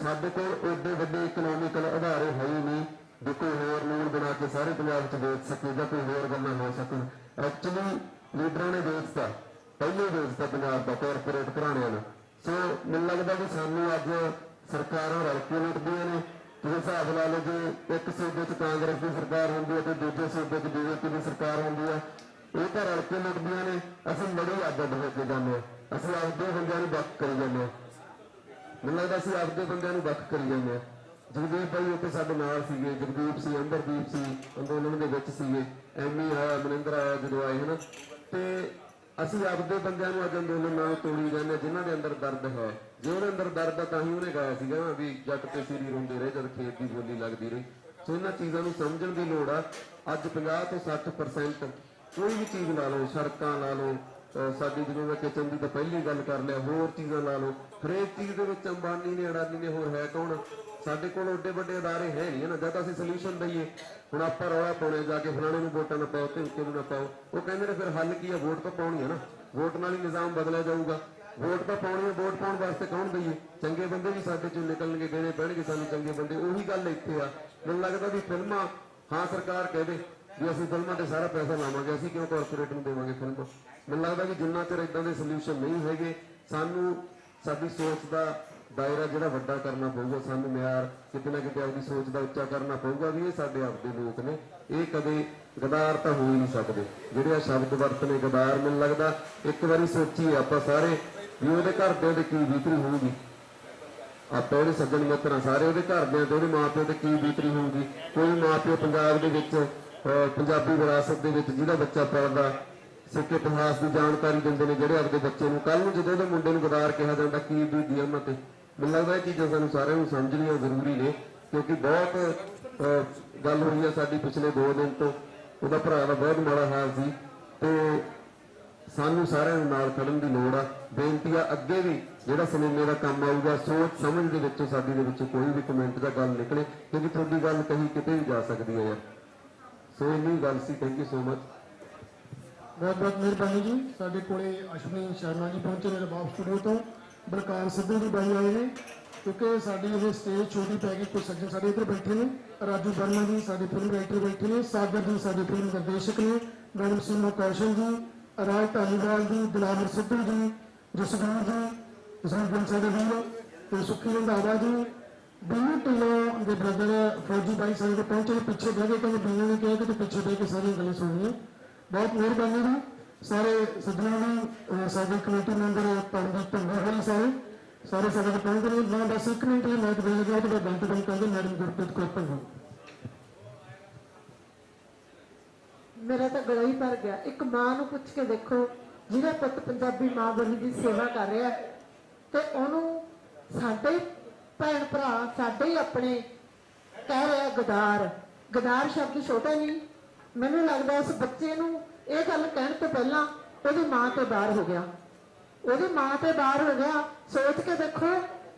ਸਾਡੇ ਕੋਲ ਏਡੇ ਵੱਡੇ ਇਕਨੋਮਿਕਲ ਆਧਾਰੇ ਹੈ ਹੀ ਨਹੀਂ ਵੀ ਕੋਈ ਹੋਰ ਲੋਨ ਬਣਾ ਕੇ ਸਾਰੇ ਪੰਜਾਬ 'ਚ ਵੇਚ ਸਕੇ ਜਾਂ ਕੋਈ ਹੋਰ ਗੱਲਾਂ ਹੋ ਸਕਣ। ਐਕਚੁਅਲੀ ਲੀਡਰਾਂ ਨੇ ਵੇਚਤਾ, ਪਹਿਲੇ ਵੇਚਤਾ ਪੰਜਾਬ ਦਾ ਕਾਰਪੋਰੇਟ ਘਰਾਣਿਆਂ ਨੂੰ। ਸੋ ਮੈਨੂੰ ਲੱਗਦਾ ਵੀ ਸਾਨੂੰ ਅੱਜ ਸਰਕਾਰਾਂ ਰਲ ਕੇ ਲੁੱਟਦੀਆਂ ਨੇ। ਤੁਸੀਂ ਹਿਸਾਬ ਲਾ ਲਓ, ਜੇ ਇੱਕ ਸੂਬੇ 'ਚ ਕਾਂਗਰਸ ਦੀ ਸਰਕਾਰ ਹੁੰਦੀ ਹੈ ਤੇ ਦੂਜੇ ਸੂਬੇ 'ਚ ਬੀਜੇਪੀ ਦੀ ਸਰਕਾਰ ਹੁੰਦੀ ਹੈ, ਇਹ ਤਾਂ ਰਲ ਕੇ ਲੁੱਟਦੀਆਂ ਨੇ। ਅਸੀਂ ਲੜੀ ਅੱਡ ਹੋ ਕੇ ਜਾਂਦੇ ਹਾਂ, ਅਸੀਂ ਆਪਦੇ ਬੰਦਿਆਂ ਨੂੰ ਵੱਖ ਕਰੀ ਜਾਂਦੇ ਹਾਂ। ਮੈਨੂੰ ਲੱਗਦਾ ਅਸੀਂ ਆਪਦੇ ਬੰਦਿਆਂ ਨੂੰ ਵੱਖ ਕਰੀ ਜਾਂਦੇ ਹਾਂ। ਜਗਦੀਪ ਭਾਈ ਉੱਥੇ ਸਾਡੇ ਨਾਲ ਸੀਗੇ, ਜਗਦੀਪ ਸੀ, ਅੰਬਰਦੀਪ ਸੀ, ਅੰਦੋਲਨ ਦੇ ਵਿੱਚ ਸੀਗੇ, ਐਮੀ ਆਇਆ, ਮਨਿੰਦਰ ਆਇਆ ਜਦੋਂ ਆਏ ਹਨ। ਤੇ ਅਸੀਂ ਆਪਦੇ ਬੰਦਿਆਂ ਨੂੰ ਅੱਜ ਅੰਦੋਲਨ ਨਾਲ ਤੋੜੀ ਜਾਂਦੇ, ਜਿਨ੍ਹਾਂ ਦੇ ਅੰਦਰ ਦਰਦ ਹੈ। ਜੇ ਉਹਦੇ ਅੰਦਰ ਦਰਦ ਹੈ ਤਾਂ ਹੀ ਉਹਨੇ ਗਾਇਆ ਸੀਗਾ ਵੀ ਜੱਟ ਤੇ ਸੀਰੀ ਰੋਂਦੇ ਰਹੇ ਜਦ ਖੇਤ ਦੀ ਬੋਲੀ ਲੱਗਦੀ ਰਹੀ। ਸੋ ਇਹਨਾਂ ਚੀਜ਼ਾਂ ਨੂੰ ਸਮਝਣ ਦੀ ਲੋੜ ਆ। ਅੱਜ 50 ਤੋਂ 60% ਕੋਈ ਵੀ ਚੀਜ਼ ਲਾ ਲਓ, ਸੜਕਾਂ ਲਾ ਲਓ, ਸਾਡੀ ਜਿਵੇਂ ਮੈਂ ਕਿਚਨ ਦੀ ਤਾਂ ਪਹਿਲੀ ਗੱਲ ਕਰ ਲਿਆ, ਹੋਰ ਚੀਜ਼ਾਂ ਲਾ ਲਓ, ਹਰੇਕ ਚੀਜ਼ ਦੇ ਵਿੱਚ ਅੰਬਾਨੀ ਨੇ, ਅਡਾਨੀ ਨੇ, ਹੋਰ ਹੈ ਕੌਣ? ਸਾਡੇ ਕੋਲ ਏਡੇ ਵੱਡੇ ਅਦਾਰੇ ਹੈ ਨਹੀਂ ਨਾ, ਜਦ ਅਸੀਂ ਸੋਲੂਸ਼ਨ ਦਈਏ। ਹੁਣ ਆਪਾਂ ਰੌਲਾ ਪਾਉਣੇ ਜਾ ਕੇ ਫਲਾਣੇ ਨੂੰ ਵੋਟਾਂ ਨਾ ਪਾਓ, ਢਿੰਕੇ ਨੂੰ ਨਾ ਪਾਓ, ਉਹ ਕਹਿੰਦੇ ਨੇ ਫਿਰ ਹੱਲ ਕੀ ਆ? ਵੋਟ ਤਾਂ ਪਾਉਣੀ ਹੈ ਨਾ, ਵੋਟ ਨਾਲ ਹੀ ਨਿਜ਼ਾਮ ਬਦਲਿਆ ਜਾਊਗਾ। ਵੋਟ ਤਾਂ ਪਾਉਣੀ ਹੈ, ਵੋਟ ਪਾਉਣ ਵਾਸਤੇ ਕੌਣ ਦਈਏ? ਚੰਗੇ ਬੰਦੇ ਵੀ ਸਾਡੇ ਚੋਂ ਨਿਕਲਣਗੇ, ਦੇਣੇ ਪੈਣਗੇ ਸਾਨੂੰ ਚੰਗੇ ਬੰਦੇ। ਉਹੀ ਗੱਲ ਇੱਥੇ ਆ। ਮੈਨੂੰ ਲੱਗਦਾ ਵੀ ਫਿਲਮਾਂ, ਹਾਂ ਸਰਕਾਰ ਕਹਦੇ ਵੀ ਅਸੀਂ ਫਿਲਮਾਂ ਤੇ ਸਾਰਾ ਪੈਸਾ ਲਾਵਾਂਗੇ, ਅਸੀਂ ਕਿਉਂ ਕਾਰਪੋਰੇਟ ਨੂੰ ਦੇਵਾਂਗੇ ਫਿਲਮਾਂ? ਮੈਨੂੰ ਲੱਗਦਾ ਵੀ ਜਿੰਨਾ ਚਿਰ ਇਦਾਂ ਦੇ ਸੋਲੂਸ਼ਨ ਨਹੀਂ ਹੈਗੇ, ਸਾਨੂੰ ਸਾਡੀ ਸੋਚ ਦਾ ਦਾਇਰਾ ਜਿਹੜਾ ਵੱਡਾ ਕਰਨਾ ਪਊਗਾ। ਸਾਨੂੰ ਮਿਆਰ ਕਿਤੇ ਨਾ ਕਿਤੇ ਆਪਣੀ ਸੋਚ ਦਾ ਉੱਚਾ ਕਰਨਾ ਪਊਗਾ ਵੀ ਇਹ ਸਾਡੇ ਆਪਦੇ ਲੋਕ ਨੇ, ਇਹ ਕਦੇ ਗਦਾਰ ਤਾਂ ਹੋ ਹੀ ਨਹੀਂ ਸਕਦੇ। ਜਿਹੜੇ ਆ ਸ਼ਬਦ ਵਰਤਨੇ ਗਦਾਰ, ਮੈਨੂੰ ਲੱਗਦਾ ਇੱਕ ਵਾਰੀ ਸੋਚੀਏ ਆਪਾਂ ਸਾਰੇ ਵੀ ਉਹਦੇ ਘਰਦਿਆਂ ਦੀ ਕੀ ਬੀਤਰੀ ਹੋਊਗੀ। ਆਪਾਂ ਉਹਦੇ ਸੱਜਣ ਮਿੱਤਰਾਂ ਸਾਰੇ ਉਹਦੇ ਘਰਦਿਆਂ ਤੇ ਉਹਦੇ ਮਾਪਿਓ ਤੇ ਕੀ ਬੀਤਰੀ ਹੋਊਗੀ। ਕੋਈ ਮਾਪਿਓ ਪੰਜਾਬ ਦੇ ਵਿੱਚ ਪੰਜਾਬੀ ਵਿਰਾਸਤ ਦੇ ਵਿੱਚ ਜਿਹਦਾ ਬੱਚਾ ਪੜਦਾ ਸਿੱਖ ਇਤਿਹਾਸ ਦੀ ਜਾਣਕਾਰੀ ਦਿੰਦੇ ਨੇ ਜਿਹੜੇ ਆਪਦੇ ਬੱਚੇ ਨੂੰ, ਕੱਲ ਨੂੰ ਜਦੋਂ ਉਹਦੇ ਮੁੰਡੇ ਨੂੰ ਗਦਾਰ ਕਿਹਾ ਜਾਂਦਾ ਕੀ ਬੀਤਦੀ ਉਹਨਾਂ ਤੇ। ਮੈਨੂੰ ਲੱਗਦਾ ਇਹ ਚੀਜ਼ਾਂ ਸਾਨੂੰ ਸਾਰਿਆਂ ਨੂੰ ਸਮਝਣੀਆਂ ਜ਼ਰੂਰੀ ਨੇ, ਕਿਉਂਕਿ ਬਹੁਤ ਗੱਲ ਹੋਈ ਹੈ ਸਾਡੀ ਪਿਛਲੇ 2 ਦਿਨ ਤੋਂ। ਉਹਦਾ ਭਰਾ ਦਾ ਬਹੁਤ ਮਾੜਾ ਹਾਲ ਸੀ ਤੇ ਸਾਨੂੰ ਸਾਰਿਆਂ ਨੂੰ ਨਾਲ ਖੜਨ ਦੀ ਲੋੜ ਆ। ਬੇਨਤੀ ਆ ਅੱਗੇ ਵੀ ਜਿਹੜਾ ਸਿਨੇਮੇ ਦਾ ਕੰਮ ਆਊਗਾ ਸੋਚ ਸਮਝ ਦੇ ਵਿੱਚੋਂ ਸਾਡੀ ਦੇ ਵਿੱਚੋਂ ਕੋਈ ਵੀ ਕਮੈਂਟ ਦਾ ਗੱਲ ਨਿਕਲੇ, ਕਿਉਂਕਿ ਤੁਹਾਡੀ ਗੱਲ ਕਹੀ ਕਿਤੇ ਵੀ ਜਾ ਸਕਦੀ ਹੈ ਯਾਰ। ਸੋ ਇੰਨੀ ਗੱਲ ਸੀ। Thank you so much. ਬਹੁਤ ਬਹੁਤ ਮਿਹਰਬਾਨੀ ਜੀ। ਸਾਡੇ ਕੋਲੇ ਅਸ਼ਵਨੀ ਸ਼ਰਮਾ ਜੀ ਪਹੁੰਚੇ ਨੇ ਰਬਾਬ ਸਟੂਡੀਓ ਤੋਂ। ਬਲਕਾਰ ਸਿੱਧੂ ਜੀ ਬਾਈ ਆਏ ਨੇ, ਕਿਉਂਕਿ ਸਾਡੀ ਇਹ ਸਟੇਜ ਛੋਟੀ ਪੈ ਗਈ। ਕੁਝ ਸੱਜਣ ਸਾਡੇ ਇੱਧਰ ਬੈਠੇ ਨੇ। ਰਾਜੂ ਵਰਮਾ ਜੀ ਸਾਡੇ ਫਿਲਮ ਰਾਈਟਰ ਬੈਠੇ ਨੇ। ਸਾਗਰ ਜੀ ਸਾਡੇ ਫਿਲਮ ਨਿਰਦੇਸ਼ਕ ਨੇ। ਮੈਡਮ ਸੀਮਾ ਕੌਸ਼ਲ ਜੀ, ਰਾਜ ਧਾਲੀਵਾਲ ਜੀ, ਦਿਲਾਵਰ ਸਿੱਧੂ ਜੀ, ਜਸਵੀਰ ਜੀ, ਜਸਵੀਰ ਸਾਡੇ ਵੀਰ ਤੇ ਸੁੱਖੀ ਰੰਧਾਵਾ ਜੀ, ਬੀਨੂ ਢਿੱਲੋਂ ਦੇ ਬ੍ਰਦਰ ਫੌਜੀ ਬਾਈ ਸਾਡੇ ਕੋਲ ਪਹੁੰਚੇ ਨੇ। ਪਿੱਛੇ ਬਹਿ ਕੇ ਕਹਿੰਦੇ ਬੀਨੂ ਨੇ ਕਿਹਾ ਕਿ ਪਿੱਛੇ ਬਹਿ ਕੇ ਸਾਰੀਆਂ ਗੱਲਾਂ ਸੁਣਨੀਆਂ। ਬਹੁਤ ਮਿਹਰਬਾਨੀ ਜੀ ਸਾਰੇ ਸੱਜਣਾਂ ਦੀ। ਸਾਡੇ ਕਮੇਟੀ ਮੈਂਬਰ ਪੰਡਿਤ ਭੰਗਾ ਹੋਣੀ ਸਾਰੇ ਸਾਡੇ ਕੋਲ ਪਹੁੰਚ ਰਹੇ। ਮੈਂ ਬਸ 1 ਮਿੰਟ ਹੀ ਮੈਂ ਬੋਲ ਗਿਆ ਤੇ ਬੰਦ ਕਰਦੇ ਮੈਡਮ ਗੁਰਪ੍ਰੀਤ ਕੌਰ ਭੰਗਾ। ਮੇਰਾ ਤਾਂ ਗਲਾ ਹੀ ਭਰ ਗਿਆ। ਇੱਕ ਮਾਂ ਨੂੰ ਪੁੱਛ ਕੇ ਦੇਖੋ ਜਿਹਦਾ ਪੁੱਤ ਪੰਜਾਬੀ ਮਾਂ ਬੋਲੀ ਦੀ ਸੇਵਾ ਕਰ ਰਿਹਾ ਤੇ ਉਹਨੂੰ ਸਾਡੇ ਭੈਣ ਭਰਾ ਸਾਡੇ ਹੀ ਆਪਣੇ ਕਹਿ ਰਿਹਾ ਗਦਾਰ। ਗਦਾਰ ਸ਼ਬਦ ਛੋਟਾ ਨਹੀਂ। ਮੈਨੂੰ ਲੱਗਦਾ ਉਸ ਬੱਚੇ ਨੂੰ ਇਹ ਗੱਲ ਕਹਿਣ ਤੋਂ ਪਹਿਲਾਂ ਉਹਦੀ ਮਾਂ ਤੋਂ ਬਾਹਰ ਹੋ ਗਿਆ। ਉਹਦੀ ਮਾਂ ਤੇ ਬਾਹਰ ਹੋ ਗਿਆ। ਸੋਚ ਕੇ ਦੇਖੋ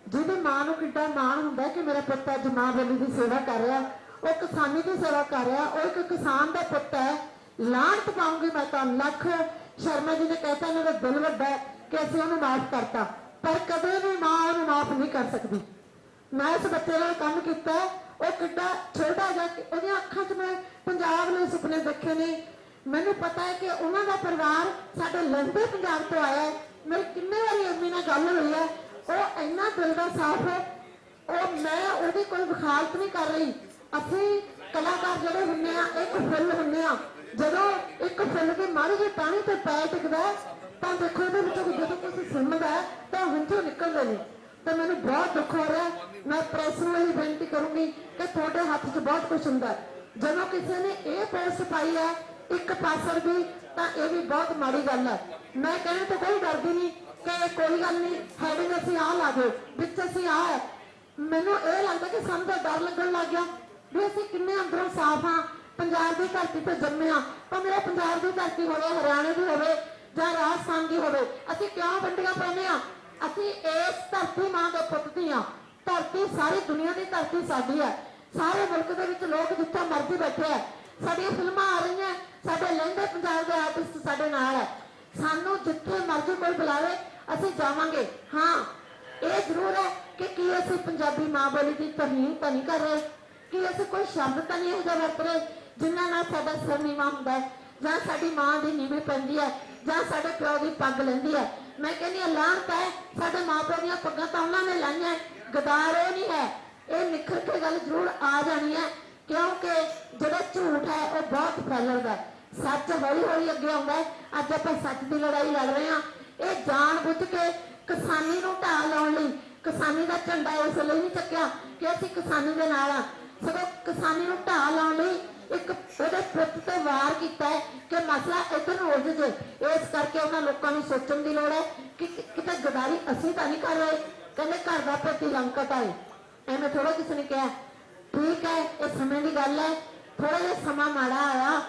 ਜਿਹਦੀ ਮਾਂ ਨੂੰ ਕਿੱਡਾ ਮਾਣ ਹੁੰਦਾ ਕਿ ਮੇਰਾ ਪੁੱਤ ਅੱਜ ਮਾਂ ਬੋਲੀ ਦੀ ਸੇਵਾ ਕਰ ਰਿਹਾ, ਉਹ ਕਿਸਾਨੀ ਦੀ ਸੇਵਾ ਕਰ ਰਿਹਾ, ਉਹ ਇੱਕ ਕਿਸਾਨ ਦਾ ਪੁੱਤ ਹੈ। ਲਾਹਨਤ ਪਾਉਂਗੀ ਮੈਂ ਤਾਂ। ਲੱਖ ਸ਼ਰਮਾ ਜੀ ਨੇ ਕਹਿਤਾ ਇਹਨਾਂ ਦਾ ਦਿਲ ਵੱਡਾ ਕਿ ਅਸੀਂ ਉਹਨੂੰ ਮਾਫ ਕਰਤਾ, ਪਰ ਕਦੇ ਵੀ ਮਾਂ ਉਹਨੂੰ ਮਾਫ ਨਹੀਂ ਕਰ ਸਕਦੀ। ਮੈਂ ਇਸ ਬੱਚੇ ਨਾਲ ਕੰਮ ਕੀਤਾ। ਉਹ ਕਿੱਡਾ ਛੋਟਾ ਜਿਹਾ, ਉਹਦੀਆਂ ਅੱਖਾਂ 'ਚ ਮੈਂ ਪੰਜਾਬ ਦੇ ਸੁਪਨੇ ਦੇਖੇ ਨੇ। ਮੈਨੂੰ ਪਤਾ ਹੈ ਕਿ ਉਹਨਾਂ ਦਾ ਪਰਿਵਾਰ ਸਾਡੇ ਲੰਬੇ ਪੰਜਾਬ ਤੋਂ ਆਇਆ ਹੈ। ਮੇਰੀ ਕਿੰਨੇ ਵਾਰੀ ਅੰਮੀ ਨਾਲ ਗੱਲ ਹੋਈ ਹੈ। ਉਹ ਇੰਨਾ ਦਿਲ ਦਾ ਸਾਫ਼ ਹੈ। ਉਹ ਮੈਂ ਉਹਦੀ ਕੋਈ ਵਿਖਾਲਤ ਨਹੀਂ ਕਰ ਰਹੀ। ਅਸੀਂ ਕਲਾਕਾਰ ਜਿਹੜੇ ਹੁੰਦੇ ਆ ਇੱਕ ਫੁੱਲ ਹੁੰਦੇ ਆ। ਜਦੋਂ ਇੱਕ ਫੁੱਲ ਦੇ ਮਾੜੇ ਜਿਹੇ ਪਾਣੀ ਤੇ ਪੈਰ ਟਿਕਦਾ ਤਾਂ ਦੇਖੋ ਇਹਦੇ ਵਿੱਚੋਂ ਜਦੋਂ ਕੁਝ ਸਿੰਮਦਾ ਤਾਂ ਹੰਝੂ ਨਿਕਲਦੇ ਨੇ। ਤੇ ਮੈਨੂੰ ਬਹੁਤ ਦੁੱਖ ਹੋ ਰਿਹਾ। ਮੈਂ ਪ੍ਰੈਸ ਨੂੰ ਇਹ ਬੇਨਤੀ ਕਰੂੰਗੀ ਕਿ ਤੁਹਾਡੇ ਹੱਥ 'ਚ ਬਹੁਤ ਕੁਝ ਹੁੰਦਾ। ਜਦੋਂ ਕਿਸੇ ਨੇ ਇਹ ਪੋਸਟ ਪਾਈ ਹੈ ਇੱਕ ਪਾਸਰ ਦੀ, ਤਾਂ ਇਹ ਵੀ ਬਹੁਤ ਮਾੜੀ ਗੱਲ ਹੈ। ਮੈਂ ਕਹਿਣ ਤੋਂ ਕੋਈ ਡਰਦੀ ਨਹੀਂ ਕਿ ਕੋਈ ਗੱਲ ਨਹੀਂ, ਹੈਡਿੰਗ ਅਸੀਂ ਆਹ ਲਾ ਦਿਓ, ਵਿੱਚ ਅਸੀਂ ਆਹ ਹੈ। ਮੈਨੂੰ ਇਹ ਲੱਗਦਾ ਕਿ ਸਾਨੂੰ ਤਾਂ ਡਰ ਲੱਗਣ ਲੱਗ ਗਿਆ ਵੀ ਅਸੀਂ ਕਿੰਨੇ ਅੰਦਰੋਂ ਸਾਫ਼ ਹਾਂ। ਪੰਜਾਬ ਦੀ ਧਰਤੀ ਤੇ ਜੰਮੇ ਹਾਂ, ਭਾਵੇਂ ਉਹ ਪੰਜਾਬ ਦੀ ਧਰਤੀ ਹੋਵੇ, ਹਰਿਆਣੇ ਦੀ ਹੋਵੇ ਜਾਂ ਰਾਜਸਥਾਨ ਦੀ ਹੋਵੇ। ਅਸੀਂ ਕਿਉਂ ਵੰਡੀਆਂ ਪਾਉਂਦੇ ਹਾਂ? ਅਸੀਂ ਇਸ ਧਰਤੀ ਮਾਂ ਦੇ ਪੁੱਤ ਦੀ ਹਾਂ। ਧਰਤੀ ਸਾਰੀ ਦੁਨੀਆ ਦੀ ਧਰਤੀ ਸਾਡੀ ਹੈ। ਸਾਰੇ ਮੁਲਕ ਦੇ ਵਿੱਚ ਲੋਕ ਜਿੱਥੇ ਮਰਜ਼ੀ ਬੈਠੇ ਹੈ। ਸਾਡੀਆਂ ਫਿਲਮਾਂ ਆ ਰਹੀਆਂ, ਸਾਡੇ ਲਹਿੰਦੇ ਪੰਜਾਬ ਦੇ ਆਰਟਿਸਟ ਸਾਡੇ ਨਾਲ ਹੈ। ਸਾਨੂੰ ਜਿੱਥੇ ਮਰਜ਼ੀ ਕੋਈ ਬੁਲਾਵੇ ਅਸੀਂ ਜਾਵਾਂਗੇ। ਹਾਂ, ਇਹ ਜ਼ਰੂਰ ਹੈ ਕਿ ਕੀ ਅਸੀਂ ਪੰਜਾਬੀ ਮਾਂ ਬੋਲੀ ਦੀ ਤੋਹੀਨ ਤਾਂ ਨਹੀਂ ਕਰ ਰਹੇ, ਕਿ ਅਸੀਂ ਕੋਈ ਸ਼ਬਦ ਤਾਂ ਨਹੀਂ ਇਹੋ ਜਿਹਾ ਵਰਤ ਰਹੇ ਜਿਨ੍ਹਾਂ ਨਾਲ ਸਾਡਾ ਸਿਰ ਨੀਵਾਂ ਹੁੰਦਾ ਹੈ, ਜਾਂ ਸਾਡੀ ਮਾਂ ਦੀ ਨੀਵੀਂ ਪੈਂਦੀ ਹੈ, ਜਾਂ ਸਾਡੇ ਪਿਓ ਦੀ ਪੱਗ ਲੈਂਦੀ ਹੈ। ਮੈਂ ਕਹਿੰਦੀ ਹਾਂ ਲਾਹਨਤ ਹੈ ਸਾਡੇ ਮਾਂ ਪਿਓ ਦੀਆਂ ਪੱਗਾਂ ਤਾਂ ਉਹਨਾਂ ਨੇ ਲਾਈਆਂ, ਗਦਾਰ ਉਹ ਨਹੀਂ ਹੈ। ਇਹ ਨਿਖਰ ਕੇ ਗੱਲ ਜ਼ਰੂਰ ਆ ਜਾਣੀ ਹੈ, ਕਿਉਂਕਿ ਜਿਹੜਾ ਝੂਠ ਹੈ ਉਹ ਬਹੁਤ ਫੈਲਦਾ। ਸੱਚ ਹੌਲੀ ਹੌਲੀ ਅੱਗੇ ਆਉਂਦਾ ਹੈ। ਅੱਜ ਆਪਾਂ ਸੱਚ ਦੀ ਲੜਾਈ ਲੜ ਰਹੇ ਹਾਂ। ਇਹ ਜਾਣ ਬੁੱਝ ਕੇ ਕਿਸਾਨੀ ਨੂੰ ਢਾਹ ਲਾਉਣ ਲਈ ਕਿਸਾਨੀ ਦਾ ਝੰਡਾ ਇਸ ਲਈ ਨਹੀਂ ਚੱਕਿਆ ਕਿ ਅਸੀਂ ਕਿਸਾਨੀ ਦੇ ਨਾਲ ਆ, ਸਗੋਂ ਕਿਸਾਨੀ ਨੂੰ ਢਾਹ ਲਾਉਣ ਲਈ ਇੱਕ ਉਹਦੇ ਪੁੱਤ ਤੇ ਵਾਰ ਕੀਤਾ ਹੈ ਕਿ ਮਸਲਾ ਇੱਧਰ ਨੂੰ ਉਲਝ ਜੇ। ਇਸ ਕਰਕੇ ਉਹਨਾਂ ਲੋਕਾਂ ਨੂੰ ਸੋਚਣ ਦੀ ਲੋੜ ਹੈ ਕਿ ਕਿਤੇ ਗਦਾਰੀ ਅਸੀਂ ਤਾਂ ਨਹੀਂ ਕਰ ਰਹੇ। ਕਹਿੰਦੇ ਘਰ ਦਾ ਪ੍ਰਤੀ ਲੰਕਟ ਆਏ, ਐਵੇਂ ਥੋੜਾ ਕਿਸੇ ਨੇ ਕਿਹਾ। ਠੀਕ ਹੈ, ਇਹ ਸਮੇਂ ਦੀ ਗੱਲ ਹੈ। ਥੋੜਾ ਜਿਹਾ ਸਮਾਂ ਮਾੜਾ ਆਇਆ।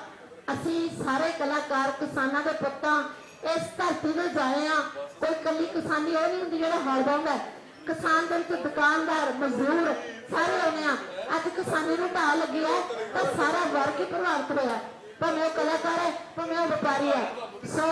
ਅਸੀਂ ਸਾਰੇ ਕਲਾਕਾਰ ਕਿਸਾਨਾਂ ਦੇ ਪੁੱਤਾਂ ਇਸ ਧਰਤੀ ਤੇ ਜਾਏ ਆ। ਕੋਈ ਕੱਲੀ ਕਿਸਾਨੀ ਉਹ ਨਹੀਂ ਹੁੰਦੀ ਜਿਹੜਾ ਹਲ ਬਾਉਂਦਾ। ਕਿਸਾਨ ਦੇ ਵਿੱਚ ਦੁਕਾਨਦਾਰ, ਮਜ਼ਦੂਰ ਸਾਰੇ ਆਉਂਦੇ ਆ। ਅੱਜ ਕਿਸਾਨੀ ਨੂੰ ਢਾਹ ਲੱਗੀ ਹੈ ਤਾਂ ਸਾਰਾ ਵਰਗ ਹੀ ਪ੍ਰਭਾਵਿਤ ਹੋਇਆ, ਭਾਵੇਂ ਉਹ ਕਲਾਕਾਰ ਹੈ, ਭਾਵੇਂ ਉਹ ਵਪਾਰੀ ਹੈ। ਸੋ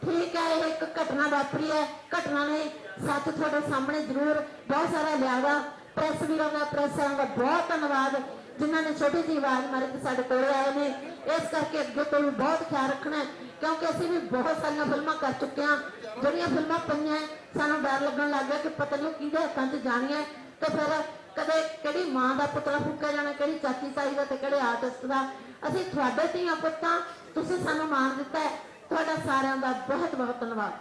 ਠੀਕ ਹੈ, ਇਹ ਇੱਕ ਘਟਨਾ ਵਾਪਰੀ ਹੈ। ਘਟਨਾ ਨੇ ਸੱਚ ਤੁਹਾਡੇ ਸਾਹਮਣੇ ਜ਼ਰੂਰ ਬਹੁਤ ਸਾਰਾ ਲਿਆਵਾ। ਪ੍ਰੈਸ ਵੀਰਾਂ ਦਾ, ਪ੍ਰੈਸਾਂ ਦਾ ਬਹੁਤ ਧੰਨਵਾਦ ਜਿਨ੍ਹਾਂ ਨੇ ਛੋਟੀ ਜਿਹੀ ਆਵਾਜ਼ ਮਾਰੀ ਤੇ ਸਾਡੇ ਕੋਲ ਆਏ ਨੇ। ਇਸ ਕਰਕੇ ਅੱਗੇ ਤੋਂ ਵੀ ਬਹੁਤ ਖਿਆਲ ਰੱਖਣਾ ਹੈ, ਕਿਉਂਕਿ ਅਸੀਂ ਵੀ ਬਹੁਤ ਸਾਰੀਆਂ ਫਿਲਮਾਂ ਕਰ ਚੁੱਕੇ ਹਾਂ। ਜਿਹੜੀਆਂ ਫਿਲਮਾਂ ਪਈਆਂ ਸਾਨੂੰ ਡਰ ਲੱਗਣ ਲੱਗ ਗਿਆ ਕਿ ਪਤਾ ਨਹੀਂ ਕਿਹਦੇ ਹੱਥਾਂ 'ਚ ਜਾਣੀ ਹੈ, ਤੇ ਫਿਰ ਕਦੇ ਕਿਹੜੀ ਮਾਂ ਦਾ ਪੁਤਲਾ ਫੂਕਿਆ ਜਾਣਾ, ਕਿਹੜੀ ਚਾਚੀ ਤਾਈ ਦਾ ਤੇ ਕਿਹੜੇ ਆਰਟਿਸਟ ਦਾ। ਅਸੀਂ ਤੁਹਾਡੇ ਧੀਆਂ ਪੁੱਤਾਂ, ਤੁਸੀਂ ਸਾਨੂੰ ਮਾਣ ਦਿੱਤਾ ਹੈ। ਤੁਹਾਡਾ ਸਾਰਿਆਂ ਦਾ ਬਹੁਤ ਬਹੁਤ ਧੰਨਵਾਦ।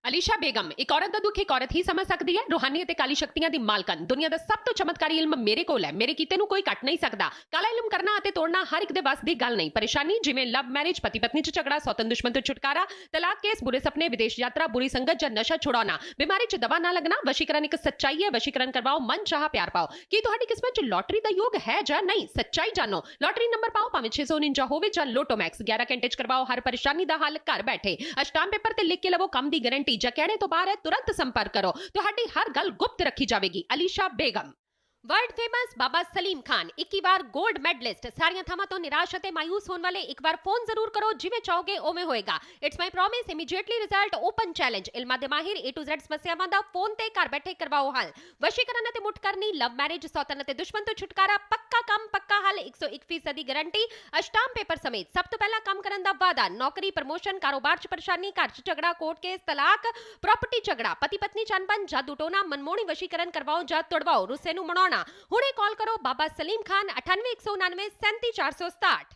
ਅਲੀਸ਼ਾ ਬੇਗਮ ਇੱਕ ਔਰਤ ਦਾ ਦੁੱਖ ਇੱਕ ਔਰਤ ਹੀ ਸਮਝ ਸਕਦੀ ਹੈ। ਰੂਹਾਨੀ ਅਤੇ ਕਾਲੀ ਸ਼ਕਤੀਆਂ ਦੀ ਮਾਲਕਨ, ਦੁਨੀਆ ਦਾ ਸਭ ਤੋਂ ਚਮਤਕਾਰੀ ਇਲਮ ਮੇਰੇ ਕੋਲ ਹੈ। ਮੇਰੇ ਕੀਤੇ ਨੂੰ ਕੋਈ ਕੱਟ ਨਹੀਂ ਸਕਦਾ। ਕਾਲਾ ਇਲਮ ਕਰਨਾ ਅਤੇ ਤੋੜਨਾ ਹਰ ਇੱਕ ਦੇ ਵੱਸ ਦੀ ਗੱਲ ਨਹੀਂ। ਪਰੇਸ਼ਾਨੀ ਜਿਵੇਂ ਲਵ ਮੈਰਿਜ, ਪਤੀ ਪਤਨੀ 'ਚ ਝਗੜਾ, ਸੌਤਨ ਦੁਸ਼ਮਣ ਤੋਂ ਛੁਟਕਾਰਾ, ਤਲਾਕ ਕੇਸ, ਬੁਰੇ ਸੁਪਨੇ, ਵਿਦੇਸ਼ ਯਾਤਰਾ, ਬੁਰੀ ਸੰਗਤ ਜਾਂ ਨਸ਼ਾ ਛੁਡਾਉਣਾ, ਬਿਮਾਰੀ 'ਚ ਦਵਾ ਨਾ ਲੱਗਣਾ। ਵਸ਼ੀਕਰਨ ਇੱਕ ਸੱਚਾਈ ਹੈ। ਵਸ਼ੀਕਰਨ ਕਰਵਾਓ, ਮਨ ਚਾਹਾ ਪਿਆਰ ਪਾਓ। ਕੀ ਤੁਹਾਡੀ ਕਿਸਮਤ 'ਚ ਲੋਟਰੀ ਦਾ ਯੋਗ ਹੈ ਜਾਂ ਨਹੀਂ? ਸੱਚਾਈ ਜਾਣੋ। ਲੋਟਰੀ ਨੰਬਰ ਪਾਓ, ਭਾਵੇਂ 649 ਹੋਵੇ ਜਾਂ ਲੋਟੋ ਮੈਕਸ। 11 ਘੰਟੇ 'ਚ ਕਰਵਾਓ ਹਰ ਪਰੇਸ਼ਾਨੀ ਦਾ ਹੱਲ ਘਰ ਬੈਠੇ। ਅਸ਼ਟਾਮ ਪੇਪਰ ਤੇ ਲਿਖ ਕੇ ਲਵੋ ਕੰਮ ਦੀ ਗਾਰੰਟੀ। ਜਾਂ ਕਹਿਣੇ ਤੋਂ ਬਾਹਰ तुरंत संपर्क करो। ਤੁਹਾਡੀ ਹਰ ਗੱਲ ਗੁਪਤ ਰੱਖੀ ਜਾਵੇਗੀ। ਅਲੀਸ਼ਾ ਬੇਗਮ। वर्ल्ड फेमस बाबा सलीम खान 21 बार गोल्ड मेडलिस्ट। सारियां थावां तो निराश अते मायूस होने वाले एक बार फोन जरूर करो, जिवें चाहोगे उवें होएगा। It's my promise, immediately result, open challenge. इल्मां दे माहिर A to Z समस्यावां दा फोन ते घर बैठे करवाओ हल। वशीकरण अते मुठ करनी, लव मैरिज, सौतन अते दुश्मन तो छुटकारा, पक्का काम पक्का हल, 101% दी गारंटी। अष्टाम पेपर समेत सब तो पहला काम करन दा वादा। नौकरी, प्रमोशन, कारोबार च परेशानी, घर च झगड़ा, कोर्ट केस, तलाक, प्रॉपर्टी झगड़ा, पति पत्नी च अनबन, जादू टोना, मनमोहनी वशीकरण करवाओ जां तोड़वाओ, रुस्से नूं मनाउणा। हुणे कॉल करो बाबा सलीम खान 98 199 37 467।